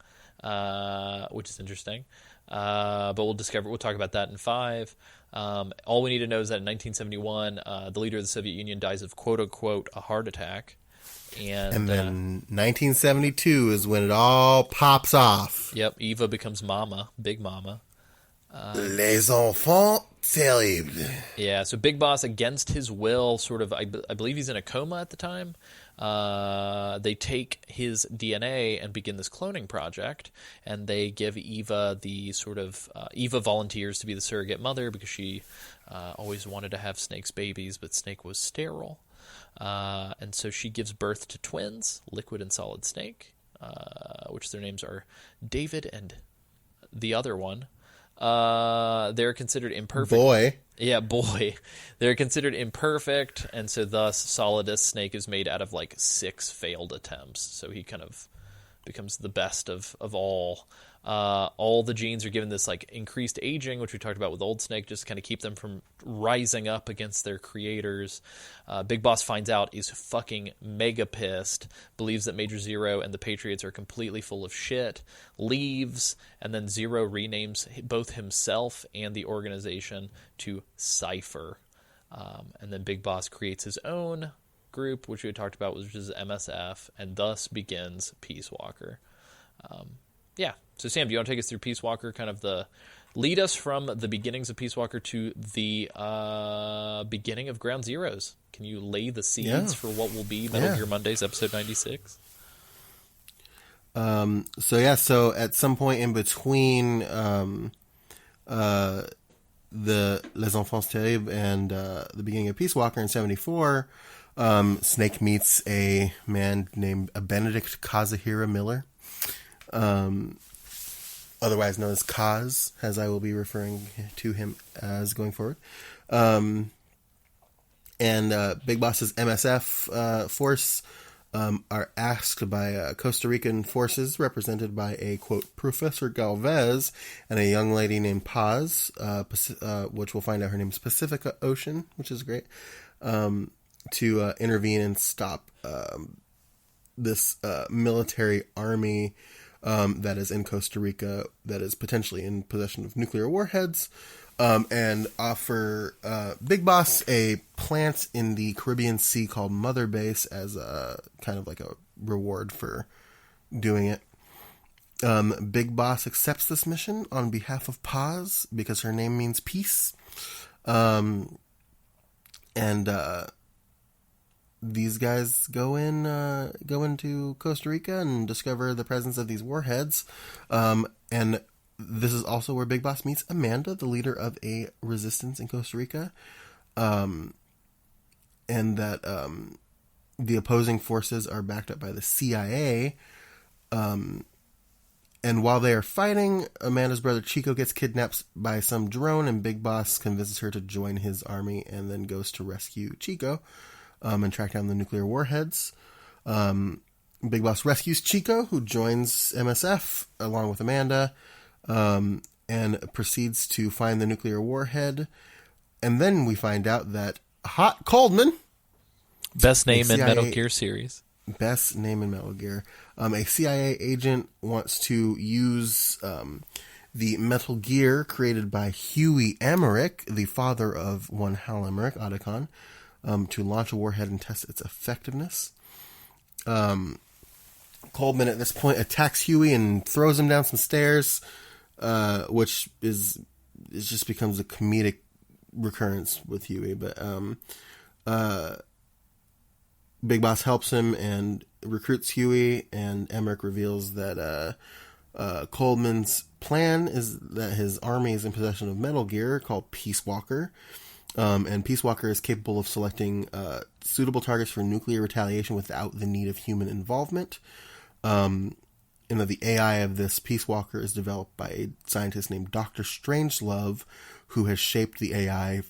which is interesting. But we'll talk about that in 5. All we need to know is that in 1971, the leader of the Soviet Union dies of quote-unquote a heart attack. And then 1972 is when it all pops off. Yep, Eva becomes Mama, Big Mama. Les enfants terribles. Yeah, so Big Boss, against his will, sort of, I believe he's in a coma at the time. They take his DNA and begin this cloning project, and they give Eva the sort of Eva volunteers to be the surrogate mother because she always wanted to have Snake's babies, but Snake was sterile, and so she gives birth to twins, Liquid and Solid Snake, which their names are David and the other one. They're considered imperfect. Boy. Yeah, boy. They're considered imperfect, and so thus Solidus Snake is made out of like 6 failed attempts. So he kind of becomes the best of all. All the genes are given this like increased aging, which we talked about with Old Snake, just kind of keep them from rising up against their creators. Big Boss finds out, is fucking mega pissed, believes that Major Zero and the Patriots are completely full of shit, leaves, and then Zero renames both himself and the organization to Cypher. And then Big Boss creates his own group, which we had talked about, which is MSF, and thus begins Peace Walker. Yeah. So, Sam, do you want to take us through Peace Walker, kind of lead us from the beginnings of Peace Walker to the beginning of Ground Zeroes? Can you lay the seeds for what will be Metal Gear Mondays, episode 96? So at some point in between the Les Enfants Terribles and the beginning of Peace Walker in 74, Snake meets a man named Benedict Kazuhira Miller. Otherwise known as Kaz, as I will be referring to him as going forward. And Big Boss's MSF force are asked by Costa Rican forces, represented by a, quote, Professor Galvez and a young lady named Paz, which we'll find out her name is Pacifica Ocean, which is great, to intervene and stop this military army that is in Costa Rica that is potentially in possession of nuclear warheads, and offer Big Boss a plant in the Caribbean Sea called Mother Base as a kind of like a reward for doing it. Big Boss accepts this mission on behalf of Paz because her name means peace. And these guys go into Costa Rica and discover the presence of these warheads. And this is also where Big Boss meets Amanda, the leader of a resistance in Costa Rica. And that the opposing forces are backed up by the CIA. And while they are fighting, Amanda's brother Chico gets kidnapped by some drone, and Big Boss convinces her to join his army and then goes to rescue Chico and track down the nuclear warheads. Big Boss rescues Chico, who joins MSF along with Amanda, and proceeds to find the nuclear warhead. And then we find out that Hot Coldman, Best name in CIA Metal Gear series. best name in Metal Gear, a CIA agent wants to use the Metal Gear created by Huey Emmerich, the father of one Hal Emmerich, Otacon, to launch a warhead and test its effectiveness. Coldman at this point attacks Huey and throws him down some stairs, which is it just becomes a comedic recurrence with Huey. But Big Boss helps him and recruits Huey, and Emmerich reveals that Coldman's plan is that his army is in possession of Metal Gear called Peace Walker. And Peace Walker is capable of selecting suitable targets for nuclear retaliation without the need of human involvement. And that the AI of this Peace Walker is developed by a scientist named Dr. Strangelove, who has shaped the AI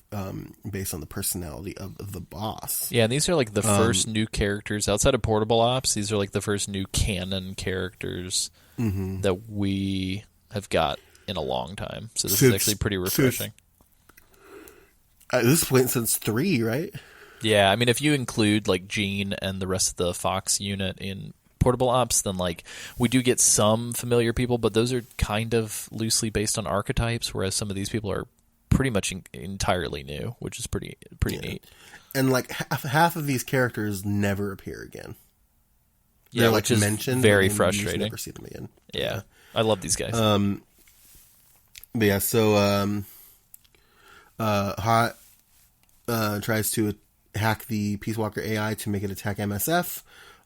based on the personality of the boss. Yeah, and these are like the first new characters outside of Portable Ops. These are like the first new canon characters that we have got in a long time. So this is actually pretty refreshing. At this point, since 3, right? Yeah, I mean, if you include like Gene and the rest of the Fox unit in Portable Ops, then like we do get some familiar people, but those are kind of loosely based on archetypes, whereas some of these people are pretty much entirely new, which is pretty neat. And like half of these characters never appear again. Yeah, They're which like is mentioned, very and you just frustrating. never see them again. Yeah, I love these guys. But yeah, so Hot tries to hack the Peace Walker AI to make it attack MSF.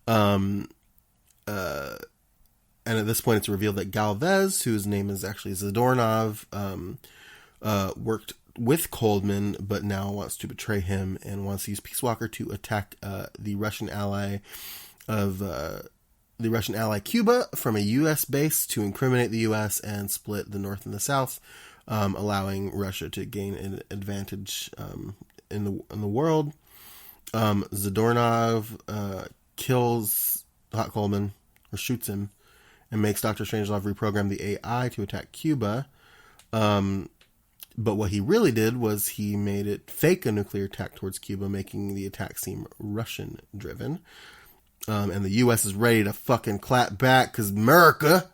And at this point, it's revealed that Galvez, whose name is actually Zadornov, worked with Coldman, but now wants to betray him and wants to use Peace Walker to attack the Russian ally Cuba from a U.S. base to incriminate the U.S. and split the North and the South, allowing Russia to gain an advantage in the world. Zadornov kills Hot Coleman, or shoots him, and makes Dr. Strangelove reprogram the AI to attack Cuba. But what he really did was he made it fake a nuclear attack towards Cuba, making the attack seem Russian-driven. And the U.S. is ready to fucking clap back because America.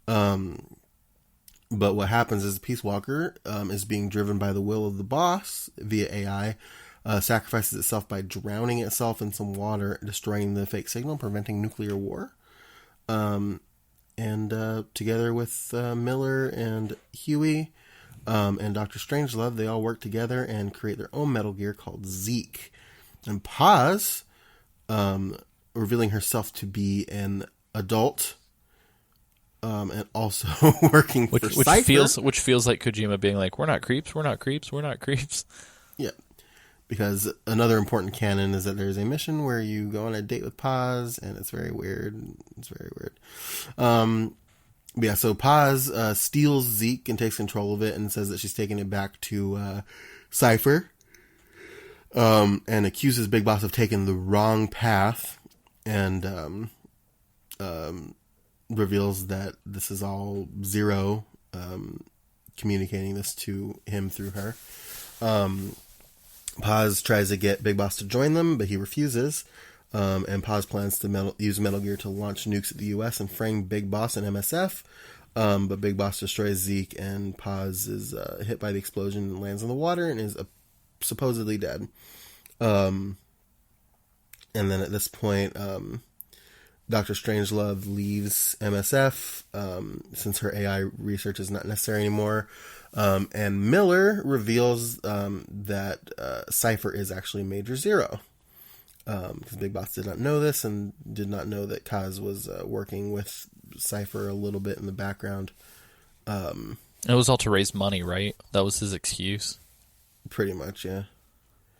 But what happens is Peace Walker is being driven by the will of the boss via AI, sacrifices itself by drowning itself in some water, destroying the fake signal, preventing nuclear war. And together with Miller and Huey and Dr. Strangelove, they all work together and create their own Metal Gear called Zeke. And Paz, revealing herself to be an adult, and also working for Cypher. Which feels like Kojima being like, we're not creeps. Yeah. Because another important canon is that there's a mission where you go on a date with Paz, and it's very weird. Yeah, so Paz steals Zeke and takes control of it and says that she's taking it back to Cypher, and accuses Big Boss of taking the wrong path, and reveals that this is all Zero communicating this to him through her. Paz tries to get Big Boss to join them, but he refuses. And Paz plans to use Metal Gear to launch nukes at the U.S. and frame Big Boss and MSF. But Big Boss destroys Zeke, and Paz is hit by the explosion and lands in the water and is supposedly dead. And then at this point, Dr. Strangelove leaves MSF since her AI research is not necessary anymore. And Miller reveals that Cypher is actually Major Zero. because Big Boss did not know this and did not know that Kaz was working with Cypher a little bit in the background. It was all to raise money, right? That was his excuse. Pretty much, yeah.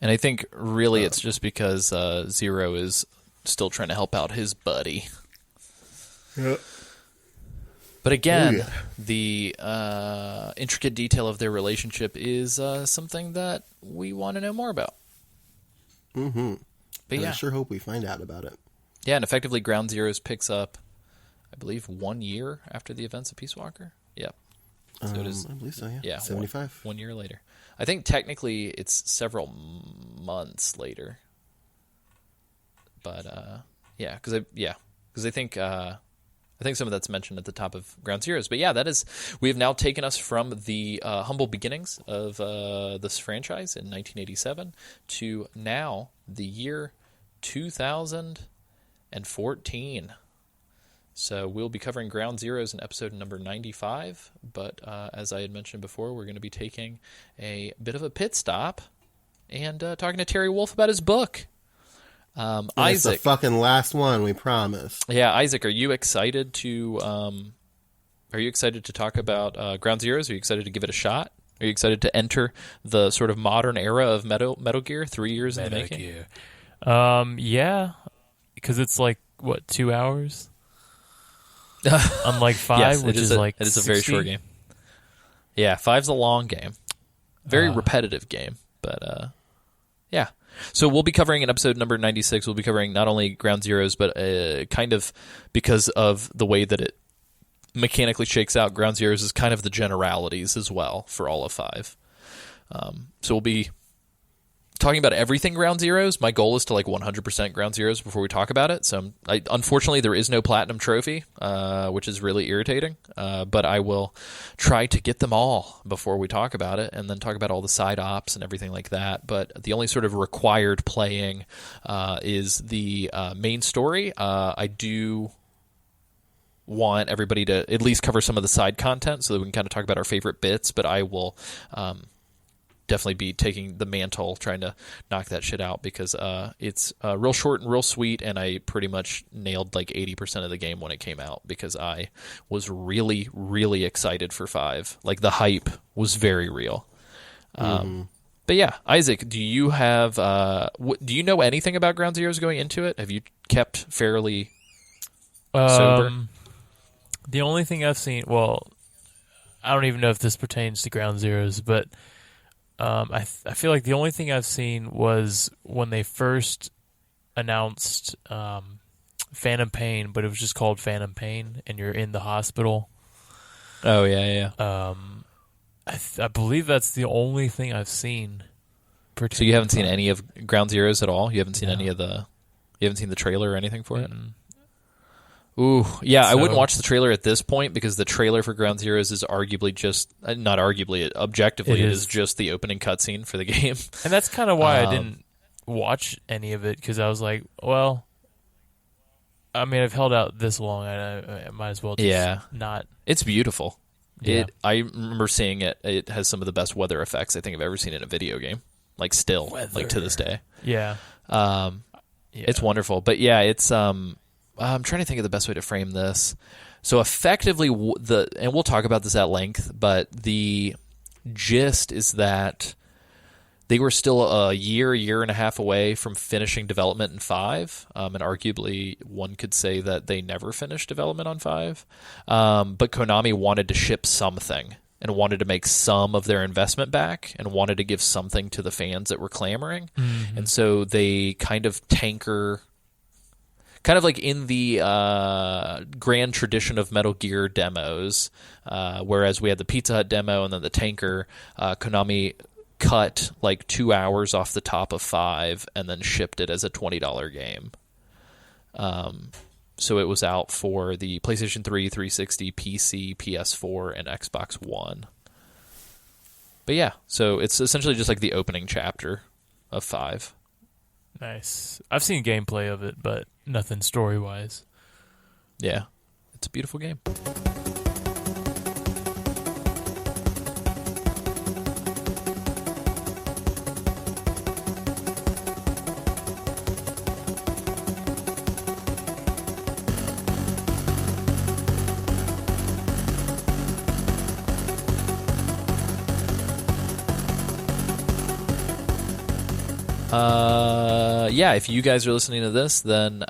And I think really it's just because Zero is still trying to help out his buddy. Yep. But again, the intricate detail of their relationship is something that we want to know more about. Mm-hmm. But and yeah. I sure hope we find out about it. Yeah, and effectively Ground Zeroes picks up, I believe, 1 year after the events of Peace Walker. Yep. So it is, I believe so, yeah. yeah, 75. one year later. I think technically it's several months later. But yeah, because I think some of that's mentioned at the top of Ground Zeroes. But yeah, we have now taken us from the humble beginnings of this franchise in 1987 to now the year 2014. So we'll be covering Ground Zeroes in episode number 95, but as I had mentioned before, we're going to be taking a bit of a pit stop and talking to Terry Wolf about his book. It's Isaac, the fucking last one, we promise. yeah, Isaac, are you excited to talk about Ground Zeroes? Are you excited to give it a shot? Are you excited to enter the sort of modern era of Metal Gear? 3 years in the making. Gear. Yeah, because it's like what, 2 hours? Unlike 5, Yes, which is like it is a 60? very short game. Yeah, 5's a long game, very repetitive game, but yeah. So we'll be covering in episode number 96. We'll be covering not only Ground Zeroes, but kind of because of the way that it mechanically shakes out. Ground Zeroes is kind of the generalities as well for all of 5. So we'll be talking about everything Ground Zeroes. My goal is to like 100% Ground Zeroes before we talk about it. So unfortunately, there is no platinum trophy, which is really irritating. But I will try to get them all before we talk about it, and then talk about all the side ops and everything like that. But the only sort of required playing is the main story. I do want everybody to at least cover some of the side content so that we can kind of talk about our favorite bits. But I will definitely be taking the mantle, trying to knock that shit out, because it's real short and real sweet, and I pretty much nailed like 80% of the game when it came out, because I was really, really excited for 5. Like, the hype was very real. But yeah, Isaac, do you have do you know anything about Ground Zeroes going into it? Have you kept fairly sober? The only thing I've seen, well, I don't even know if this pertains to Ground Zeroes, but I feel like the only thing I've seen was when they first announced Phantom Pain, but it was just called Phantom Pain, and you're in the hospital. Oh, yeah. I believe that's the only thing I've seen. So you haven't seen any of Ground Zeroes at all? You haven't seen any of you haven't seen the trailer or anything for it? Ooh, yeah, I wouldn't watch the trailer at this point, because the trailer for Ground Zeroes is arguably just, not arguably, objectively, it is just the opening cutscene for the game. And that's kind of why I didn't watch any of it, because I was like, well, I mean, I've held out this long, I might as well just not. It's beautiful. Yeah. I remember seeing it. It has some of the best weather effects I think I've ever seen in a video game. Like, still, like to this day. Yeah. It's wonderful. But yeah, it's I'm trying to think of the best way to frame this. So effectively, and we'll talk about this at length, but the gist is that they were still a year and a half away from finishing development in 5, and arguably one could say that they never finished development on 5. But Konami wanted to ship something and wanted to make some of their investment back and wanted to give something to the fans that were clamoring. Mm-hmm. And so they kind of kind of like in the grand tradition of Metal Gear demos, whereas we had the Pizza Hut demo and then the tanker, Konami cut like 2 hours off the top of 5 and then shipped it as a $20 game. So it was out for the PlayStation 3, 360, PC, PS4, and Xbox One. But yeah, so it's essentially just like the opening chapter of 5. Nice. I've seen gameplay of it, but nothing story-wise. Yeah, it's a beautiful game. Yeah, if you guys are listening to this, then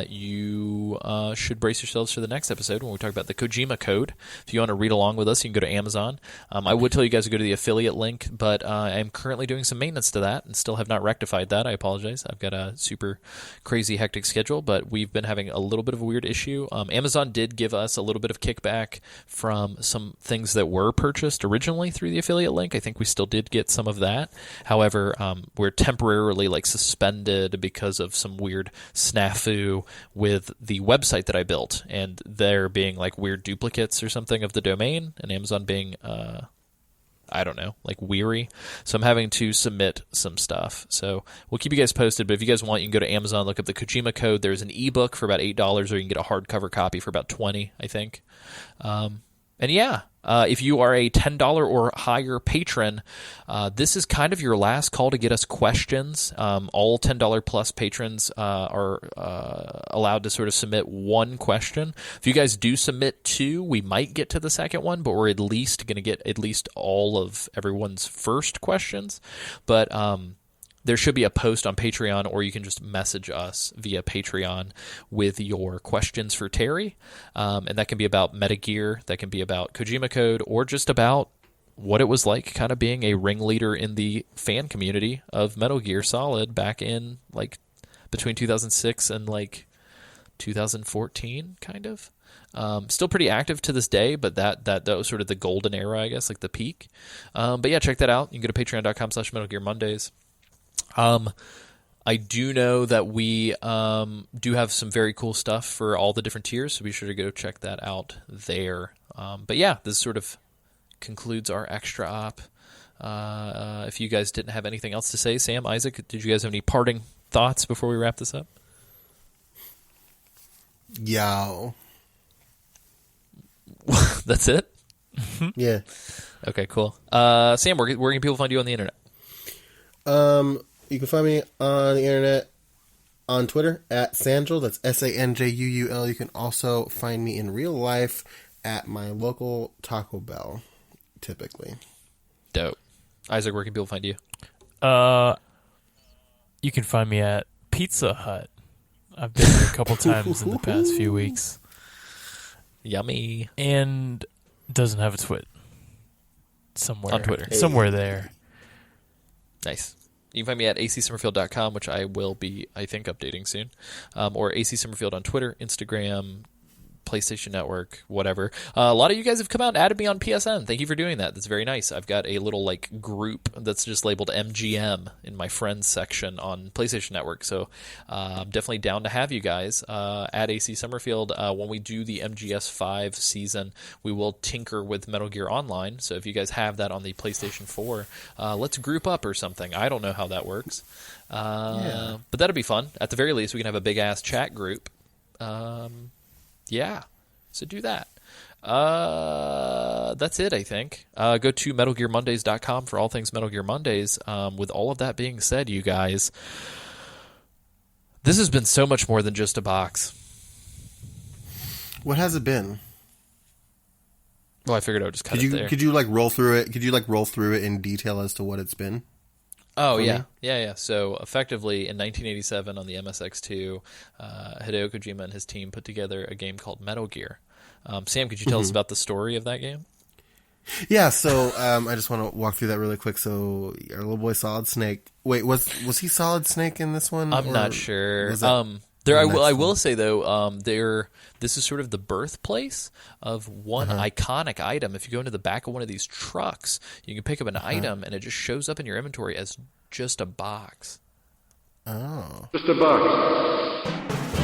you should brace yourselves for the next episode when we talk about the Kojima Code. If you want to read along with us, you can go to Amazon. I would tell you guys to go to the affiliate link, but I'm currently doing some maintenance to that and still have not rectified that. I apologize. I've got a super crazy hectic schedule, but we've been having a little bit of a weird issue. Amazon did give us a little bit of kickback from some things that were purchased originally through the affiliate link. I think we still did get some of that. However, we're temporarily suspended because of some weird snafu with the website that I built, and there being like weird duplicates or something of the domain, and Amazon being I don't know, like weary. So I'm having to submit some stuff. So we'll keep you guys posted, but if you guys want, you can go to Amazon, look up the Kojima Code. There's an ebook for about $8, or you can get a hardcover copy for about $20, I think. And yeah, if you are a $10 or higher patron, this is kind of your last call to get us questions. All $10 plus patrons are allowed to sort of submit one question. If you guys do submit two, we might get to the second one, but we're at least going to get at least all of everyone's first questions. But there should be a post on Patreon, or you can just message us via Patreon with your questions for Terry. And that can be about Metagear, that can be about Kojima Code, or just about what it was like kind of being a ringleader in the fan community of Metal Gear Solid back in like between 2006 and like 2014, kind of. Still pretty active to this day, but that was sort of the golden era, I guess, like the peak. But yeah, check that out. You can go to patreon.com/Metal Gear Mondays. I do know that we do have some very cool stuff for all the different tiers, so be sure to go check that out there. But yeah, this sort of concludes our extra op. If you guys didn't have anything else to say, Sam, Isaac, did you guys have any parting thoughts before we wrap this up? Yo. That's it? Yeah. Okay, cool. Sam, where can people find you on the internet? You can find me on the internet on Twitter at Sanjul. That's Sanjuul. You can also find me in real life at my local Taco Bell, typically. Dope. Isaac, where can people find you? You can find me at Pizza Hut. I've been there a couple times in the past few weeks. Yummy. And doesn't have a twit. Somewhere. On Twitter. Somewhere there. Nice. You can find me at acsummerfield.com, which I will be, I think, updating soon. Or acsummerfield on Twitter, Instagram, PlayStation Network, whatever. A lot of you guys have come out and added me on PSN. Thank you for doing that. That's very nice. I've got a little like group that's just labeled MGM in my friends section on PlayStation Network. So I'm definitely down to have you guys at AC Summerfield. When we do the MGS5 season, we will tinker with Metal Gear Online. So if you guys have that on the PlayStation 4, let's group up or something. I don't know how that works. But that'll be fun. At the very least, we can have a big-ass chat group. Yeah, so do that. That's it, I think. Go to MetalGearMondays.com for all things Metal Gear Mondays. With all of that being said, you guys, this has been so much more than just a box. What has it been? Well, I figured I would just cut it there. Could you like roll through it? Could you like roll through it in detail as to what it's been? Oh, yeah. Yeah. So, effectively, in 1987 on the MSX2, Hideo Kojima and his team put together a game called Metal Gear. Sam, could you tell us about the story of that game? Yeah, so I just want to walk through that really quick. So, our little boy Solid Snake... Wait, was he Solid Snake in this one? I'm not sure. I will say, though, this is sort of the birthplace of one iconic item. If you go into the back of one of these trucks, you can pick up an item, and it just shows up in your inventory as just a box. Oh. Just a box.